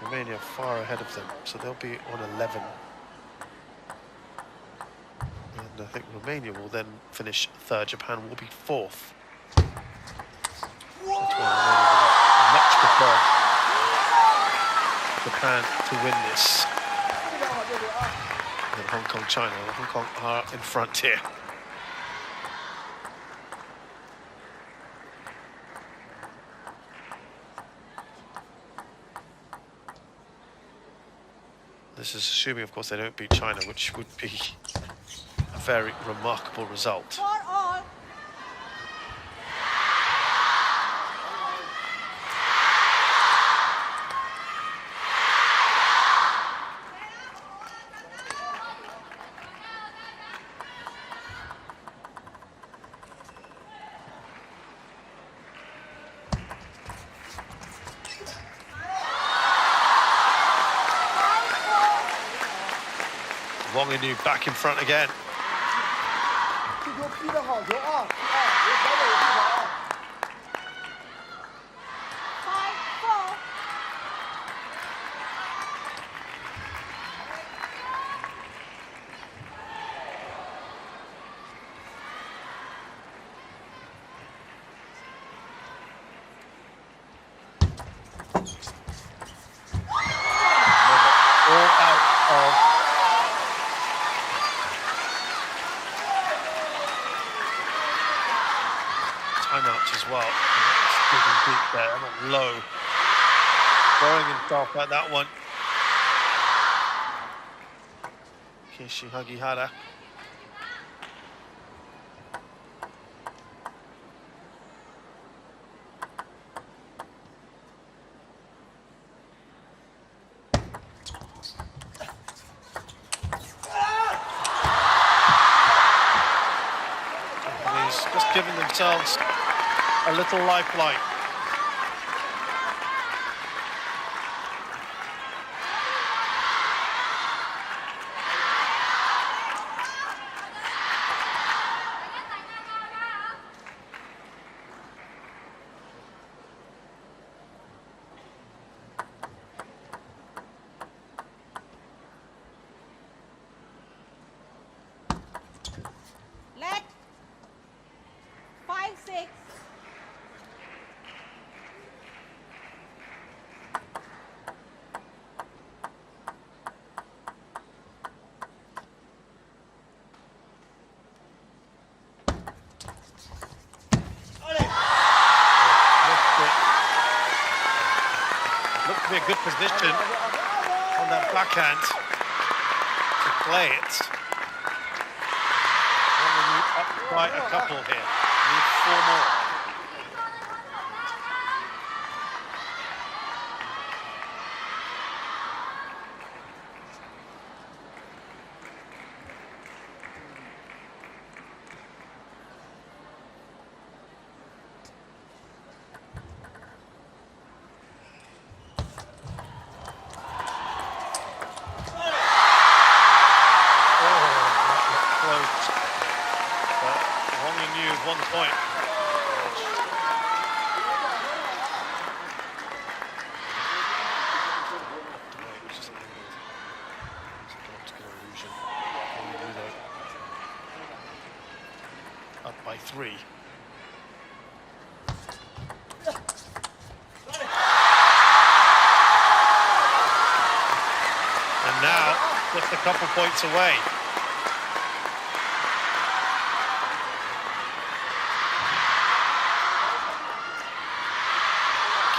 Romania far ahead of them, so they'll be on 11. And I think Romania will then finish third. Japan will be fourth. That's why Romania much prefer Japan to win this than Hong Kong, China. Hong Kong are in front here. This is assuming, of course, they don't beat China, which would be a very remarkable result. 4-all. Wong Inu back in front again. 这球踢得好球啊！有小腿有技巧啊！ 5-4. as well. Digging deep there, not low. Throwing himself at that one. Kishi Hagihara. Just giving themselves a little lifeline. Let 5-6. Looked to be a good position on that backhand to play it. Well, we need up quite a couple here. Need 4 more. Won the point. Up by 3. And now just a couple points away.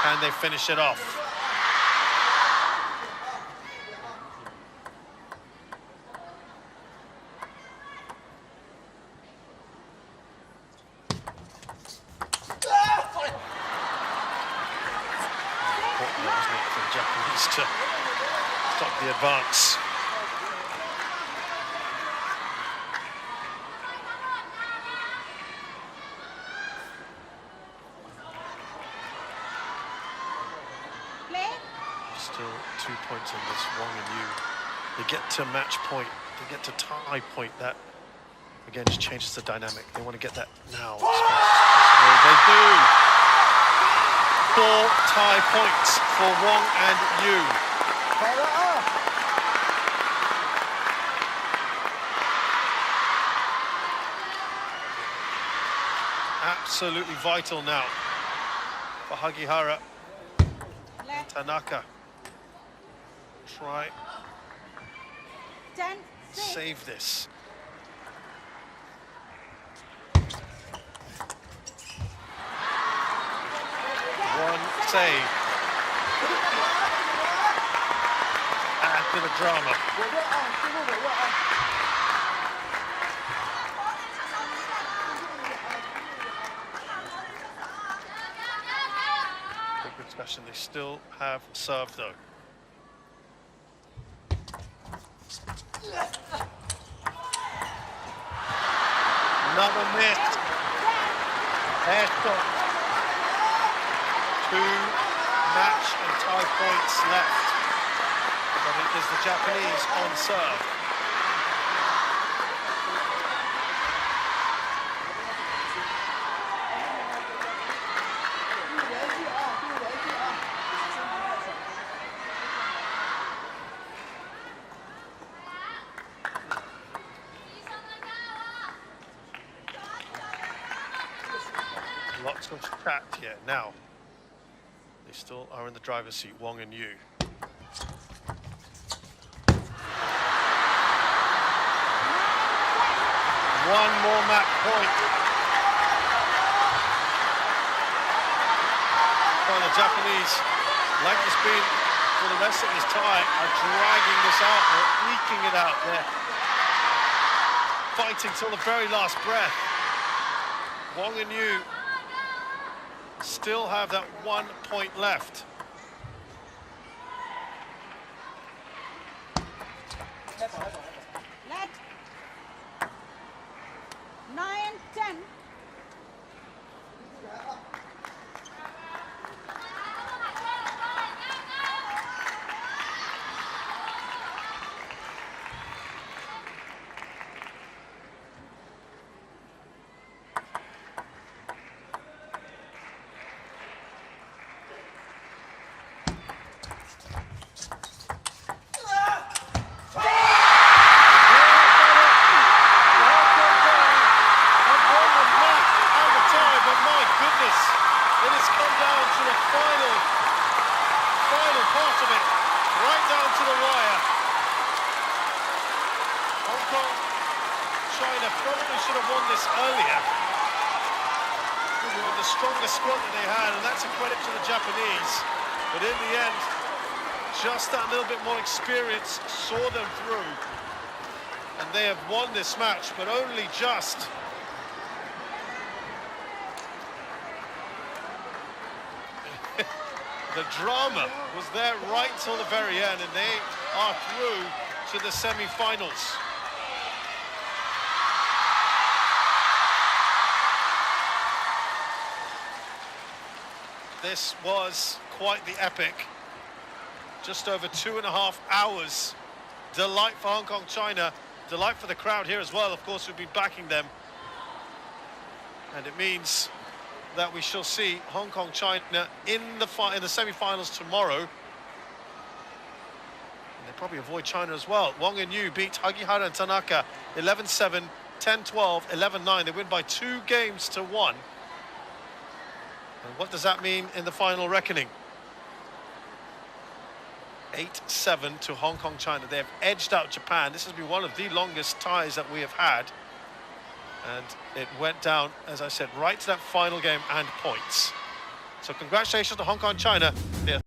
Can they finish it off? Important, wasn't it, for the Japanese to stop the advance. Still 2 points on this, Wong and Yu. They get to match point, they get to tie point. That again just changes the dynamic. They want to get that now as fast as possible. They do. 4 tie points for Wong and Yu. Absolutely vital now for Hagihara and Tanaka. Try 10, save this. One save. Add to the drama. Big discussion. They still have serve though. Another miss. Air shot. 2 match and tie points left. But it is the Japanese on serve. Lots of chat here. Now, they still are in the driver's seat, Wong and Yu. One more match point. the Japanese, like it's been for the rest of this tie, are dragging this out. They're eking it out. They're fighting till the very last breath. Wang and Yu still have that 1 point left. Let 9, 10. China probably should have won this earlier with the strongest squad that they had, and that's a credit to the Japanese. But in the end, just that little bit more experience saw them through, and they have won this match, but only just. The drama was there right till the very end, and they are through to the semi-finals. This was quite the epic. Just over 2.5 hours. Delight for Hong Kong, China. Delight for the crowd here as well, of course, who've been backing them. And it means that we shall see Hong Kong, China in the semi-finals tomorrow. And they probably avoid China as well. Wang and Yu beat Hagihara and Tanaka 11-7, 10-12, 11-9. They win by 2 games to 1. And what does that mean in the final reckoning? 8-7 to Hong Kong, China. They have edged out Japan. This has been one of the longest ties that we have had. And it went down, as I said, right to that final game and points. So congratulations to Hong Kong, China. They're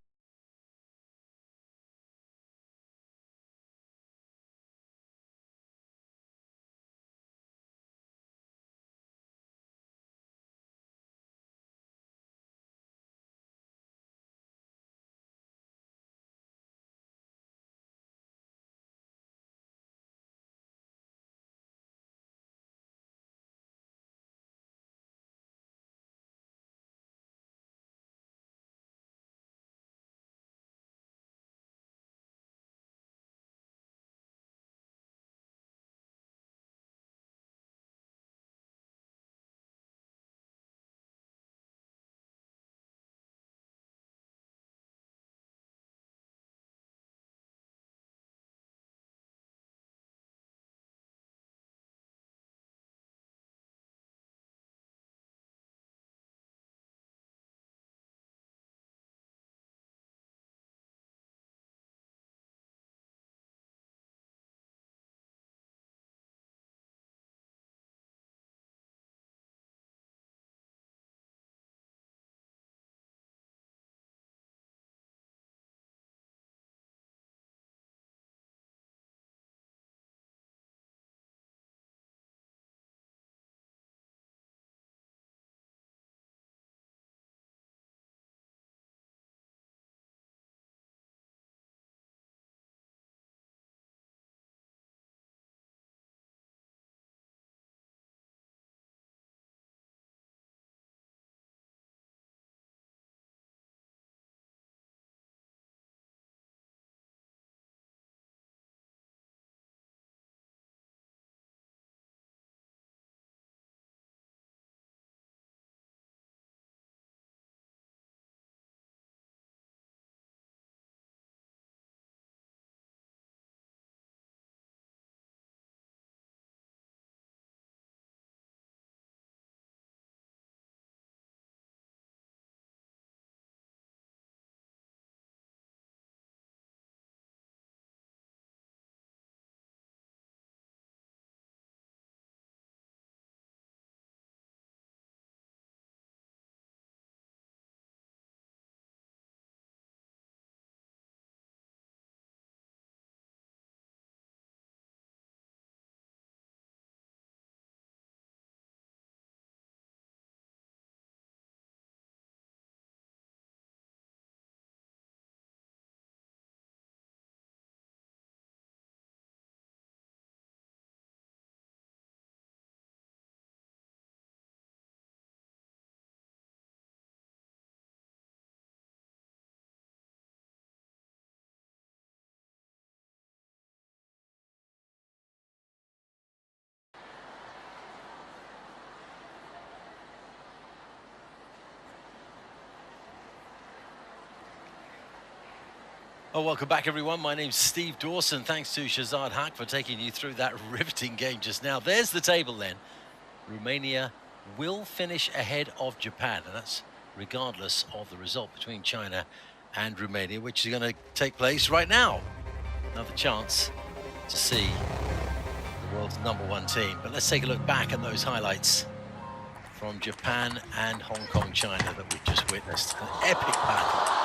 Oh, welcome back, everyone. My name's Steve Dawson. Thanks to Shazad Haq for taking you through that riveting game just now. There's the table then. Romania will finish ahead of Japan, and that's regardless of the result between China and Romania, which is going to take place right now. Another chance to see the world's #1 team. But let's take a look back at those highlights from Japan and Hong Kong, China that we've just witnessed. An epic battle.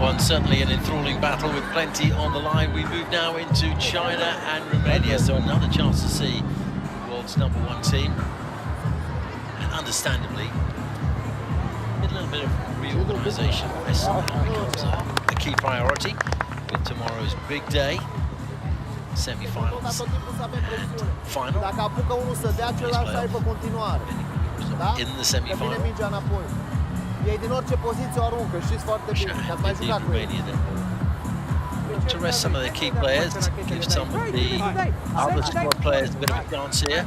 One, certainly an enthralling battle with plenty on the line. We move now into China and Romania, so another chance to see the world's #1 team. And understandably, a little bit of reorganisation becomes a key priority with tomorrow's big day, semi-finals and final. In the semi-final. Ei din orice poziție o aruncă, știți foarte bine, că ați mai jucat cu ei. To rest some of the key players, to give some of the other squad players a bit of a chance here.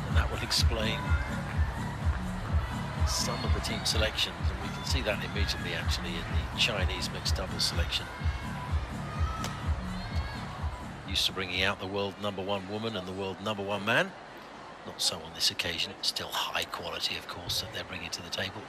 And that will explain some of the team selections, and we can see that immediately actually in the Chinese mixed doubles selection. Used to bringing out the world #1 woman and the world #1 man. Not so on this occasion. It's still high quality, of course, that they're bringing to the table.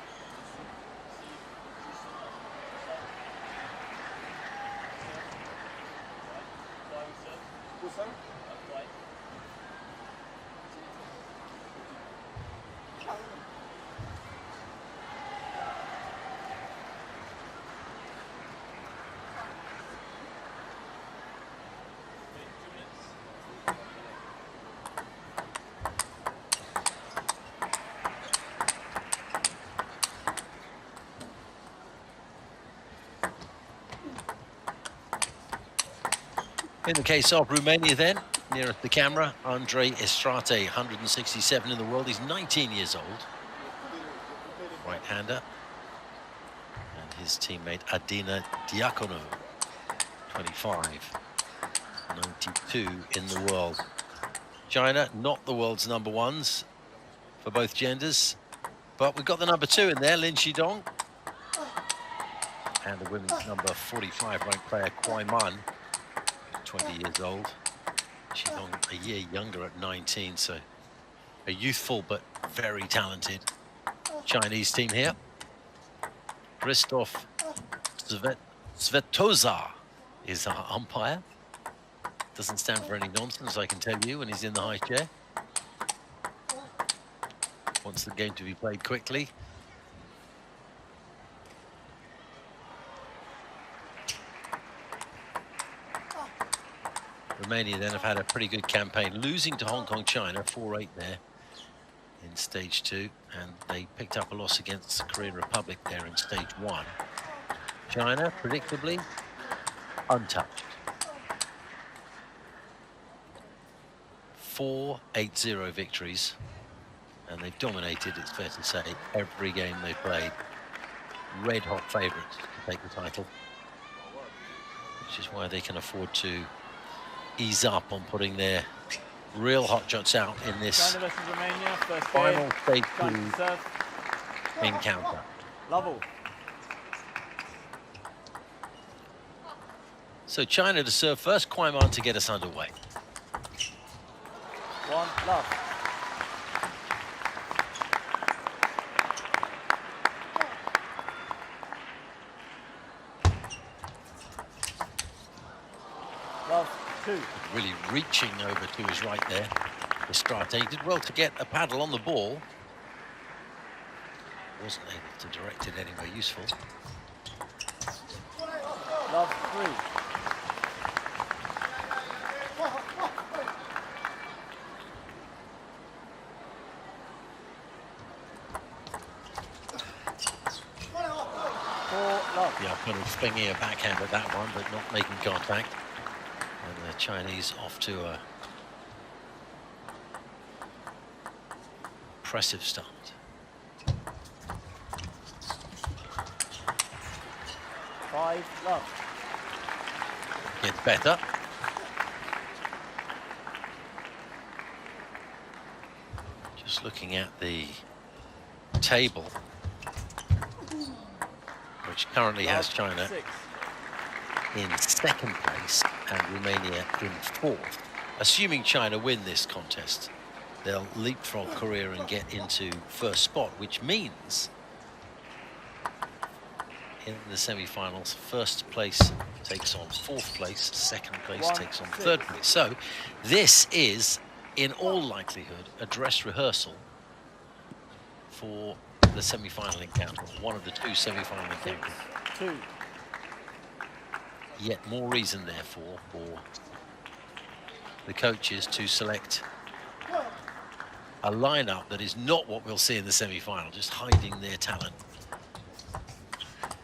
In the case of Romania then, nearest the camera, Andre Estrate, 167 in the world. He's 19 years old. Right-hander. And his teammate Adina Diaconou, 25, 92 in the world. China, not the world's number ones for both genders, but we've got the number 2 in there, Lin Shidong. And the women's number 45 ranked player, Kuai Man, 20 years old. Shidong a year younger at 19, so a youthful but very talented Chinese team here. Christoph Svetoza is our umpire. Doesn't stand for any nonsense, I can tell you, when he's in the high chair. Wants the game to be played quickly. Romania then have had a pretty good campaign, losing to Hong Kong, China, 4-8 there in stage 2, and they picked up a loss against the Korean Republic there in stage 1. China, predictably, untouched. 4 8-0 victories, and they've dominated, it's fair to say, every game they've played. Red hot favourites to take the title, which is why they can afford to ease up on putting their real hot shots out in this Romania, first final stage 2 serve. encounter. Level. So China to serve first, Kuai Man to get us underway. 1 love. Love 2. Really reaching over to his right there. Estrate did well to get a paddle on the ball. Wasn't able to direct it anywhere useful. Love 3. Yeah, kind of swinging a backhand at that one, but not making contact. And the Chinese off to a impressive start. Five love. Gets better. Just looking at the table, which currently has China in 2nd place and Romania in 4th. Assuming China win this contest, they'll leapfrog Korea and get into 1st spot, which means in the semi-finals, 1st place takes on 4th place, 2nd place takes on 3rd place. So this is, in all likelihood, a dress rehearsal for the semi-final encounter, one of the 2 semi-final encounters. 2. Yet more reason, therefore, for the coaches to select a lineup that is not what we'll see in the semi-final, just hiding their talent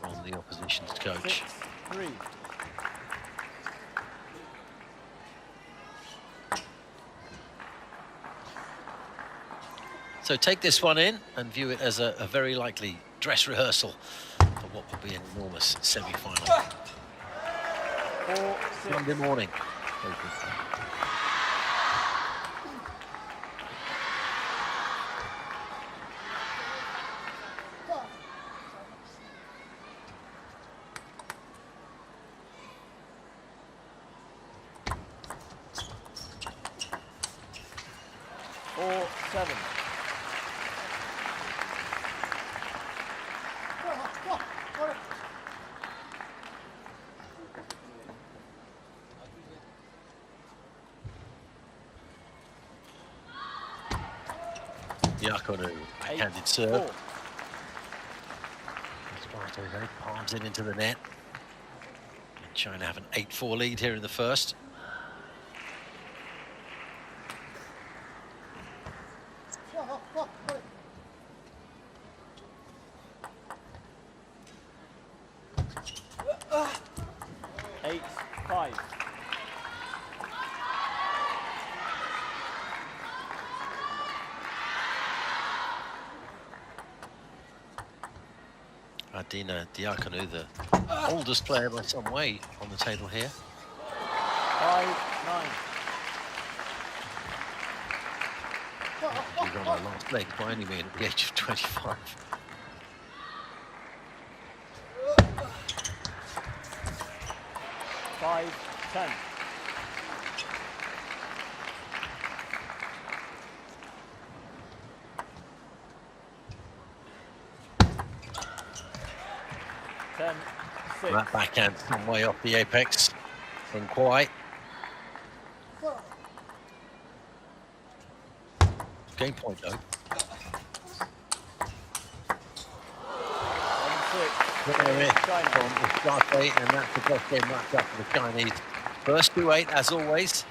from the opposition's coach. 6-3. So take this one in and view it as a very likely dress rehearsal for what will be an enormous semi-final. 4-6. Monday morning. Diaconou, backhanded serve. Estrate palms it into the net. And China have an 8-4 lead here in the first. Dina Diaconou, the oldest player by some way on the table here. 5-9. She's on her last leg by any means at the age of 25. 5-10. That backhand some way off the apex from Kwai. Game point though. 7-6. And that's the best game wrapped up for the Chinese. First 2-8 as always,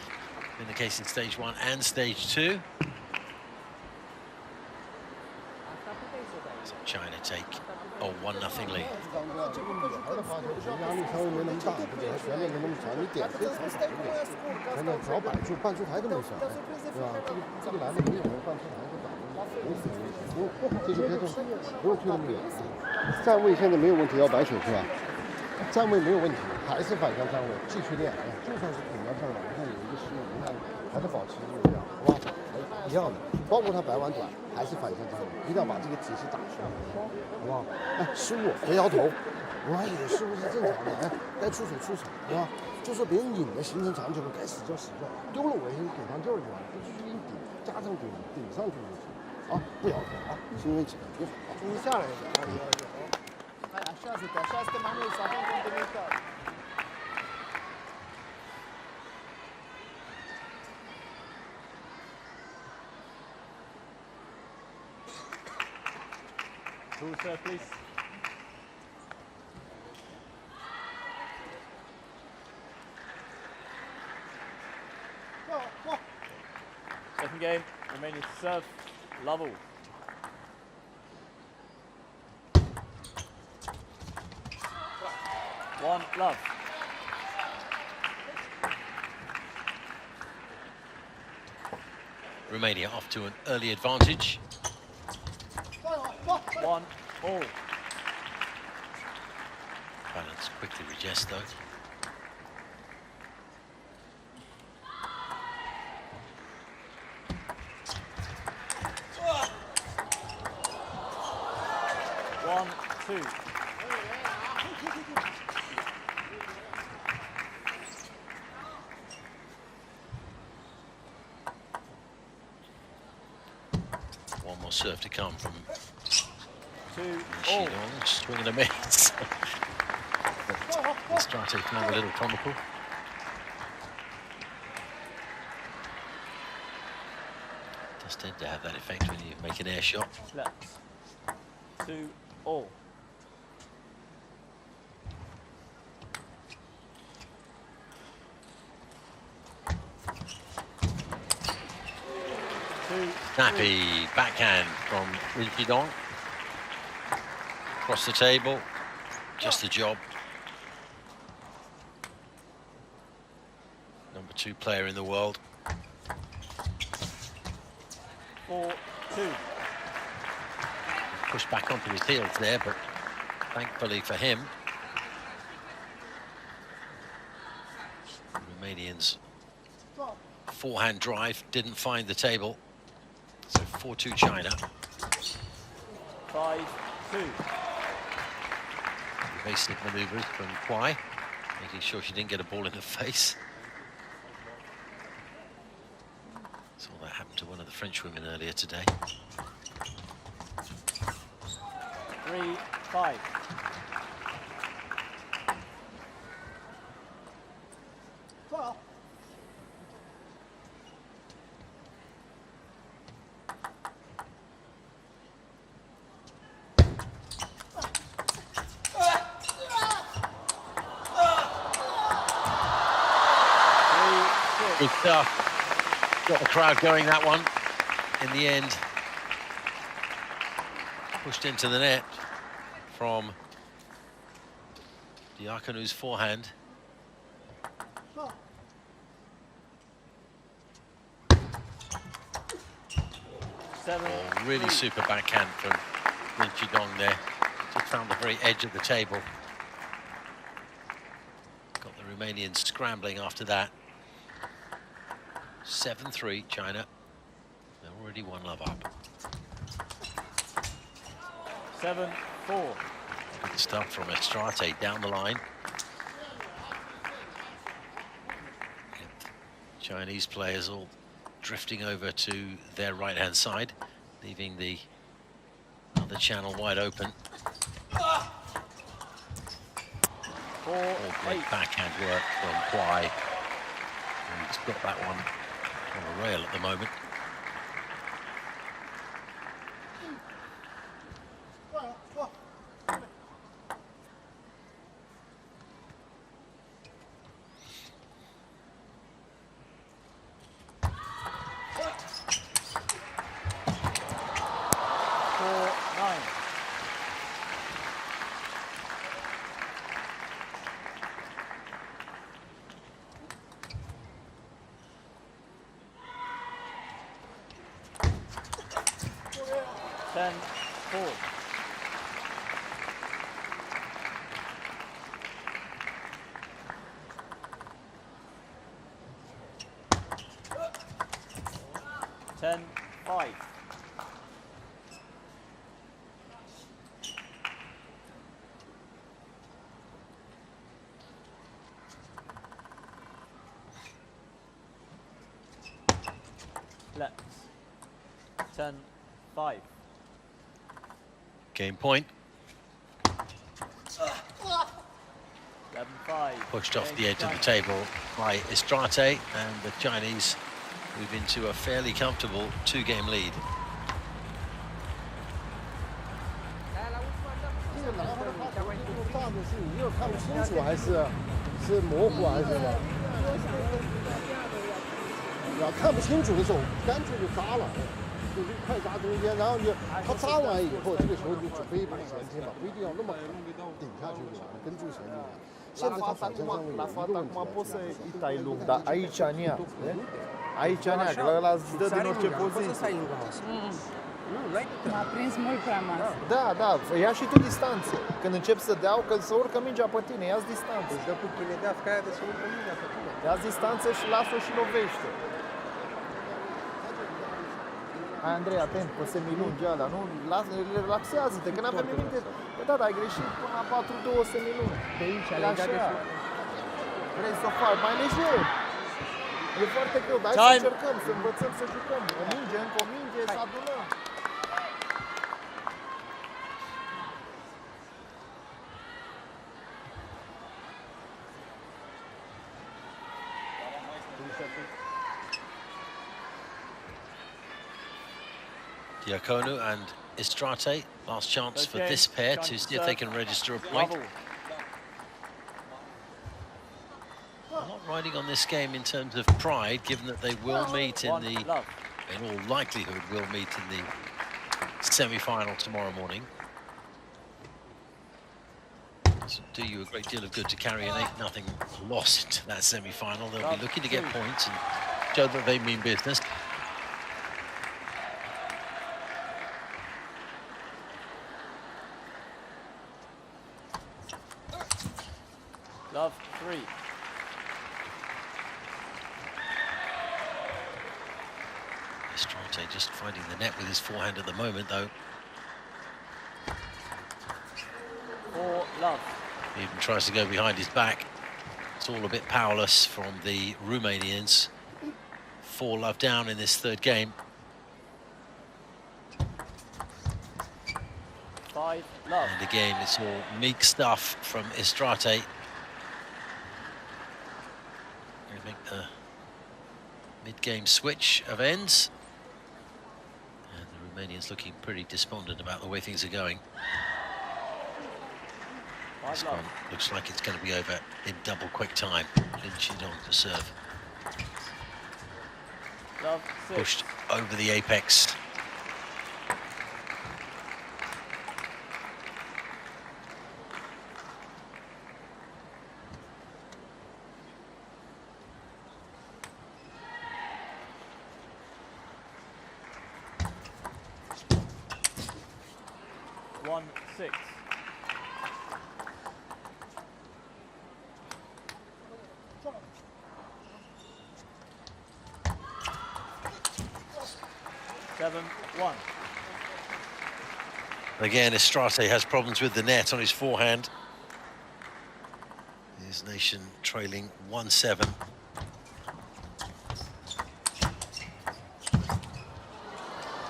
in the case in stage 1 and stage 2. So China take a 1-0 lead. 压力稍微没那么大，不对，悬念没那么强，你点飞才好一点。现在只要摆住，半出台都没事，对吧？这个来了没有人半出台就打，没死没事，不用这就别动，不用推那么远。站位现在没有问题，要摆手是吧？站位没有问题，还是反向站位，继续练。就算是顶到上来，你看有一个失误，你看还是保持有氧，好吧？一样的，包括他摆碗短，还是反向站位，一定要把这个体系打出来，好不好？哎，失误别摇头。 我还以为失误是正常的，哎，该出手出手，对吧？就说别人引的形成长球了，该使劲使劲，丢了我也给上劲儿就完了，就继续一顶，加上顶上去就行，啊，不摇头啊，心为己的，别好，终于下来一点，啊，哎呀，下次跟马内啥状况都没到。 Full serve, please. Second game, Romania to serve, Lovell. One, love. Romania off to an early advantage. 1 all. Balance quickly readjust though. One, two. One more serve to come from 2 all. swinging a miss. The strategy found a little comical. Does tend to have that effect when you make an air shot. Left. 2 all. Snappy backhand from Lin Qidong. Across the table, just the job. Number 2 player in the world. 4-2. Pushed back onto his heels there, but thankfully for him, the Romanians' forehand drive didn't find the table. So 4-2 China. 5-2. Evasive manoeuvres from Kwai, making sure she didn't get a ball in the face. Saw that happen to one of the French women earlier today. 3-5. Good stuff. Got the crowd going, that one. In the end, pushed into the net from Diaconou's forehand. Seven. Really super backhand from Lin Qidong there. Just found the very edge of the table. Got the Romanians scrambling after that. 7-3 China. They're already 1 love up. 7-4. Good stuff from Estrate down the line. Chinese players all drifting over to their right-hand side, leaving the other channel wide open. All great backhand work from Kwai. He's got that one on the rail at the moment. Let's 10-5. Game point. 11-5. Pushed off the edge of the table by Estrate, and the Chinese move into a fairly comfortable 2-game lead. 看不清楚的时候，干脆就扎了，就是快扎中间，然后就他扎完以后，这个球就准备把前踢嘛，不一定要那么顶下去就完了，跟住前就完了。现在他反身上面有一个问题。Dar aici nea. Aici nea, că ăla îți dă din orice poziție. M-a prins mult prea mare. Da, da, ia și tu distanță. Când încep să deau, că se urcă mingea pe tine, ia-ți distanță. Îți dă cu imediat ca aia de să urcă mingea pe tine. Ia-ți distanță și lasă-o și lovește. Hai, Andrei, atent, pe semilungi ăla, nu? Relaxează-te, că n-avem nimic de... Bă, da, dar ai greșit până la 4-2 semilungi. Pe aici, legat de sus. Vrei să o faci mai lejer. E foarte greu, dar hai să încercăm, să învățăm să jucăm. O minge, încă o minge, să adunăm. Diaconu and Estrate, last chance for this pair to see if they can register a point. I'm not riding on this game in terms of pride, given that they will meet in the, in all likelihood, will meet in the semi-final tomorrow morning. This will do you a great deal of good to carry an 8-0 loss into that semi-final. They'll be looking to get points and show that they mean business. Love 3. Estrate just finding the net with his forehand at the moment, though. 4 love. He even tries to go behind his back. It's all a bit powerless from the Romanians. 4 love down in this third game. 5 love. And again, it's all meek stuff from Estrate. Going to make the mid-game switch of ends. And the Romanians looking pretty despondent about the way things are going. This one looks like it's going to be over in double quick time. Lin Chidong to serve. Love 6. Pushed over the apex. 7-1. Again, Estrate has problems with the net on his forehand. His nation trailing 1-7.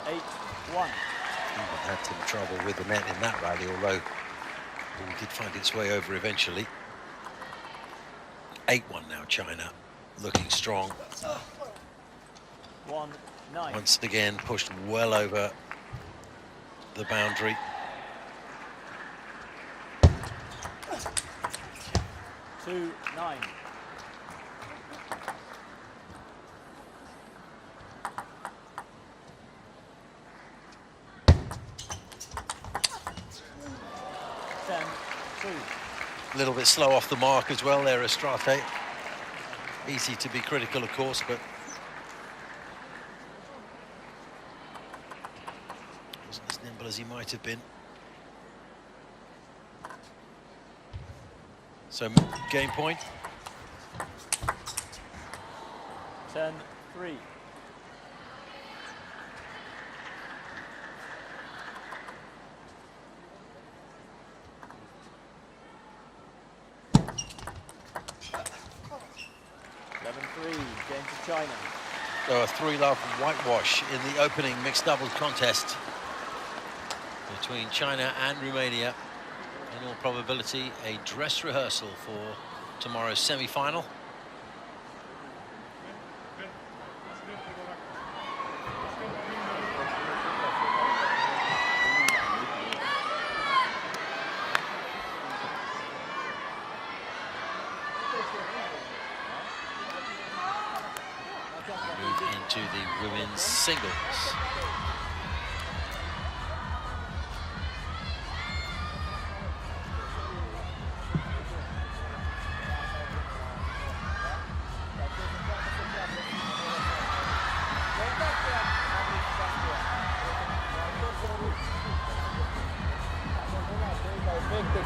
8-1. Had some trouble with the net in that rally, although it did find its way over eventually. 8-1 now, China, looking strong. 1-9. Once again, pushed well over the boundary. 2-9. A little bit slow off the mark as well there, Estrate. Easy to be critical, of course, but wasn't as nimble as he might have been. So, game point. 10-3. Game to China. So a 3-love whitewash in the opening mixed doubles contest between China and Romania. In all probability, a dress rehearsal for tomorrow's semi-final. To the women's singles.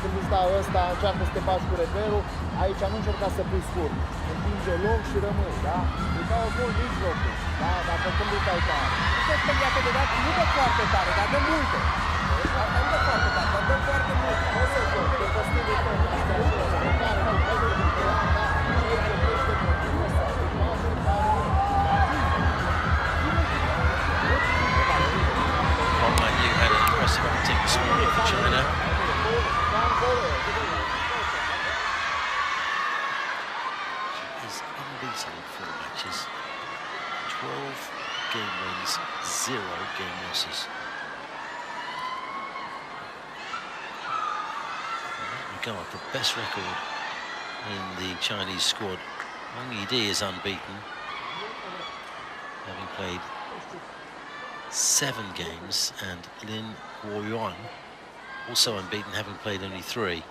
Când îți dau ăsta, încearcă să te bagi cu reperul, aici nu încerca să pui scurt. Împinge lung și rămâi, da? Îi dau bun mijlocul, da? Dacă când îi dai tare. Nu te speria că de dată nu dă foarte tare, dar dă multe. Asta nu dă foarte tare, dar dă foarte multe. O să joc, te costum de tot. Asta e așa, de care nu poți să te ia, da? Și e ce crește cu ăsta. Romania had an impressive outing this morning for China. She is unbeaten in 4 matches. 12 game wins, 0 game losses. In that regard, the best record in the Chinese squad. Wang Yidi is unbeaten, having played 7 games, and Lin Guoyuan also unbeaten, having played only 3.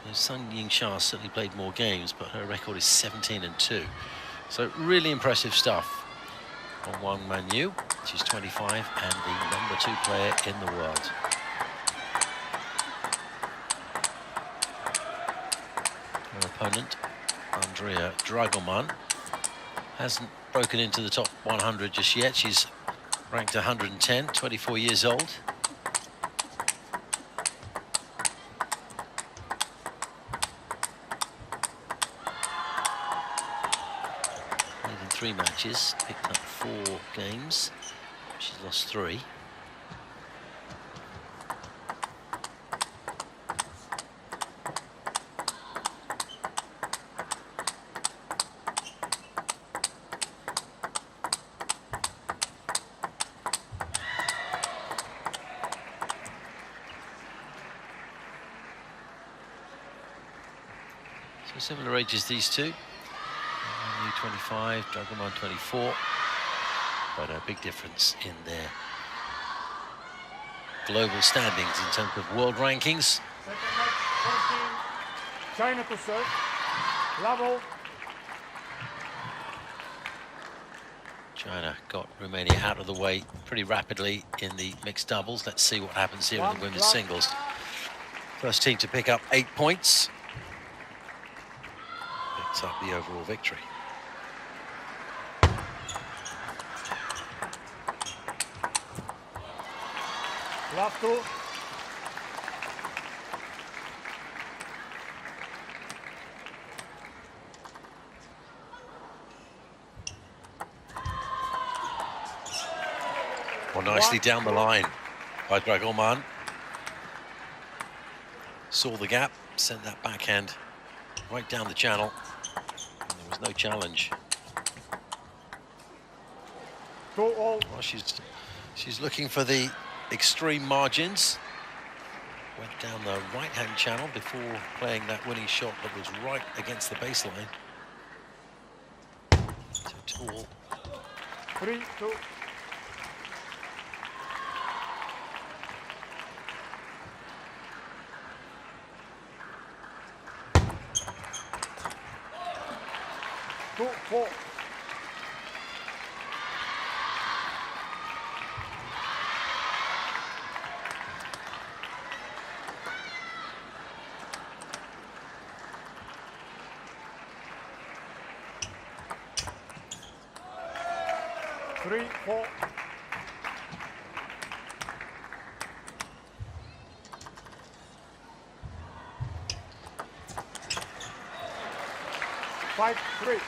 So Sun Yingsha certainly played more games, but her record is 17-2. So really impressive stuff on Wang Manyu. She's 25 and the #2 player in the world. Her opponent, Andrea Dragoman, hasn't broken into the top 100 just yet. She's ranked 110, 24 years old. Played in 3 matches, picked up 4 games. She's lost 3. Similar ages, these two. 25, Dragoman 24, but a big difference in their global standings in terms of world rankings. China to serve. Level. China got Romania out of the way pretty rapidly in the mixed doubles. Let's see what happens here in the women's singles. First team to pick up 8 points. Picks up the overall victory. Love 2. Well, nicely down the line by Dragoman. Saw the gap, sent that backhand right down the channel. And there was no challenge. 2-all. Well, she's looking for the extreme margins. Went down the right-hand channel before playing that winning shot that was right against the baseline. So 2-all. 3-2. Four. Three, four. Five, three.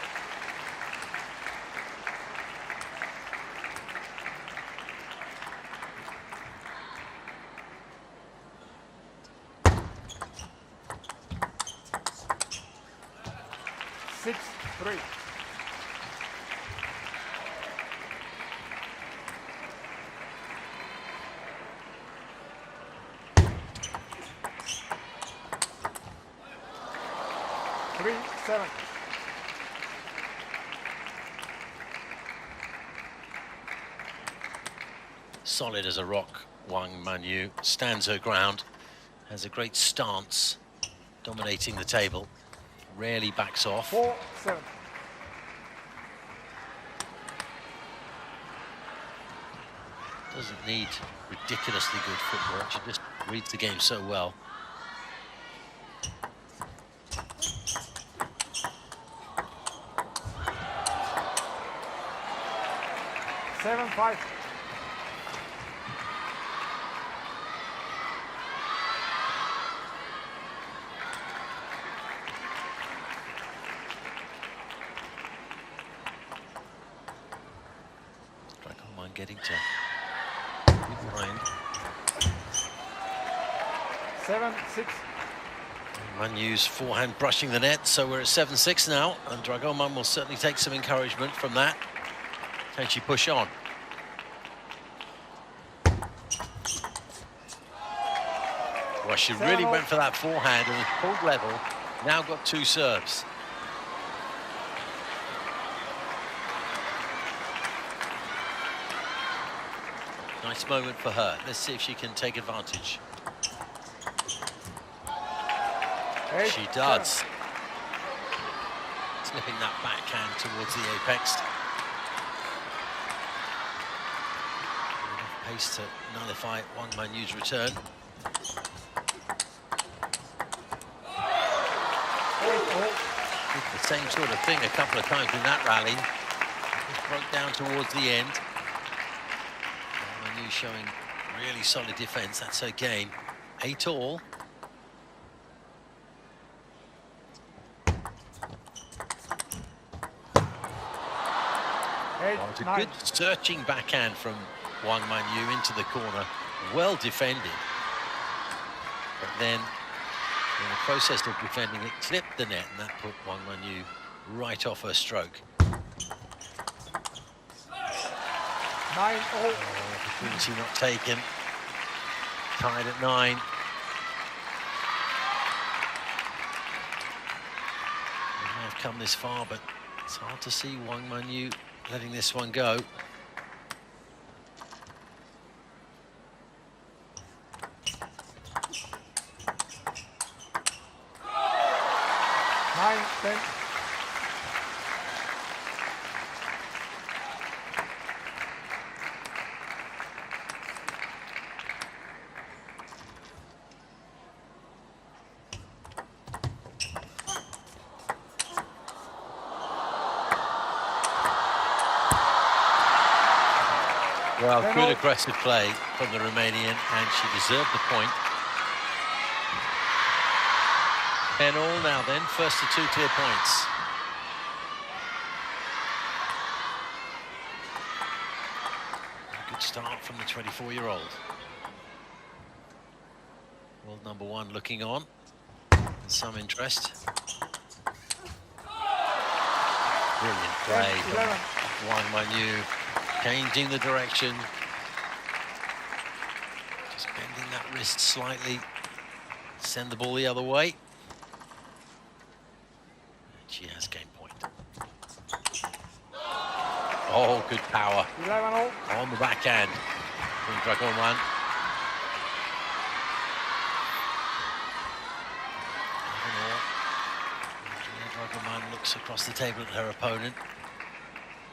Six, three. Three, seven. Solid as a rock, Wang Manyu stands her ground, has a great stance, dominating the table, rarely backs off. 4-7. Doesn't need ridiculously good footwork, she just reads the game so well. Seven, five. Dragoman getting to behind. 7-6. Manyu's forehand brushing the net, so we're at 7-6 now, and Dragoman will certainly take some encouragement from that. Can she push on? Well, she really went for that forehand and has pulled level. Now got two serves. Nice moment for her. Let's see if she can take advantage. She does. Slipping that backhand towards the apex. Enough pace to nullify Wang Manyu's return. Did the same sort of thing a couple of times in that rally. Just broke down towards the end. Manyu showing really solid defense. That's her game. 8-all. Well, it's a good searching backhand from Wang Manyu into the corner. Well defended. But then, in the process of defending it, clipped the net, and that put Wang Manyu right off her stroke. 9-all. Opportunity not taken. Tied at 9. We may have come this far, but it's hard to see Wang Manyu letting this one go. Well, good aggressive play. from the Romanian, and she deserved the point. 10-all now then, first of 2 clear points. A good start from the 24-year-old. World number 1 looking on, with some interest. Brilliant play from Wang Manyu, changing the direction. Just bending that wrist slightly, send the ball the other way. She has game point. Oh, good power on the backhand from Dragoman. Dragoman looks across the table at her opponent.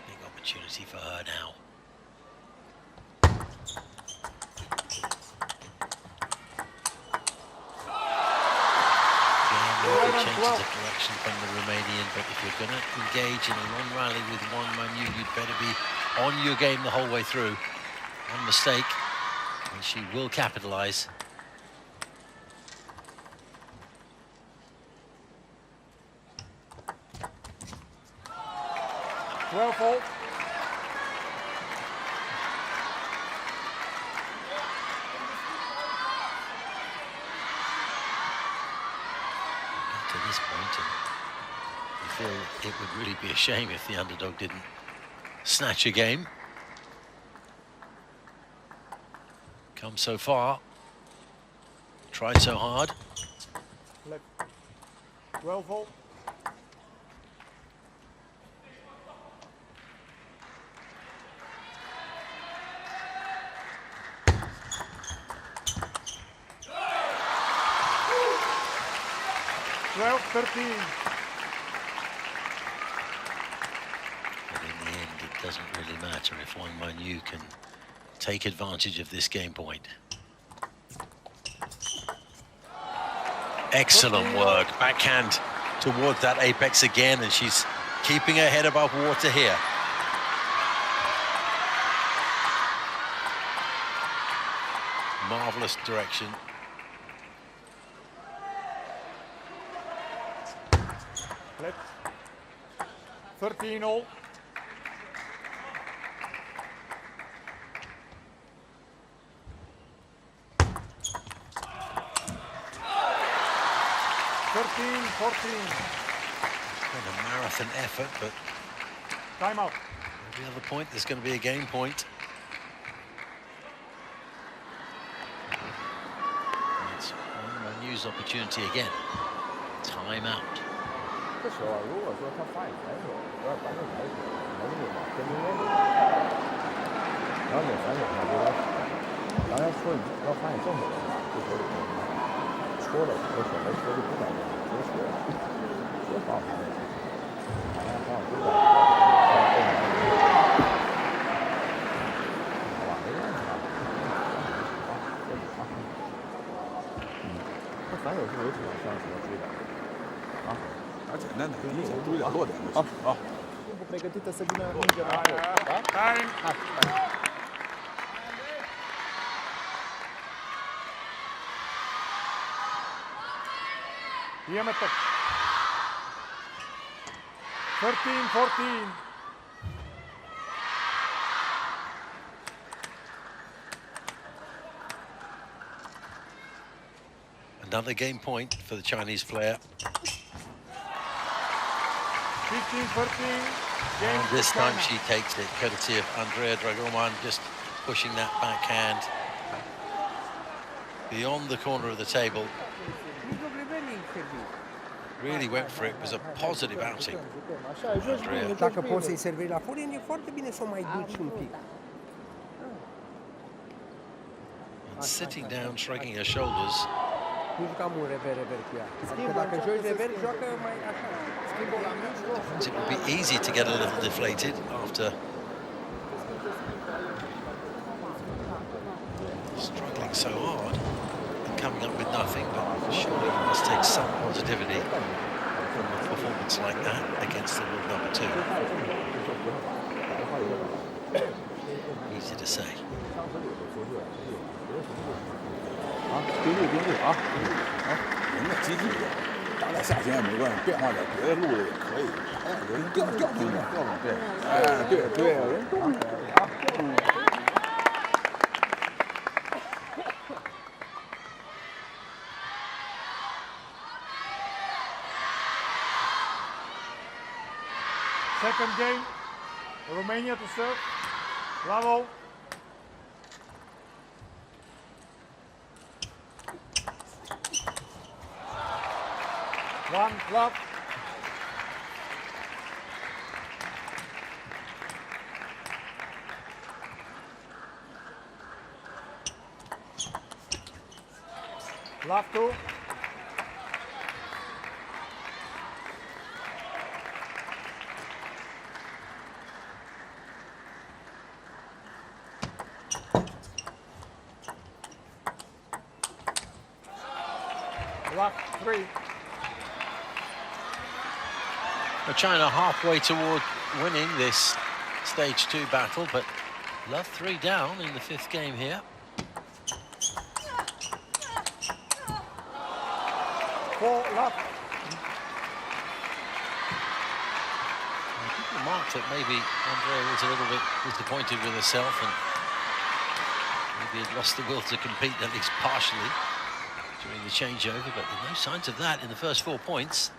Big opportunity for her now. Changes of direction from the Romanian, but if you're going to engage in a long rally with Wang Manyu, you'd better be on your game the whole way through. One mistake, and she will capitalise. Well, fault. To this point, and I feel it would really be a shame if the underdog didn't snatch a game. Come so far, tried so hard. Left. Well, fault. Well, 13. But in the end, it doesn't really matter if Wang Manyu can take advantage of this game point. Excellent work. Backhand towards that apex again, and she's keeping her head above water here. Marvelous direction. Left. 13-all. For a marathon effort, but time out. Every other point, there's going to be a game point. It's one news opportunity again. Time out. 这时候如果说他发起反手，有点反手抬手，能力嘛跟因为然后反手呢有点少。刚才说你要发现正手的话，这时候戳了，我选择戳就不该这样，直接戳，直接放反手。然后放就在后面。好吧，没问题啊。好，接着啊。这反手是有指向性的追的。啊。 打简单的，你想注意点落点就行。好。Pregătită să vină mingea înapoi. Da? Time. EM attack. 13-14. Another game point for the Chinese player. 15-14. And this time she takes it, courtesy of Andrea Dragoman, just pushing that backhand beyond the corner of the table. Really went for it. It was a positive outing. Andrea. Dacă poți să-i servei la forehand, e foarte bine să o mai duci un pic. And sitting down, shrugging her shoulders. Nu jucam un rever cu ea. Adică dacă joci rever, joacă mai așa. Schimbă la mijloc. It would be easy to get a little deflated after struggling so hard and coming up with nothing, but surely you must take some positivity from a performance like that against the world number 2. Easy to say. 啊，定律啊，人家积极点，打在下线也没关系，变化点别的路子也可以。哎，人调动点，对，哎，对，人动点啊，调动点。Second game, Romania to serve. Bravo. One love. Love two. Love three. Well, China halfway toward winning this stage 2 battle, but love 3 down in the 5th game here. Four love. I think remarked that maybe Andrea was a little bit disappointed with herself and maybe had lost the will to compete, at least partially, during the changeover, but no signs of that in the first 4 points.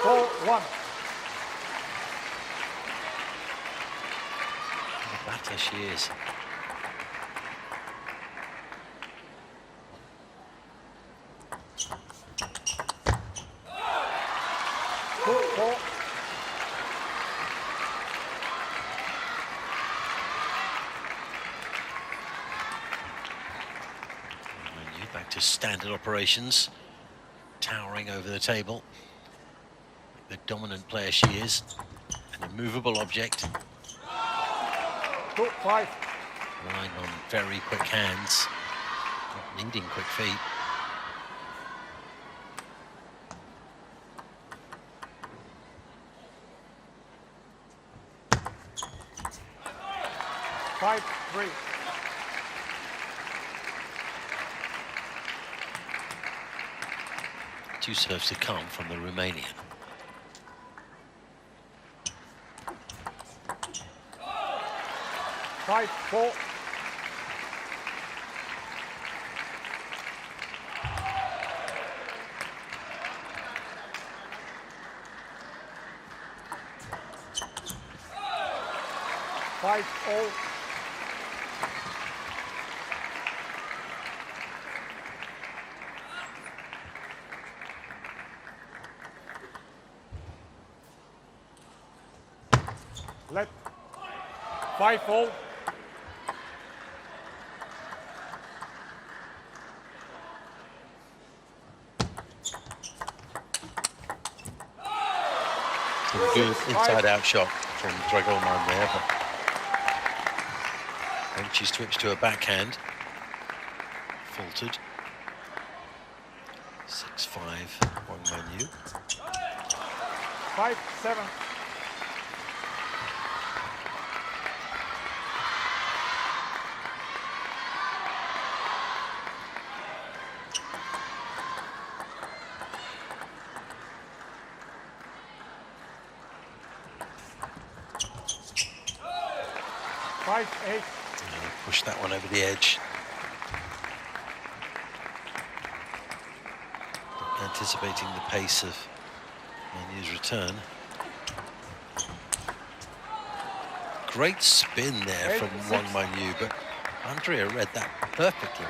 4-1. What a batter she is. Back to standard operations, towering over the table. The dominant player she is, an immovable object. 2-5. Relying on very quick hands, not needing quick feet. Five, 3. Two serves to come from the Romanian. Five, 4. Five, 0. Let 5-0. A good inside-out shot from Dragoman there, but then she switched to a backhand, faltered. 6-5, Wang Manyu. 5-7. Push that one over the edge. Anticipating the pace of Manyu's return. Great spin there from Wang Manyu, but Andrea read that perfectly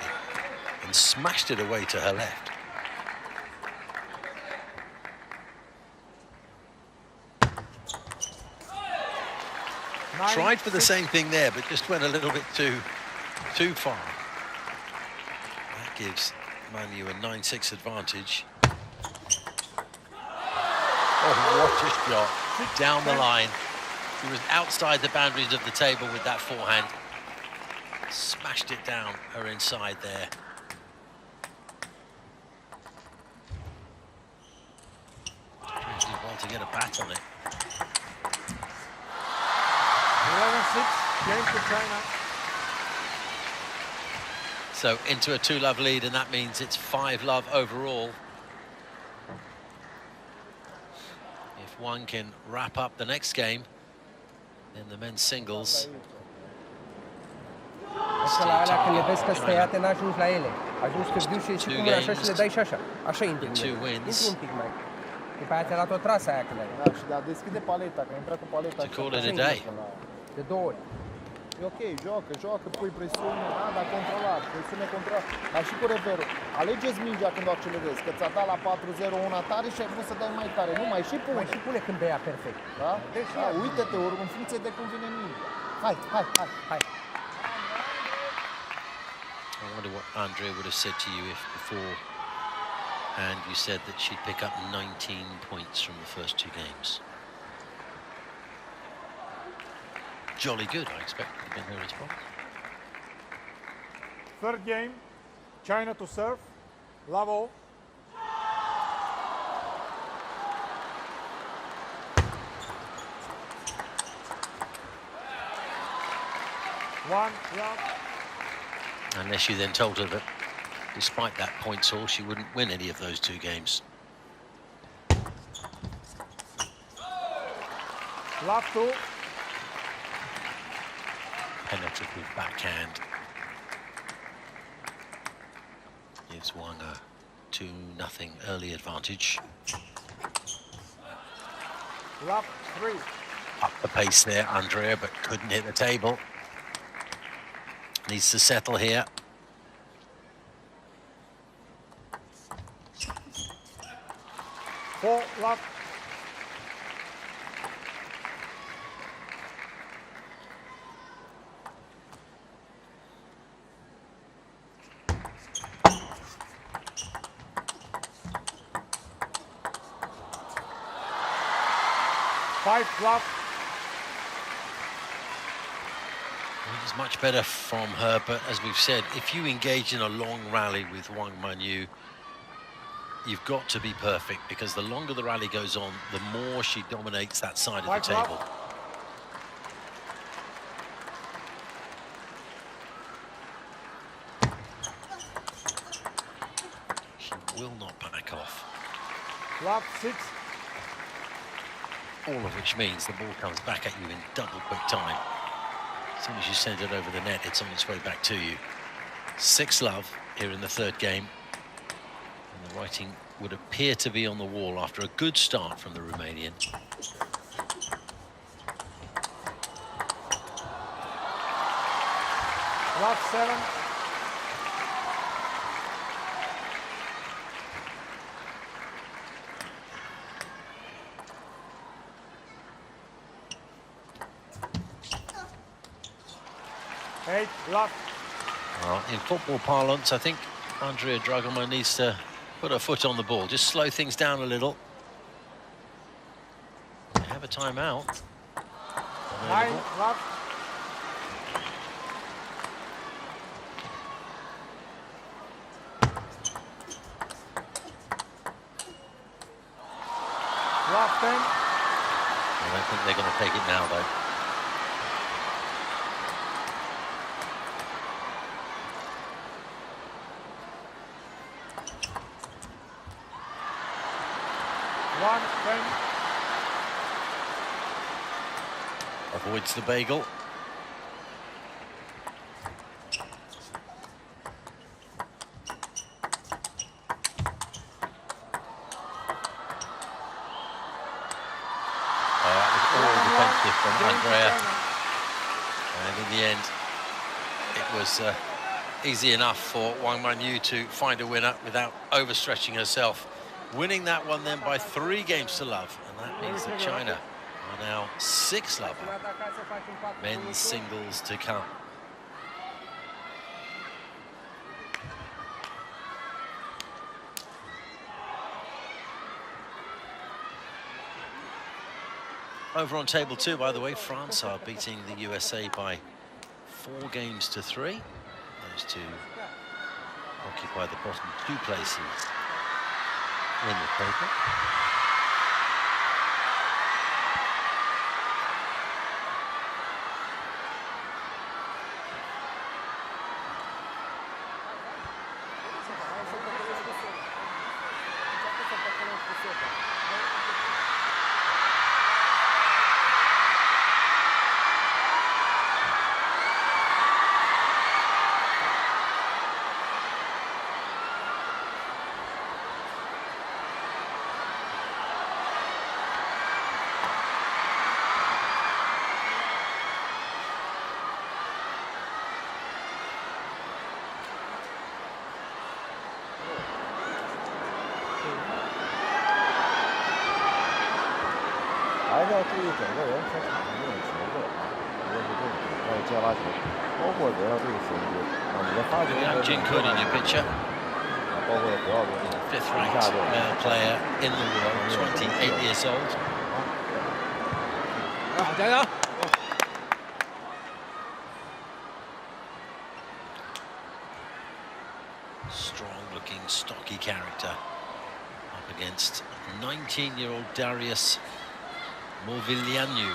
and smashed it away to her left. Tried for the same thing there, but just went a little bit too far. That gives Manyu a 9-6 advantage. Oh, what a shot down the line. He was outside the boundaries of the table with that forehand. Smashed it down her inside there. Did well to get a bat on it. 11-6, game to China. So into a 2-love lead, and that means it's 5-love overall. If one can wrap up the next game in the men's singles. Ăsta când le vezi că stăiate, n-ajungi la ele. Ajungi că duci și cum așa și le dai și așa. Așa intri. Intri un pic mai. După aia ți-a luat o trasă aia când ai. Da, și deschide paleta, că a intrat cu paleta. To call it a day. De 2 ori. E ok, joacă, pui presiune, da, dar controlat, presiune controlat. Dar și cu reverul. Alegeți mingea când o accelerezi, că ți-a dat la 4-0 una tare și ai vrut să dai mai tare. Nu, mai și pune. Mai și pune când dă ea perfect. Da? Deci, da, uite-te, în funcție de cum vine mingea. Hai. I wonder what Andrea would have said to you if before and you said that she'd pick up 19 points from the first 2 games. Jolly good, I expect, would have been her response. Third game, China to serve, love all. One, love. Unless you then told her that despite that points haul, she wouldn't win any of those 2 games. Love 2. Penetrative backhand. Gives Wang a 2-0 early advantage. Love 3. Up the pace there, Andrea, but couldn't hit the table. Needs to settle here. Four, love. Five, love. It's much better from her, but as we've said, if you engage in a long rally with Wang Manyu, you've got to be perfect, because the longer the rally goes on, the more she dominates that side of the table. She will not back off. Love 6. All of which means the ball comes back at you in double quick time. As soon as you send it over the net, it's on its way back to you. 6-love here in the third game. And the writing would appear to be on the wall after a good start from the Romanian. Love 7. Eight, love. Well, in football parlance, I think Andrea Dragomir needs to put her foot on the ball, just slow things down a little. They have a timeout. 9, love. Love 10. I don't think they're going to take it now, though. Avoids the bagel. That was all defensive from Andrea. And in the end, it was easy enough for Wang Manyu to find a winner without overstretching herself. Winning that one then by 3 games to love. And that means that China are now 6-love men's singles to come. Over on table 2, by the way, France are beating the USA by 4 games to 3. Those two occupy the bottom 2 places in the table. 注意整个人和场的这种节奏啊，无论是这种还有接发球，包括得到这个衔接啊，你的发球和 Jin Kun in your picture. 包括得到的这种 Fifth ranked male player in the world, 28 years old. 好，加油！ Strong-looking, stocky character up against 19-year-old Darius Movilanu.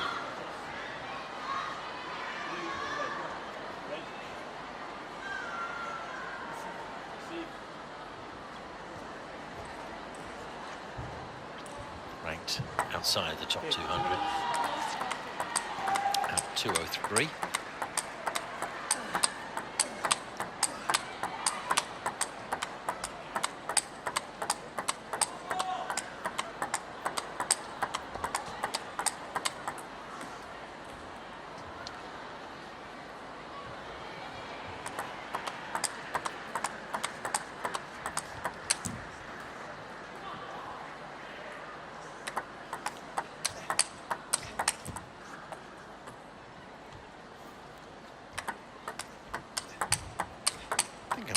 Ranked outside the top 200 at 203.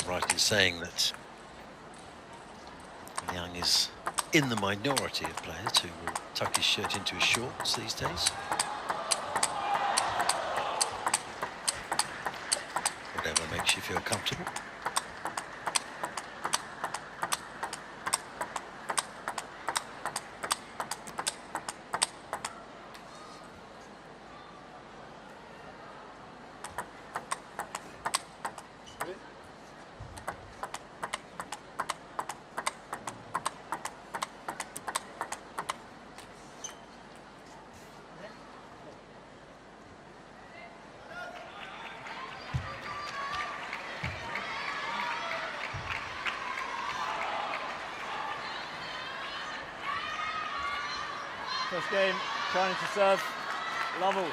Right in saying that Liang is in the minority of players who will tuck his shirt into his shorts these days. Whatever makes you feel comfortable. First game, trying to serve Lovell.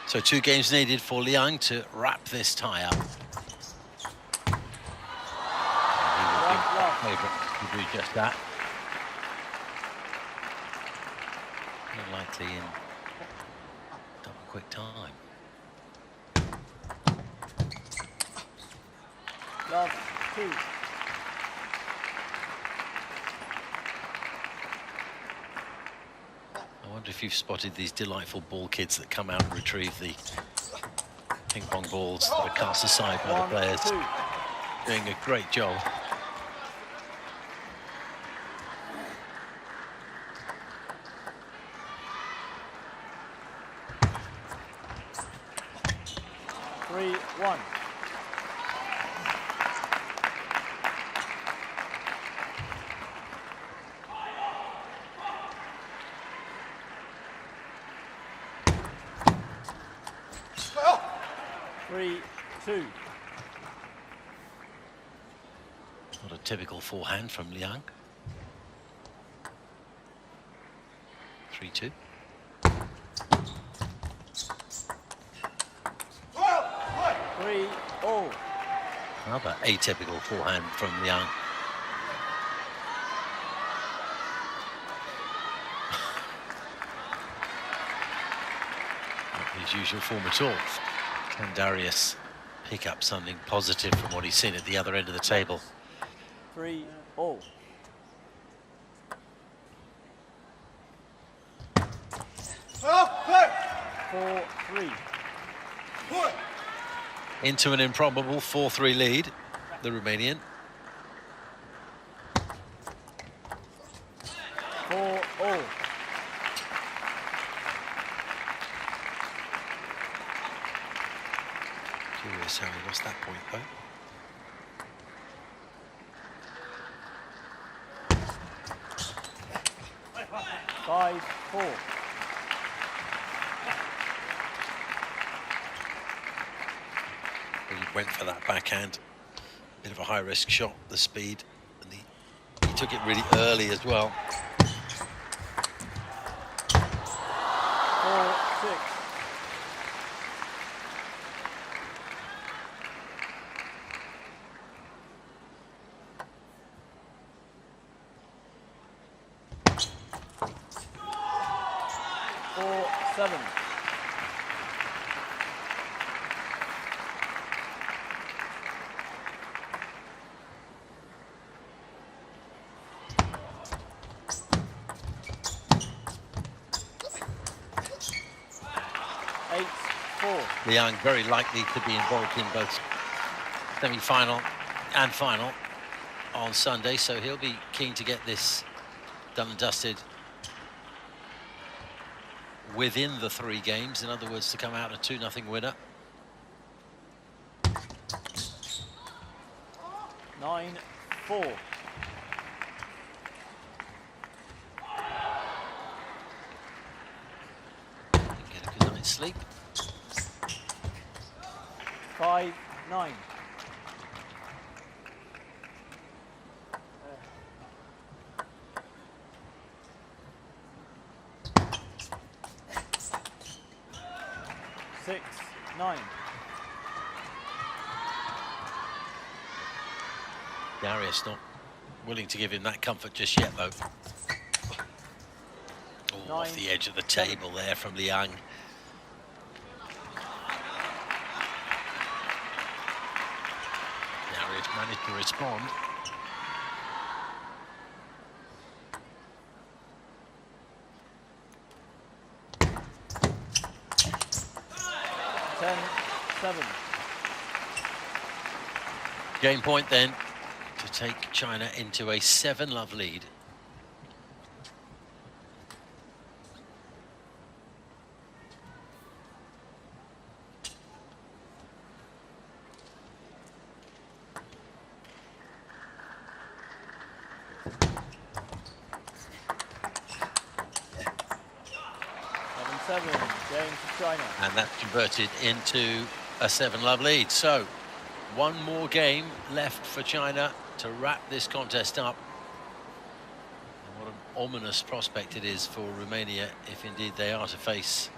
So 2 games needed for Liang to wrap this tie up. And he will be favourite to do just that. More likely in double quick time. Love, 2. I wonder if you've spotted these delightful ball kids that come out and retrieve the ping pong balls that are cast aside by the players. Doing a great job. Three, 1. Three, 2. Not a typical forehand from Liang. 3-2. 3-all. Another atypical forehand from Liang. Not his usual form at all. Can Darius pick up something positive from what he's seen at the other end of the table? 3-all. 4-3. Into an improbable 4-3 lead, the Romanian. 4-all. Curious how he lost that point, though. Five, 4. Really went for that backhand. Bit of a high-risk shot, the speed, and he took it really early as well. 4-6. 7. Liang very likely to be involved in both semi-final and final on Sunday, so he'll be keen to get this done and dusted within the 3 games. In other words, to come out a 2-0 winner. 9-4. Get a good night's sleep. 5-9. Six, 9. Darius not willing to give him that comfort just yet, though. Oh, off the edge of the table there from Liang. Darius managed to respond. Game point then to take China into a 7-love lead. And that's converted into a 7-love lead. So, one more game left for China to wrap this contest up. And what an ominous prospect it is for Romania if indeed they are to face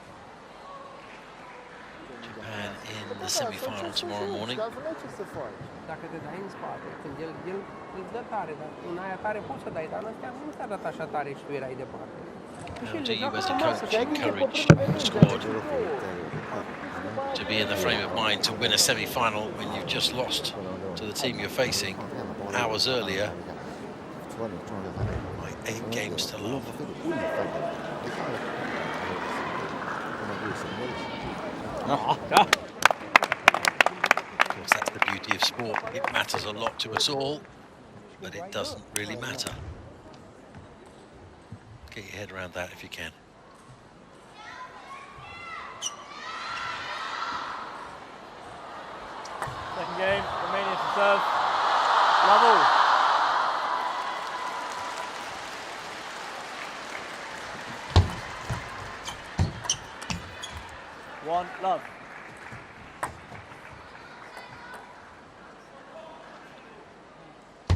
Japan in the semi-final tomorrow morning. Dacă te dai în spate, când el îți dă tare, dar în aia tare poți să dai, dar în astea nu ți-a dat așa tare și tu erai departe. How do you as a coach encourage the squad to be in the frame of mind to win a semi-final when you've just lost to the team you're facing hours earlier by 8 games to love? Of course, that's the beauty of sport. It matters a lot to us all, but it doesn't really matter. Get your head around that if you can. Second game, Romania to serve. Level. One, love.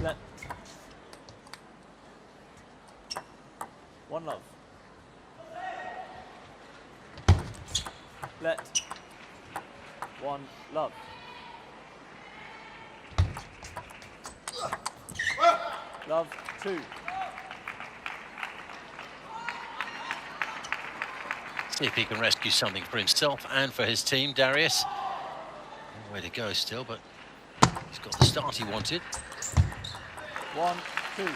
Let. One, love. Let. One, love. Love, 2. See if he can rescue something for himself and for his team, Darius. Way to go still, but he's got the start he wanted. 1, 2.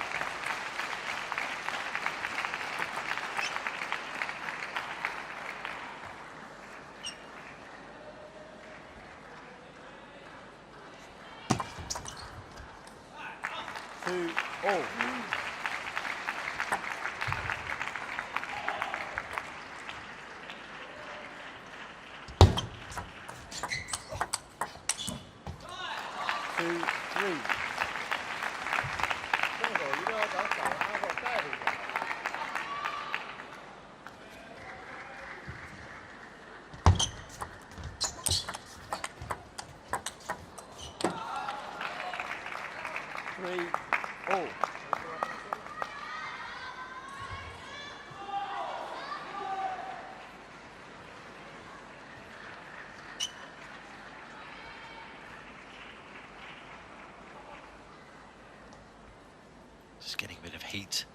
Just getting a bit of heat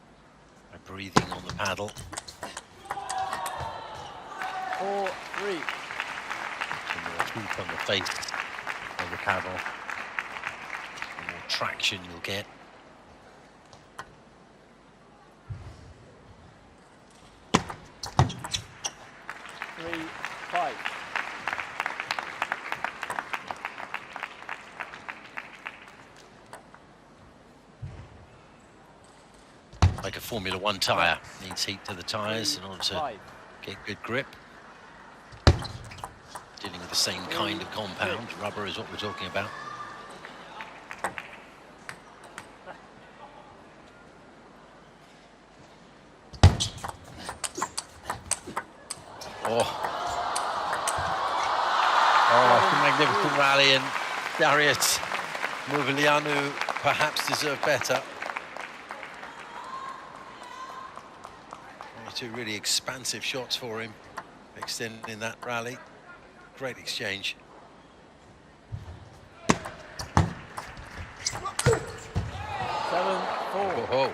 by breathing on the paddle. 4-3. The more heat on the face of the paddle, the more traction you'll get. 3-5. Like a Formula One tyre, needs heat to the tyres in order to get good grip. Dealing with the same kind of compound, rubber is what we're talking about. Oh, it's a magnificent rally, and Darius Movilianu perhaps deserved better. Two really expansive shots for him, extending that rally. Great exchange. Seven, 4. Oh.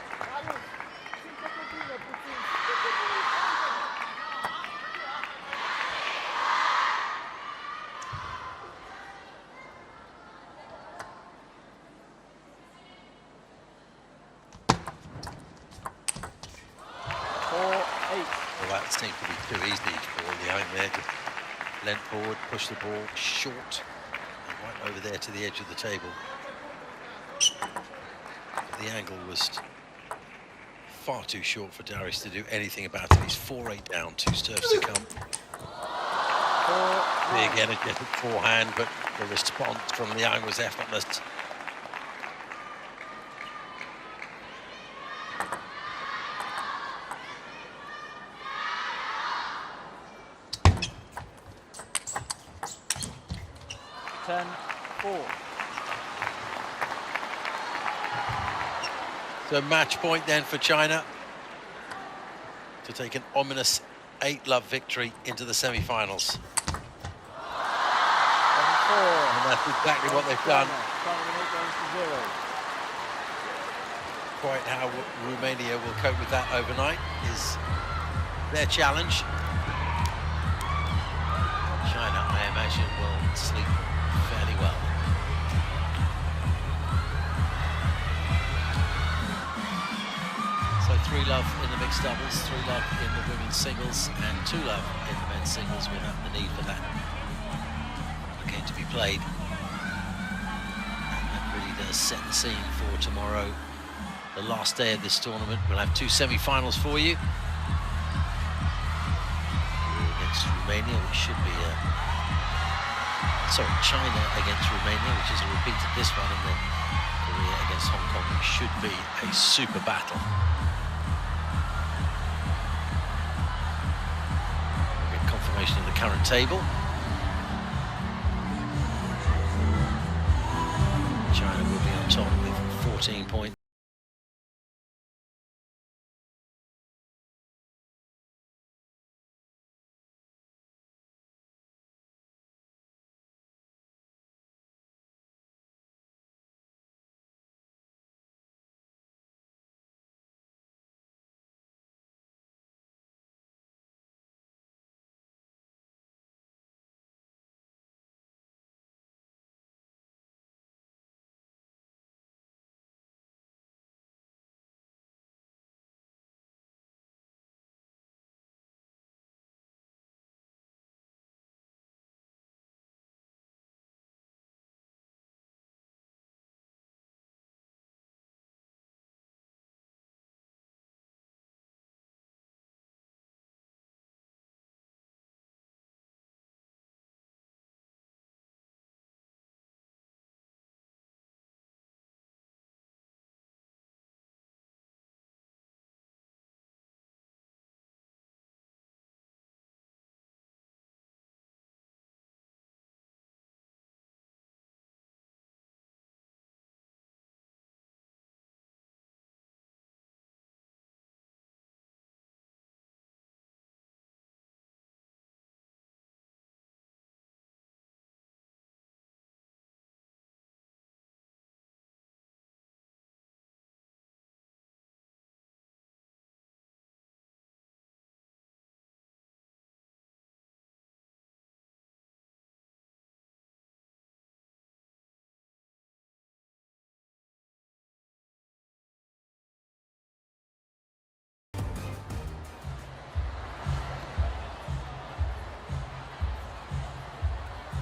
Well, that seemed to be too easy for the young there to leant forward, push the ball short, and right over there to the edge of the table. The angle was far too short for Darius to do anything about it. He's 4-8 down, 2 serves to come. Big energetic forehand, but the response from Liang was effortless. So match point then for China to take an ominous 8-love victory into the semi-finals. And that's exactly what they've done. Quite how Romania will cope with that overnight is their challenge. China, I imagine, will sleep fairly well. So 3-love in the mixed doubles, 3-love in the women's singles, and 2-love in the men's singles without the need for that game to be played. And that really does set the scene for tomorrow, the last day of this tournament. We'll have 2 semi-finals for you. Against Romania, which should be China against Romania, which is a repeat of this one, and then Korea against Hong Kong, which should be a super battle. We'll get confirmation of the current table. China will be on top with 14 points.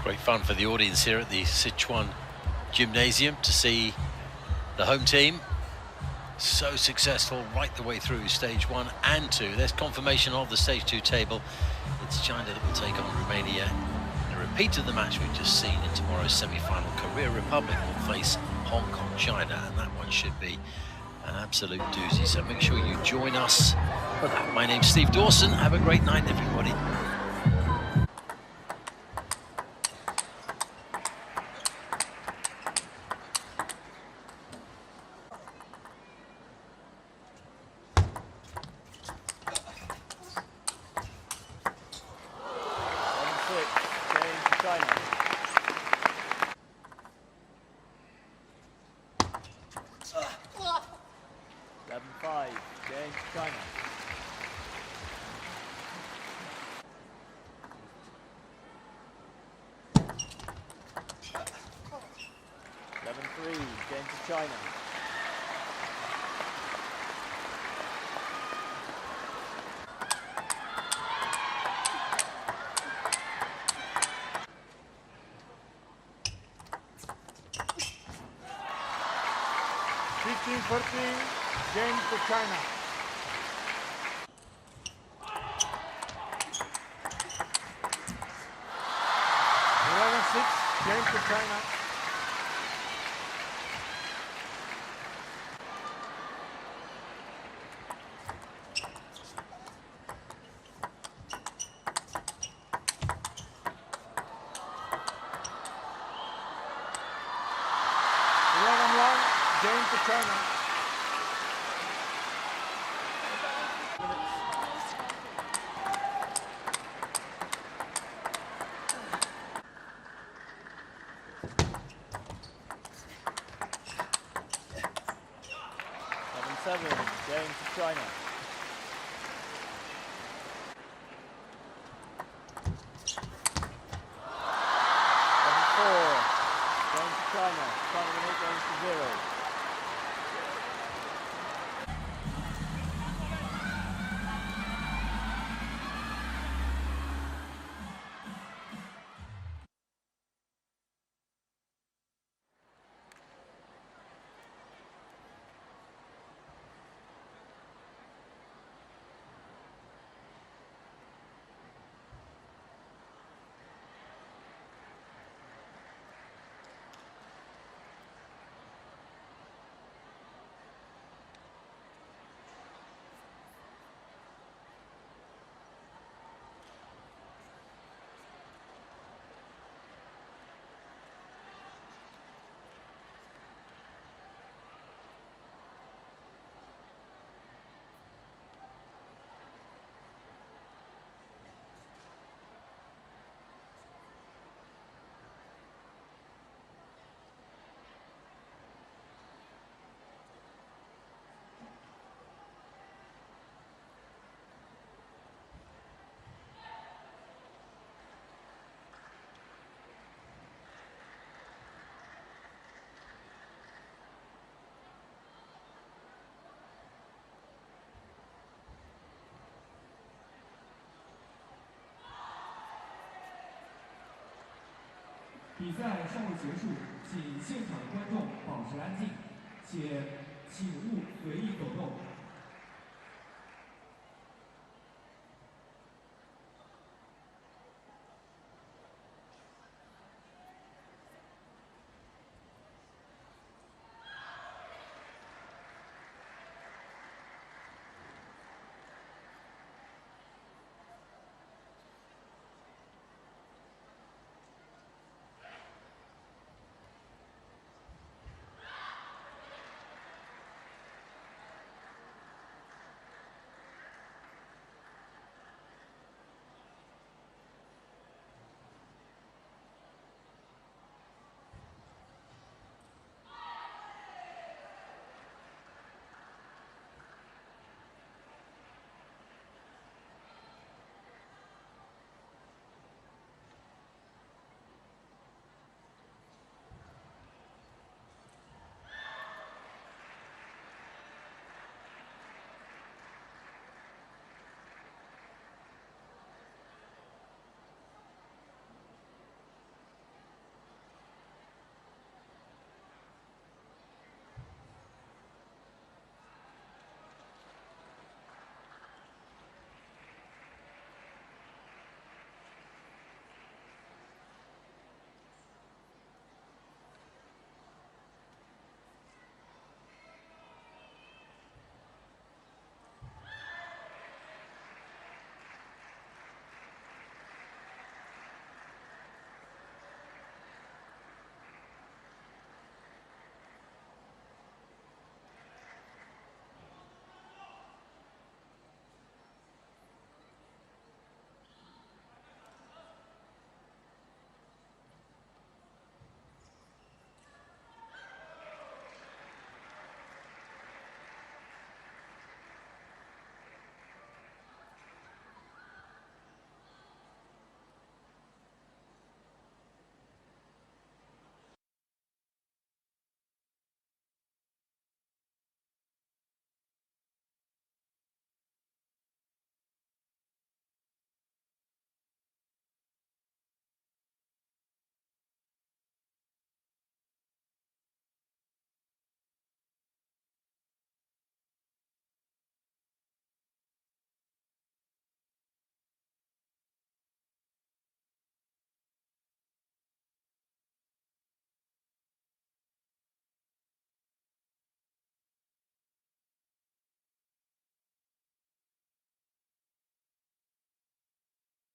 Great fun for the audience here at the Sichuan Gymnasium to see the home team so successful right the way through stage 1 and 2. There's confirmation of the stage 2 table. It's China that will take on Romania in a repeat of the match we've just seen in tomorrow's semi-final. Korea Republic will face Hong Kong, China, and that one should be an absolute doozy. So make sure you join us for that. My name's Steve Dawson. Have a great night, everybody. China. 11-5, game to China. 11-3, game to China. 15-14, game to China. 11-6, game to China. 11-1, game to China. 7, game to China. 7-4, game to China. China win 8 games to 0.比赛尚未结束，请现场的观众保持安静，且请勿随意走动。